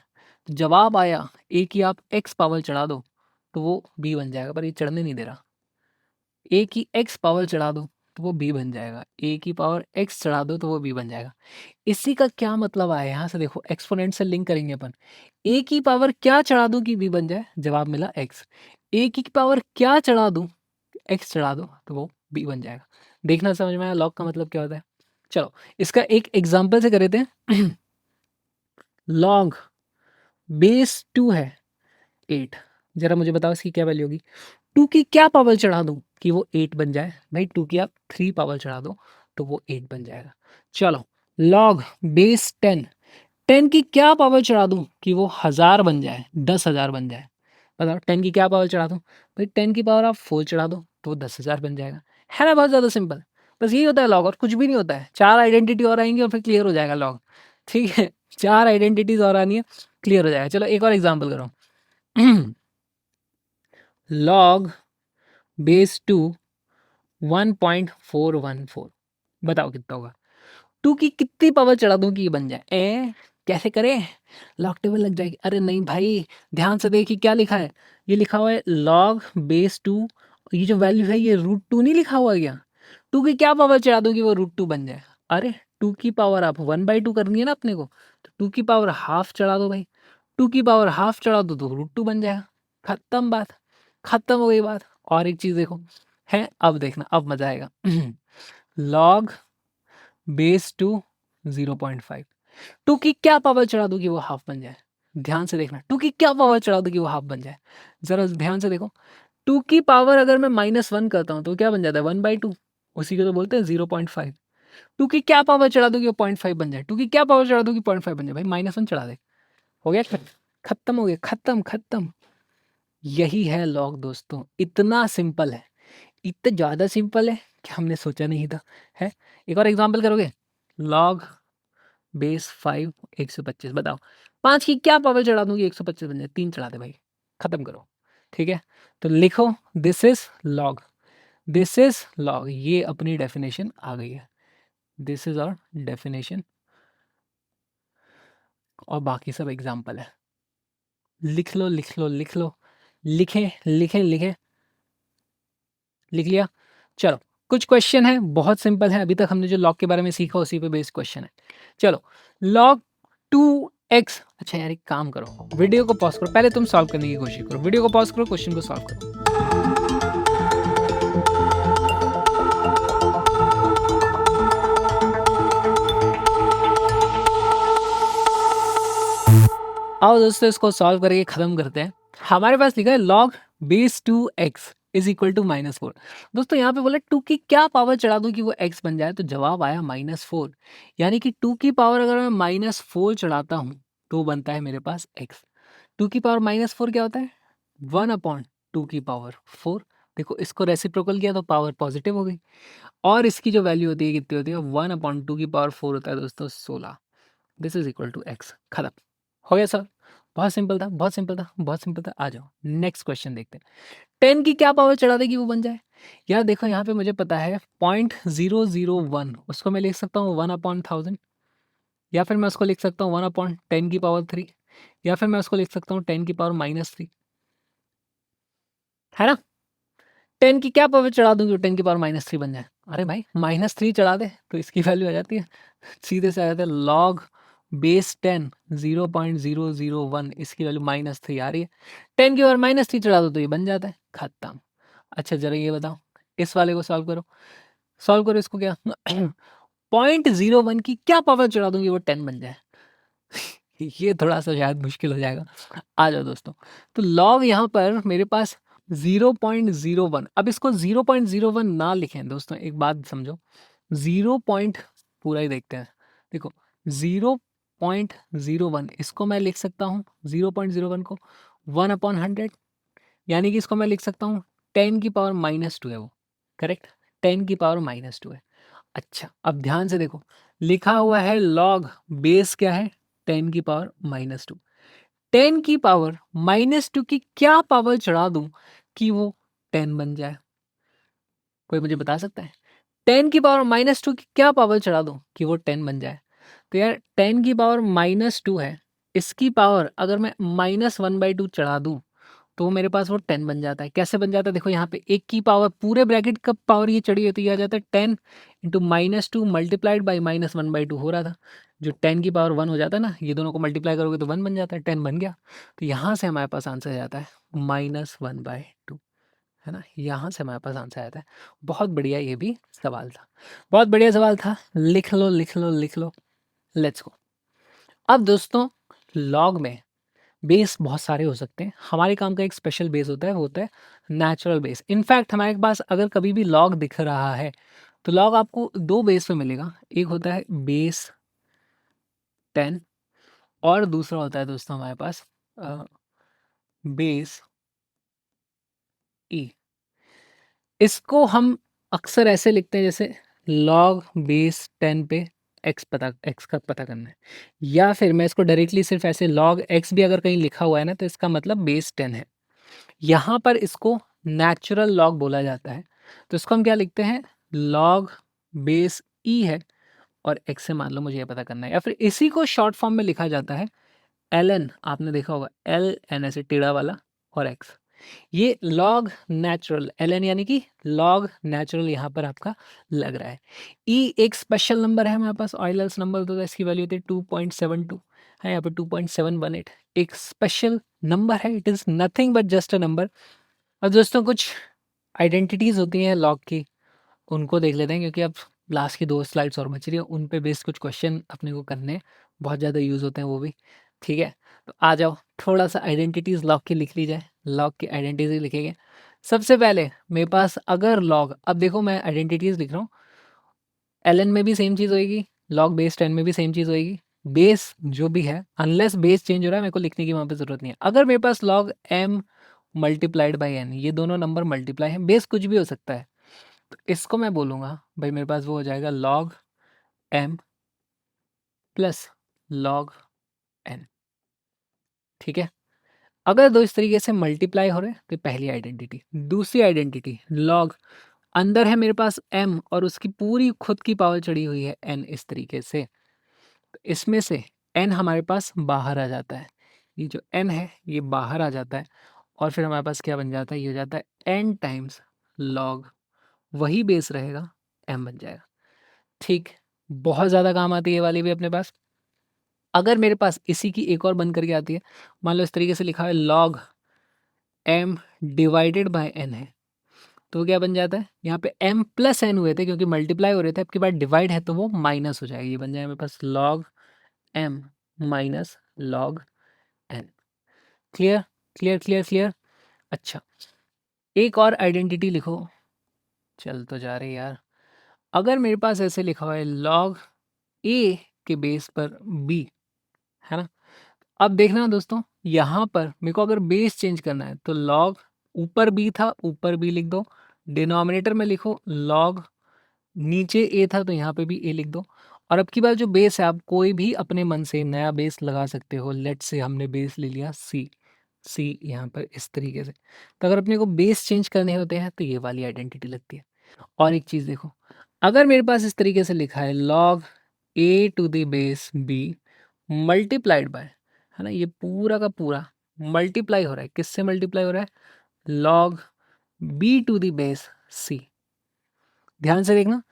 तो जवाब आया ए की आप एक्स पावर चढ़ा दो तो वो बी बन जाएगा। पर ये चढ़ने नहीं दे रहा। ए की एक्स पावर चढ़ा दो तो वो बी बन जाएगा, ए की पावर एक्स चढ़ा दो तो वो बी बन जाएगा। इसी का क्या मतलब आया, यहाँ से देखो एक्सपोनेंट से लिंक करेंगे अपन। ए की पावर क्या चढ़ा दूं कि बी बन जाए, जवाब मिला एक्स। ए की पावर क्या चढ़ा दूं, एक्स चढ़ा दो तो वो बी बन जाएगा। देखना समझ में आया लॉग का मतलब क्या होता है। चलो इसका एक एग्जाम्पल से कर देते हैं। लॉग बेस 2 है 8। जरा मुझे बताओ इसकी क्या वैल्यू होगी। 2 की क्या पावर चढ़ा दूं कि वो 8 बन जाए। भाई 2 की आप 3 पावर चढ़ा दो तो वो 8 बन जाएगा। चलो लॉग बेस 10, 10 की क्या पावर चढ़ा दूं कि वो 1000 बन जाए, 10,000 बन जाए। बताओ 10 की क्या पावर चढ़ा दूं। भाई 10 की पावर आप 4 चढ़ा दो तो वो 10,000 बन जाएगा। है ना, बहुत ज़्यादा सिंपल। बस यही होता है लॉग, और कुछ भी नहीं होता है। 4 आइडेंटिटी और आएंगी और फिर क्लियर हो जाएगा लॉग। ठीक है, 4 आइडेंटिटीज और आनी है, क्लियर हो जाएगा। चलो एक और एग्जाम्पल करो। लॉग बेस 2 1.414, बताओ कितना होगा। 2 की कितनी पावर चढ़ा दूं कि ये बन जाए। कैसे करें, लॉग टेबल लग जाएगी। अरे नहीं भाई, ध्यान से देखिए क्या लिखा है। ये लिखा हुआ है लॉग बेस 2, ये जो वैल्यू है ये √2 नहीं लिखा हुआ क्या। 2 की क्या पावर चढ़ा दूं कि वो √2 बन जाए। अरे 2 की पावर आप 1/2 करनी है ना अपने को, तो 2 की पावर हाफ चढ़ा दो भाई। 2 की पावर हाफ चढ़ा दो तो √2 बन जाएगा। खत्म बात, खत्म हो गई बात। और एक चीज देखो है, अब देखना अब मजा आएगा। लॉग बेस 2 0.5, 2 की क्या पावर चढ़ा दो कि वो हाफ बन जाए। ध्यान से देखना, 2 की क्या पावर चढ़ा दो कि वो हाफ बन जाए। जरा ध्यान से देखो, 2 की पावर अगर मैं -1 करता हूँ तो क्या बन जाता है 1/2, उसी को तो बोलते हैं 0.5। 2 की क्या पावर चढ़ा दो कि वो 0.5 बन जाए। 2 की क्या पावर चढ़ा दो कि 0.5 बन जाए। भाई -1 चढ़ा दे, हो गया खत्म हो गया, खत्म खत्म। यही है लॉग दोस्तों, इतना सिंपल है, इतना ज़्यादा सिंपल है कि हमने सोचा नहीं था। है, एक और एग्जांपल करोगे। लॉग बेस 5 125, बताओ 5 की क्या पावर चढ़ा दूंगी 125 बन जाए। 3 चढ़ा दे भाई, खत्म करो। ठीक है, तो लिखो this is log, this is log. ये अपनी डेफिनेशन आ गई है, दिस इज और डेफिनेशन, और बाकी सब एग्जांपल है। लिख लो लिख लो लिख लो, लिखे लिखे लिखे, लिख लिया। चलो कुछ क्वेश्चन है, बहुत सिंपल है। अभी तक हमने जो लॉग के बारे में सीखा उसी पे बेस्ड क्वेश्चन है। चलो लॉग 2x, अच्छा यार एक काम करो, वीडियो को पॉज करो, पहले तुम सॉल्व करने की कोशिश करो। वीडियो को पॉज करो, क्वेश्चन को सॉल्व करो। आओ दोस्तों इसको सॉल्व करके खत्म करते हैं। हमारे पास लिखा है log base 2x is equal to -4। दोस्तों यहाँ पे बोला 2 की क्या पावर चढ़ा दूं कि वो x बन जाए, तो जवाब आया -4। यानी कि 2 की पावर अगर मैं -4 चढ़ाता हूँ तो बनता है मेरे पास x। 2 की पावर -4 क्या होता है 1/2 की पावर 4। देखो इसको रेसिप्रोकल किया तो पावर पॉजिटिव हो गई, और इसकी जो वैल्यू होती है कितनी होती है 1/2 की पावर 4 होता है दोस्तों 16। This is equal to x। खत्म हो गया सर, बहुत सिंपल था बहुत सिंपल था बहुत सिंपल था। आ जाओ नेक्स्ट क्वेश्चन देखते हैं। 10 की क्या पावर चढ़ा देगी वो बन जाए। यार देखो यहाँ पे मुझे पता है 0.001, उसको मैं लिख सकता हूँ 1/1000, या फिर मैं उसको लिख सकता हूँ 1/10 की पावर 3, या फिर मैं उसको लिख सकता हूँ 10 की पावर -3, है ना। 10 की क्या पावर चढ़ा दूंगी 10 की पावर -3 बन जाए। अरे भाई -3 चढ़ा दे तो इसकी वैल्यू आ जाती है, सीधे से आ जाता है लॉग बेस 10 0.001, इसकी वैल्यू -3 आ रही है। 10 की पावर -3 चढ़ा दो तो ये बन जाता है, खत्म। अच्छा जरा ये बताओ, इस वाले को सॉल्व करो, सॉल्व करो इसको। क्या 0.01 की क्या पावर चढ़ा दूंगी वो 10 बन जाए। ये थोड़ा-सा शायद मुश्किल हो जाएगा। आ जाओ दोस्तों, तो लॉग यहाँ पर मेरे पास 0.01, अब इसको 0.01 ना लिखें दोस्तों, एक बात समझो, 0 पॉइंट पूरा ही देखते हैं। देखो 0.01 इसको मैं लिख सकता हूँ, 0.01 को 1/100, यानी कि इसको मैं लिख सकता हूँ 10 की पावर -2 है वो, करेक्ट? 10 की पावर -2 है। अच्छा, अब ध्यान से देखो, लिखा हुआ है लॉग, बेस क्या है? 10 की पावर -2। 10 की पावर -2 की क्या पावर चढ़ा दूं कि वो 10 बन जाए? कोई मुझे बता सकता है? 10 की पावर -2 की क्या पावर चढ़ा दूं कि वो 10 बन जाए? तो यार 10 की पावर -2 है, इसकी पावर अगर मैं -1/2 चढ़ा दूं तो मेरे पास वो 10 बन जाता है। कैसे बन जाता है? देखो यहाँ पे 1 की पावर, पूरे ब्रैकेट का पावर ये चढ़ी होती है, आ जाता है 10 इंटू -2 मल्टीप्लाइड बाई -1/2 हो रहा था। जो 10 की पावर 1 हो जाता है ना, ये दोनों को मल्टीप्लाई करोगे तो 1 बन जाता है, 10 बन गया। तो यहाँ से हमारे पास आंसर आ जाता है -1/2, है ना? यहाँ से हमारे पास आंसर आता है। बहुत बढ़िया, ये भी सवाल था। बहुत बढ़िया सवाल था। लिख लो, लिख लो, लिख लो। Let's go. अब दोस्तों, लॉग में बेस बहुत सारे हो सकते हैं। हमारे काम का एक स्पेशल बेस होता है, वो होता है नेचुरल बेस। इनफैक्ट हमारे पास अगर कभी भी लॉग दिख रहा है तो लॉग आपको दो बेस पे मिलेगा। एक होता है बेस 10 और दूसरा होता है दोस्तों हमारे पास बेस ई। इसको हम अक्सर ऐसे लिखते हैं जैसे लॉग बेस 10 पे एक्स का पता करना है, या फिर मैं इसको डायरेक्टली सिर्फ ऐसे लॉग एक्स भी अगर कहीं लिखा हुआ है ना, तो इसका मतलब बेस 10 है। यहाँ पर इसको नेचुरल लॉग बोला जाता है। तो इसको हम क्या लिखते हैं? लॉग बेस ई है और एक्स से मान लो मुझे ये पता करना है, या फिर इसी को शॉर्ट फॉर्म में लिखा जाता है एल एन। आपने देखा होगा एल एन ऐसे टेढ़ा वाला, और एक्स। ये लॉग नेचुरल एल एन, यानी कि लॉग नेचुरल यहाँ पर आपका लग रहा है। ई एक स्पेशल नंबर है हमारे पास, ऑयलर्स नंबर, तो इसकी वैल्यू होती है 2.72 है, यहाँ पे 2.718 एक स्पेशल नंबर है। It is nothing but just a number. और दोस्तों कुछ आइडेंटिटीज़ होती हैं लॉग की, उनको देख लेते हैं, क्योंकि अब लास्ट की 2 स्लाइड्स और बच रही है, उन पे बेस्ड कुछ क्वेश्चन अपने को करने हैं। बहुत ज़्यादा यूज़ होते हैं वो भी, ठीक है? तो आ जाओ, थोड़ा-सा आइडेंटिटीज़ लॉग की लिख ली जाए। लॉग की आइडेंटिटी लिखेंगे। सबसे पहले मेरे पास अगर लॉग, अब देखो मैं आइडेंटिटीज़ लिख रहा हूँ, एलएन में भी सेम चीज़ होएगी, लॉग बेस 10 में भी सेम चीज़ होएगी। बेस जो भी है, अनलेस बेस चेंज हो रहा है, मेरे को लिखने की वहाँ पे ज़रूरत नहीं है। अगर मेरे पास log m multiplied by n, ये दोनों नंबर मल्टीप्लाई हैं, बेस कुछ भी हो सकता है, तो इसको मैं बोलूँगा भाई मेरे पास वो हो जाएगा log m plus log n, ठीक है? अगर दो इस तरीके से मल्टीप्लाई हो रहे हैं तो पहली आइडेंटिटी। दूसरी आइडेंटिटी लॉग, अंदर है मेरे पास m और उसकी पूरी खुद की पावर चढ़ी हुई है n, इस तरीके से। तो इसमें से n हमारे पास बाहर आ जाता है, ये जो n है ये बाहर आ जाता है, और फिर हमारे पास क्या बन जाता है? ये हो जाता है n टाइम्स लॉग, वही बेस रहेगा, m बन जाएगा। ठीक, बहुत ज़्यादा काम आती है ये वाली भी अपने पास। अगर मेरे पास इसी की एक और बन करके आती है, मान लो इस तरीके से लिखा है log m divided by n है, तो क्या बन जाता है? यहाँ पे m प्लस n हुए थे क्योंकि मल्टीप्लाई हो रहे थे, अब की बार डिवाइड है तो वो माइनस हो जाएगी, ये बन जाएगा मेरे पास log m minus log n। Clear, clear, clear, clear. अच्छा, एक और आइडेंटिटी लिखो, चल तो जा रही यार। अगर मेरे पास ऐसे लिखा हुआ है लॉग a के बेस पर b, है ना? अब देखना दोस्तों, यहाँ पर मेरे को अगर बेस चेंज करना है तो लॉग, ऊपर b था ऊपर b लिख दो, डिनोमिनेटर में लिखो लॉग, नीचे a था तो यहाँ पे भी a लिख दो। और अब की बार जो बेस है, आप कोई भी अपने मन से नया बेस लगा सकते हो। लेट्स से हमने बेस ले लिया c, c यहाँ पर इस तरीके से। तो अगर अपने को बेस चेंज करने होते हैं तो ये वाली आइडेंटिटी लगती है। और एक चीज़ देखो, अगर मेरे पास इस तरीके से लिखा है log a to the base b multiplied by, है ना, ये पूरा का पूरा मल्टीप्लाई हो रहा है, किससे मल्टीप्लाई हो रहा है? Log b to the base c। ध्यान से देखना,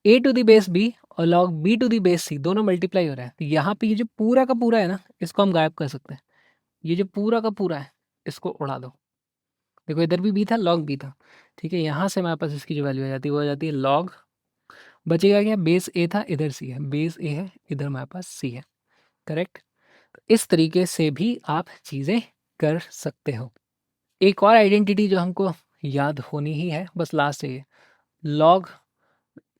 a to the base b और log b to the base c दोनों मल्टीप्लाई हो रहा है। तो यहाँ पे ये जो पूरा का पूरा है ना, इसको हम गायब कर सकते हैं। ये जो पूरा का पूरा है, इसको उड़ा दो। देखो इधर भी b था, लॉग b था, ठीक है? यहाँ से हमारे पास इसकी जो वैल्यू आ जाती है वो आ जाती है लॉग, बचेगा क्या? बेस a था, इधर c है, बेस a है, इधर हमारे पास c है, करेक्ट? इस तरीके से भी आप चीज़ें कर सकते हो। एक और आइडेंटिटी जो हमको याद होनी ही है, बस लास्ट है ये, लॉग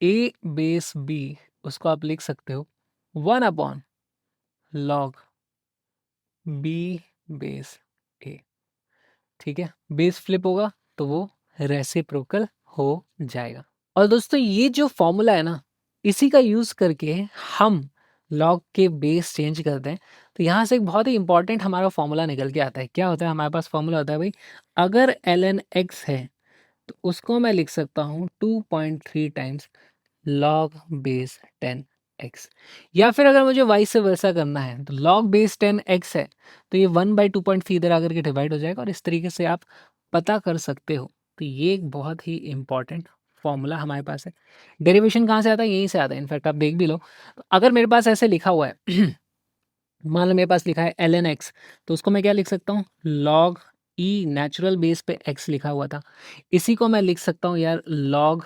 ए बेस बी, उसको आप लिख सकते हो 1 अपॉन लॉग बी बेस ए। ठीक है, बेस फ्लिप होगा तो वो रेसिप्रोकल हो जाएगा। और दोस्तों ये जो फॉर्मूला है ना, इसी का यूज करके हम लॉग के बेस चेंज करते हैं। तो यहाँ से एक बहुत ही इंपॉर्टेंट हमारा फॉर्मूला निकल के आता है। क्या होता है हमारे पास फॉर्मूला होता है भाई, अगर ln x है तो उसको मैं लिख सकता हूँ 2.3 टाइम्स लॉग बेस 10x। या फिर अगर मुझे वाई से वैसा करना है तो लॉग बेस 10x है तो ये 1/2.3 इधर आकर के डिवाइड हो जाएगा, और इस तरीके से आप पता कर सकते हो। तो ये एक बहुत ही इंपॉर्टेंट फॉर्मूला हमारे पास है। डेरिवेशन कहाँ से आता है, यहीं से आता है। इनफैक्ट आप देख भी लो, तो अगर मेरे पास ऐसे लिखा हुआ है मान लो मेरे पास लिखा है ln x, तो उसको मैं क्या लिख सकता हूँ, लॉग ई, नेचुरल बेस पे x लिखा हुआ था, इसी को मैं लिख सकता हूँ यार लॉग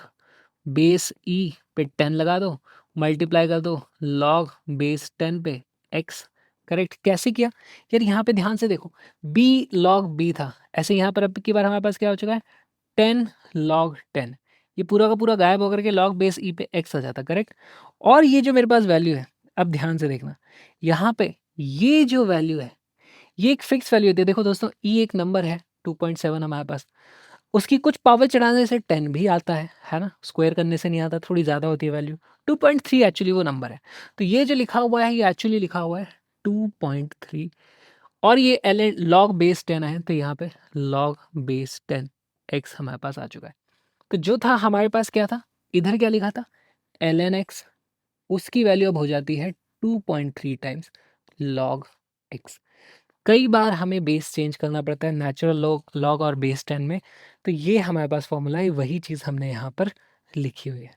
बेस ई पे 10 लगा दो, मल्टीप्लाई कर दो लॉग बेस 10 पे x। करेक्ट, कैसे किया यार, यहाँ पे ध्यान से देखो, b लॉग b था, ऐसे यहाँ पर अब की बार हमारे पास क्या हो चुका है 10 लॉग 10, ये पूरा का पूरा गायब होकर के लॉग बेस ई पे x आ जाता। करेक्ट, और ये जो मेरे पास वैल्यू है, अब ध्यान से देखना, यहाँ पे ये जो वैल्यू है ये एक फिक्स वैल्यू होती है। देखो दोस्तों, ई एक नंबर है 2.7 हमारे पास, उसकी कुछ पावर चढ़ाने से 10 भी आता है ना, स्क्वायर करने से नहीं आता, थोड़ी ज़्यादा होती है वैल्यू। 2.3 एक्चुअली वो नंबर है, तो ये जो लिखा हुआ है ये एक्चुअली लिखा हुआ है 2.3, और ये एल लॉग बेस 10 है, तो यहाँ पे लॉग बेस 10 एक्स हमारे पास आ चुका है। तो जो था हमारे पास क्या था, इधर क्या लिखा था एल एन एक्स, उसकी वैल्यू अब हो जाती है 2.3 टाइम्स लॉग एक्स। कई बार हमें बेस चेंज करना पड़ता है नेचुरल लॉग लॉग और बेस 10 में, तो ये हमारे पास फॉर्मूला है, वही चीज़ हमने यहाँ पर लिखी हुई है।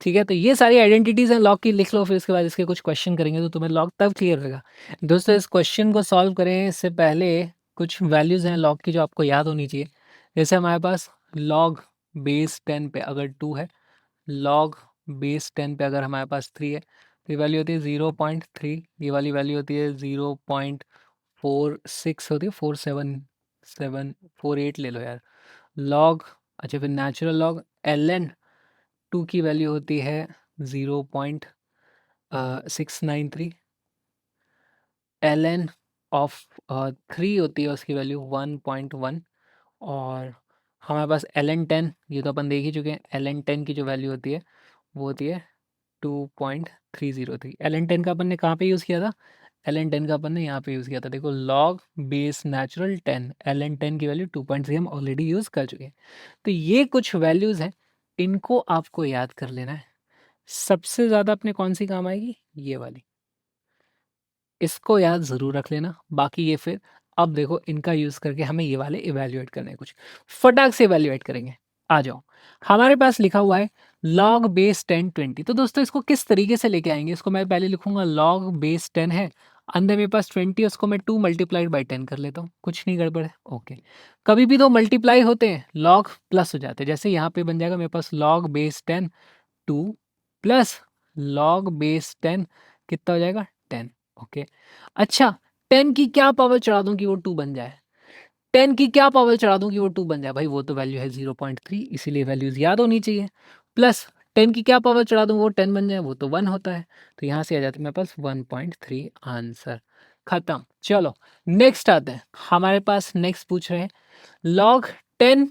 ठीक है, तो ये सारी आइडेंटिटीज़ हैं लॉग की, लिख लो, फिर उसके बाद इसके कुछ क्वेश्चन करेंगे तो तुम्हें लॉग तब क्लियर होगा। दोस्तों इस क्वेश्चन को सॉल्व करें इससे पहले कुछ वैल्यूज़ हैं लॉग की जो आपको याद होनी चाहिए। जैसे हमारे पास लॉग बेस 10 पे अगर 2 है, लॉग बेस 10 पे अगर हमारे पास 3 है, तो ये वैल्यू होती है 0.3, ये वाली वैल्यू होती है 0.46 होती है, 47748 ले लो यार लॉग। अच्छा, फिर नेचुरल लॉग ln 2 की वैल्यू होती है 0.693, ln ऑफ 3 होती है उसकी वैल्यू 1.1, और हमारे पास ln 10, ये तो अपन देख ही चुके हैं, ln 10 की जो वैल्यू होती है वो होती है 2.303। ln 10 का अपन ने कहाँ पे यूज़ किया था, ln 10 का अपन ने यहाँ पे यूज़ किया था, देखो लॉग बेस नेचुरल 10, ln 10 की वैल्यू 2.3 हम ऑलरेडी यूज़ कर चुके हैं। तो ये कुछ वैल्यूज़ हैं, इनको आपको याद कर लेना है। सबसे ज़्यादा अपने कौन सी काम आएगी, ये वाली, इसको याद ज़रूर रख लेना। बाकी ये फिर अब देखो इनका यूज़ करके हमें ये वाले इवैल्यूएट करने हैं, कुछ फटाक से इवैल्यूएट करेंगे। आ जाओ, हमारे पास लिखा हुआ है लॉग बेस 10 20। तो दोस्तों इसको किस तरीके से लेके आएंगे, इसको मैं पहले लिखूंगा लॉग बेस 10 है, अंदर मेरे पास 20, उसको मैं 2 मल्टीप्लाइड बाई 10 कर लेता हूँ, कुछ नहीं गड़बड़ है। ओके, कभी भी दो मल्टीप्लाई होते हैं लॉग प्लस हो जाते हैं, जैसे यहाँ पे बन जाएगा मेरे पास log base 10 2 plus log base 10 कितना हो जाएगा 10। ओके, अच्छा 10 की क्या पावर चढ़ा दूं कि वो 2 बन जाए, 10 की क्या पावर चढ़ा दूं कि वो 2 बन जाए, भाई वो तो वैल्यू है 0.3, इसीलिए वैल्यूज याद होनी चाहिए। प्लस 10 की क्या पावर चढ़ा दूं वो 10 बन जाए, वो तो 1 होता है, तो यहाँ से आ जाता है मेरे पास 1.3 आंसर, खत्म। चलो नेक्स्ट आते हैं, हमारे पास नेक्स्ट पूछ रहे हैं लॉग 10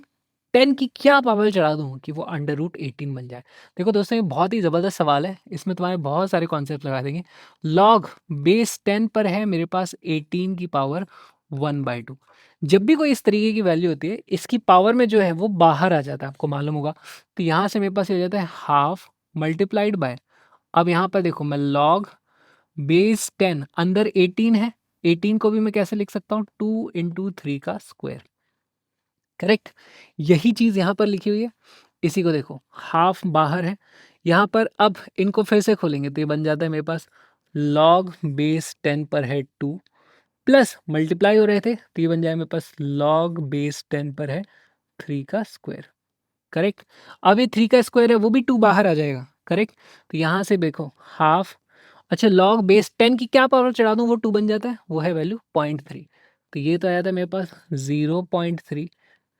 10 की क्या पावर चढ़ा दूं कि वो √18 बन जाए। देखो दोस्तों ये बहुत ही ज़बरदस्त सवाल है, इसमें तुम्हारे बहुत सारे कॉन्सेप्ट लगा देंगे। लॉग बेस 10 पर है मेरे पास 18 की पावर 1/2। जब भी कोई इस तरीके की वैल्यू होती है, इसकी पावर में जो है वो बाहर आ जाता है, आपको मालूम होगा। तो यहाँ से मेरे पास ये हो जाता है हाफ मल्टीप्लाइड बाय, अब यहाँ पर देखो मैं लॉग बेस 10 अंदर 18 है, 18 को भी मैं कैसे लिख सकता हूँ 2 × 3 का स्क्वायर। करेक्ट, यही चीज़ यहाँ पर लिखी हुई है। इसी को देखो हाफ बाहर है, यहाँ पर अब इनको फिर से खोलेंगे तो ये बन जाता है मेरे पास लॉग बेस 10 पर है 2 प्लस मल्टीप्लाई हो रहे थे तो ये बन जाए मेरे पास लॉग बेस 10 पर है 3 का स्क्वायर। करेक्ट, अब ये 3 का स्क्वायर है वो भी 2 बाहर आ जाएगा। करेक्ट, तो यहाँ से देखो हाफ अच्छा लॉग बेस 10 की क्या पावर चढ़ा दूँ वो 2 बन जाता है, वो है वैल्यू 0.3। तो ये तो आया था मेरे पास 0.3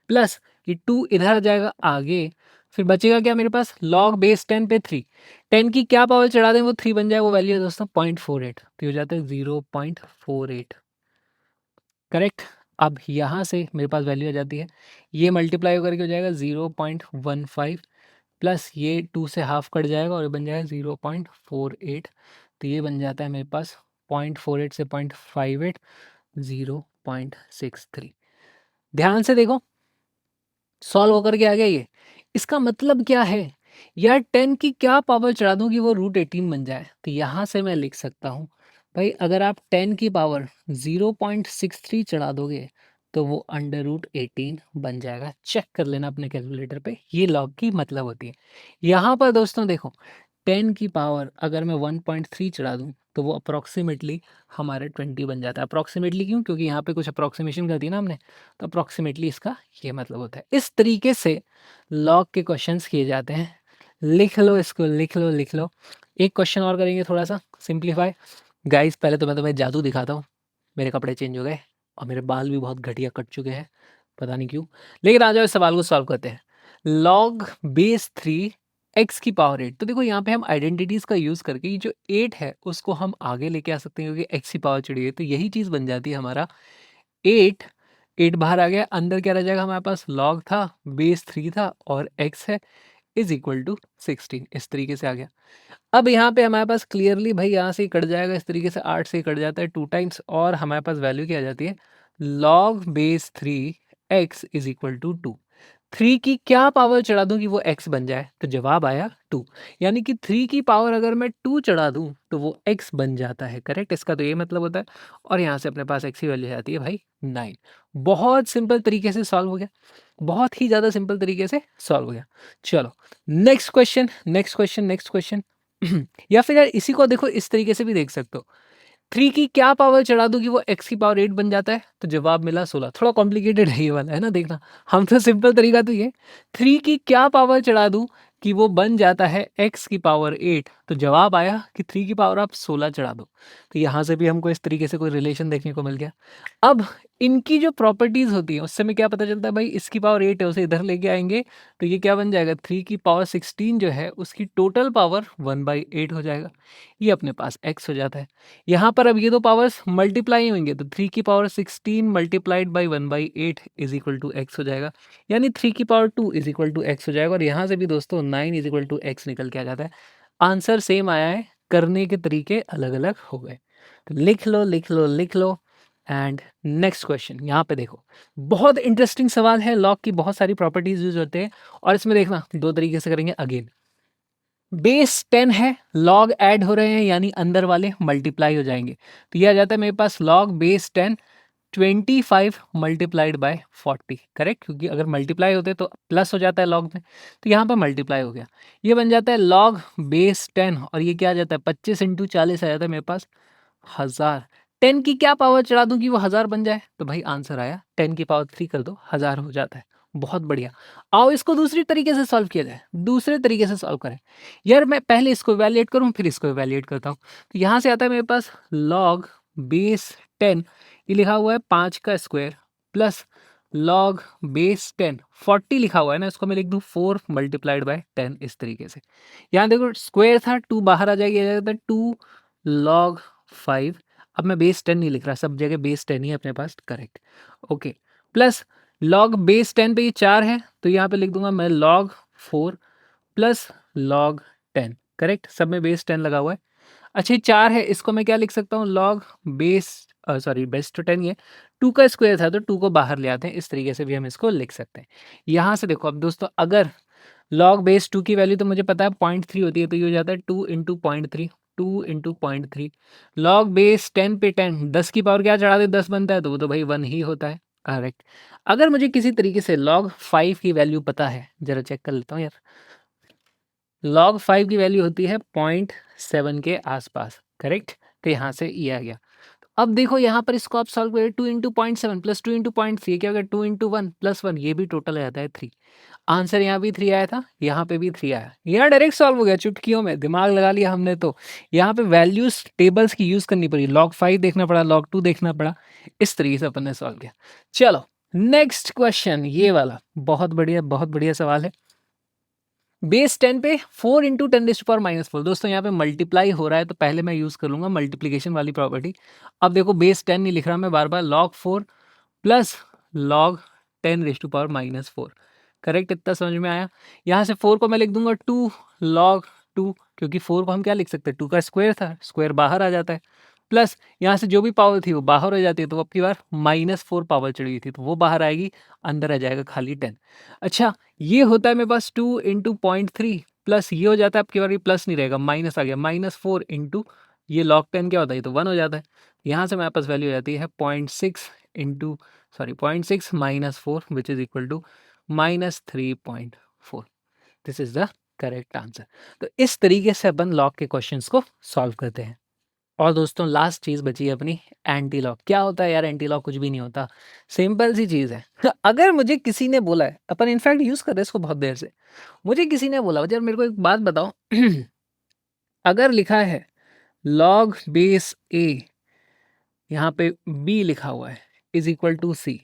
प्लस ये 2 इधर आ जाएगा आगे, फिर बचेगा क्या मेरे पास लॉग बेस 10 पे 3। 10 की क्या पावर चढ़ा दें वो 3 बन जाए, वो वैल्यू है दोस्तों 0.48, तो ये हो जाता है 0.48। करेक्ट। अब यहाँ से मेरे पास वैल्यू आ जाती है, ये मल्टीप्लाई होकर के हो जाएगा 0.15 प्लस ये 2 से हाफ कट जाएगा और ये बन जाएगा 0.48। तो ये बन जाता है मेरे पास 0.48 से 0.58 0.63। ध्यान से देखो सॉल्व होकर के आ गया ये। इसका मतलब क्या है यार, 10 की क्या पावर चढ़ा दूं कि वो √18 बन जाए। तो यहाँ से मैं लिख सकता हूँ भाई अगर आप 10 की पावर 0.63 चढ़ा दोगे तो वो √18 बन जाएगा। चेक कर लेना अपने कैलकुलेटर पे, ये लॉग की मतलब होती है। यहाँ पर दोस्तों देखो 10 की पावर अगर मैं 1.3 चढ़ा दूं तो वो अप्रॉक्सीमेटली हमारे 20 बन जाता है। अप्रॉक्सीमेटली क्यों? क्योंकि यहाँ पे कुछ अप्रॉक्सीमेशन कर दी ना हमने, तो अप्रॉक्सीमेटली इसका ये मतलब होता है। इस तरीके से लॉग के क्वेश्चंस किए जाते हैं। लिख लो इसको, लिख लो लिख लो। एक क्वेश्चन और करेंगे थोड़ा सा सिंप्लीफाई। गाइस पहले तो मैं तुम्हें जादू दिखाता हूँ। मेरे कपड़े चेंज हो गए और मेरे बाल भी बहुत घटिया कट चुके हैं, पता नहीं क्यों। लेकिन आ जाओ इस सवाल को सॉल्व करते हैं। लॉग बेस 3 एक्स की पावर 8। तो देखो यहाँ पे हम आइडेंटिटीज का यूज करके ये जो 8 है उसको हम आगे लेके आ सकते हैं, क्योंकि एक्स की पावर चिड़ी है तो यही चीज बन जाती है हमारा 8। 8 बाहर आ गया, अंदर क्या रह जाएगा हमारे पास लॉग था, बेस 3 था और एक्स है इज इक्वल टू 16। इस तरीके से आ गया। अब यहाँ पे हमारे पास क्लियरली भाई यहाँ से ही कट जाएगा, इस तरीके से 8 से ही कट जाता है 2 टाइम्स और हमारे पास वैल्यू क्या आ जाती है log base 3 x is equal to 2। 3 की क्या पावर चढ़ा दूं कि वो x बन जाए? तो जवाब आया 2। यानी कि 3 की पावर अगर मैं 2 चढ़ा दूं तो वो x बन जाता है। करेक्ट, इसका तो ये मतलब होता है। और यहाँ से अपने पास x की वैल्यू आती है भाई 9। बहुत सिंपल तरीके से सॉल्व हो गया, बहुत ही ज़्यादा सिंपल तरीके से सॉल्व हो गया। चलो next question, next question, next question. या फिर यार इसी को देखो इस तरीके से भी देख सकते हो। 3 की क्या पावर चढ़ा दूं कि वो x की पावर 8 बन जाता है? तो जवाब मिला 16। थोड़ा कॉम्प्लिकेटेड है ये वाला, है ना, देखना। हम तो सिंपल तरीका तो ये 3 की क्या पावर चढ़ा दूं कि वो बन जाता है x की पावर 8। तो जवाब आया कि 3 की पावर आप 16 चढ़ा दो। तो यहाँ से भी हमको इस तरीके से कोई रिलेशन देखने को मिल गया। अब इनकी जो प्रॉपर्टीज होती है उससे हमें क्या पता चलता है भाई, इसकी पावर 8 है उसे इधर लेके आएंगे तो ये क्या बन जाएगा 3 की पावर 16 जो है उसकी टोटल पावर 1/8 हो जाएगा। ये अपने पास x हो जाता है। यहाँ पर अब ये दो पावर्स मल्टीप्लाई होंगे तो 3 की power 16 multiplied by 1/8 is equal to x हो जाएगा। यानी 3 की power 2 is equal to x हो जाएगा। और यहाँ से भी दोस्तों 9 इज इक्वल टू एक्स निकल के आ जाता है। आंसर सेम आया है, करने के तरीके अलग अलग हो गए। तो लिख लो लिख लो लिख लो। एंड नेक्स्ट क्वेश्चन यहाँ पे देखो, बहुत इंटरेस्टिंग सवाल है। लॉग की बहुत सारी प्रॉपर्टीज यूज होते हैं और इसमें देखना दो तरीके से करेंगे। अगेन बेस 10 है, लॉग ऐड हो रहे हैं यानी अंदर वाले मल्टीप्लाई हो जाएंगे। तो ये आ जाता है मेरे पास log base 10 25 multiplied by 40। Correct, क्योंकि अगर मल्टीप्लाई होते तो प्लस हो जाता है लॉग में, तो यहाँ पर मल्टीप्लाई हो गया। ये बन जाता है लॉग बेस 10 और ये क्या आ जाता है 25 इंटू 40 आ जाता है मेरे पास 1000। 10 की क्या पावर चढ़ा दूं कि वो 1000 बन जाए? तो भाई आंसर आया 10 की पावर 3 कर दो 1000 हो जाता है। बहुत बढ़िया। आओ इसको दूसरी तरीके से सॉल्व किया जाए, दूसरे तरीके से सॉल्व करें। यार मैं पहले इसको इवैल्यूएट करूं फिर इसको इवैल्यूएट करता हूं। तो यहाँ से आता है मेरे पास लॉग बेस 10, ये लिखा हुआ है 5 का स्क्वायर प्लस लॉग बेस 10 40 लिखा हुआ है ना, इसको मैं लिख दूं 4 मल्टीप्लाइड बाय 10 इस तरीके से। यहाँ देखो स्क्वायर था 2 बाहर आ जाएगा 2 लॉग 5। अब मैं बेस 10 नहीं लिख रहा, सब जगह बेस 10 ही है अपने पास। Correct, okay. Plus log base 10 पे ये 4 है तो यहाँ पे लिख दूंगा मैं लॉग 4 प्लस लॉग 10। करेक्ट, सब में बेस 10 लगा हुआ है। अच्छा ये 4 है, इसको मैं क्या लिख सकता हूँ log base sorry base two 10 ये 2 का स्क्वायर था तो 2 को बाहर ले आते हैं, इस तरीके से भी हम इसको लिख सकते हैं। यहाँ से देखो अब दोस्तों, अगर लॉग बेस 2 की वैल्यू तो मुझे पता है 0.3 होती है तो ये हो जाता है 2 इंटू 0.3, 2 इंटू 0.3। लॉग बेस 10 पे 10 10 की पावर क्या चढ़ा दे 10 बनता है तो वो तो भाई 1 ही होता है। करेक्ट। अगर मुझे किसी तरीके से लॉग 5 की वैल्यू पता है, जरा चेक कर लेता हूँ यार। लॉग 5 की वैल्यू होती है 0.7 के आसपास। करेक्ट, तो यहाँ से ये आ गया। तो अब देखो यहाँ पर इसको आप सॉल्व करें, 2 इंटू 0.7 प्लस 2 इंटू 0.3 क्या होगा, 2 इंटू 1 प्लस 1, ये भी टोटल आ जाता है 3। आंसर यहाँ भी 3 आया था, यहाँ पे भी 3 आया, यहाँ डायरेक्ट सॉल्व हो गया चुटकियों में, दिमाग लगा लिया हमने। तो यहाँ पे वैल्यूज टेबल्स की यूज करनी पड़ी, log 5 देखना पड़ा, log 2 देखना पड़ा, इस तरीके से अपन ने सॉल्व किया। चलो नेक्स्ट क्वेश्चन, ये वाला बहुत बढ़िया सवाल है। बेस 10 पे 4 इंटू 10⁻⁻4। दोस्तों यहाँ पे मल्टीप्लाई हो रहा है तो पहले मैं यूज कर लूंगा मल्टीप्लीकेशन वाली प्रॉपर्टी। अब देखो बेस 10 नहीं लिख रहा मैं बार बार, log 4 प्लस log 10⁻⁻4। करेक्ट, इतना समझ में आया। यहाँ से 4 को मैं लिख दूंगा 2 log 2, क्योंकि 4 को हम क्या लिख सकते हैं, 2 का स्क्वायर था, स्क्वायर बाहर आ जाता है, प्लस यहाँ से जो भी पावर थी वो बाहर हो जाती है, तो अब की बार -4 पावर चढ़ी हुई थी तो वो बाहर आएगी, अंदर आ जाएगा खाली 10। अच्छा ये होता है मेरे पास 2 इंटू 0.3 प्लस ये हो जाता है, अब की बार ये प्लस नहीं रहेगा, माइनस आ गया, -4 इंटू ये log 10 क्या होता है, ये तो 1 हो जाता है। यहाँ से मेरे पास वैल्यू हो जाती है 0.6 -4 which is equal to -3.4। This is the correct answer. तो इस तरीके से अपन लॉग के क्वेश्चंस को सॉल्व करते हैं। और दोस्तों लास्ट चीज बची है अपनी, एंटी लॉग। क्या होता है यार एंटी लॉग? कुछ भी नहीं होता, सिंपल सी चीज है। अगर मुझे किसी ने बोला है, अपन इनफैक्ट यूज कर रहे हैं इसको बहुत देर से, मुझे किसी ने बोला यार मेरे को एक बात बताओ, अगर लिखा है log बेस a, यहाँ पे b लिखा हुआ है, इज इक्वल टू c,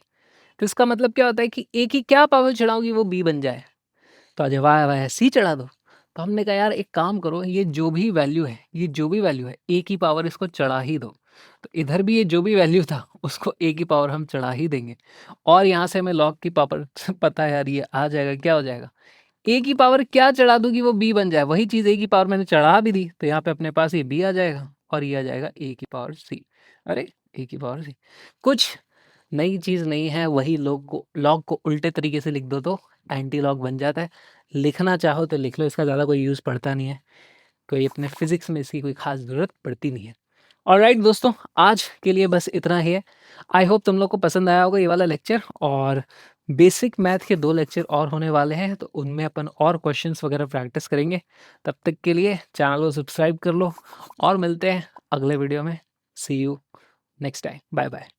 तो इसका मतलब क्या होता है कि a की क्या पावर चढ़ाओगी वो b बन जाए। तो अजय वाह वाह सी चढ़ा दो। तो हमने कहा यार एक काम करो, ये जो भी वैल्यू है, ए की पावर इसको चढ़ा ही दो। तो इधर भी ये जो भी वैल्यू था उसको ए की पावर हम चढ़ा ही देंगे, और यहाँ से हमें लॉग की पावर पता है यार, ये आ जाएगा, क्या हो जाएगा, ए की पावर क्या चढ़ा दूंगी वो बी बन जाए, वही चीज़ ए की पावर मैंने चढ़ा भी दी, तो यहाँ पे अपने पास ये बी आ जाएगा और ये आ जाएगा ए की पावर सी। अरे ए की पावर सी, कुछ नई चीज़ नहीं है, वही लॉग को उल्टे तरीके से लिख दो तो एंटी लॉग बन जाता है। लिखना चाहो तो लिख लो, इसका ज़्यादा कोई यूज़ पड़ता नहीं है, कोई अपने फिजिक्स में इसकी कोई खास ज़रूरत पड़ती नहीं है। ऑलराइट दोस्तों, आज के लिए बस इतना ही है। आई होप तुम लोग को पसंद आया होगा ये वाला लेक्चर, और बेसिक मैथ के 2 लेक्चर और होने वाले हैं, तो उनमें अपन और क्वेश्चंस वगैरह प्रैक्टिस करेंगे। तब तक के लिए चैनल को सब्सक्राइब कर लो, और मिलते हैं अगले वीडियो में। See you next time, bye bye.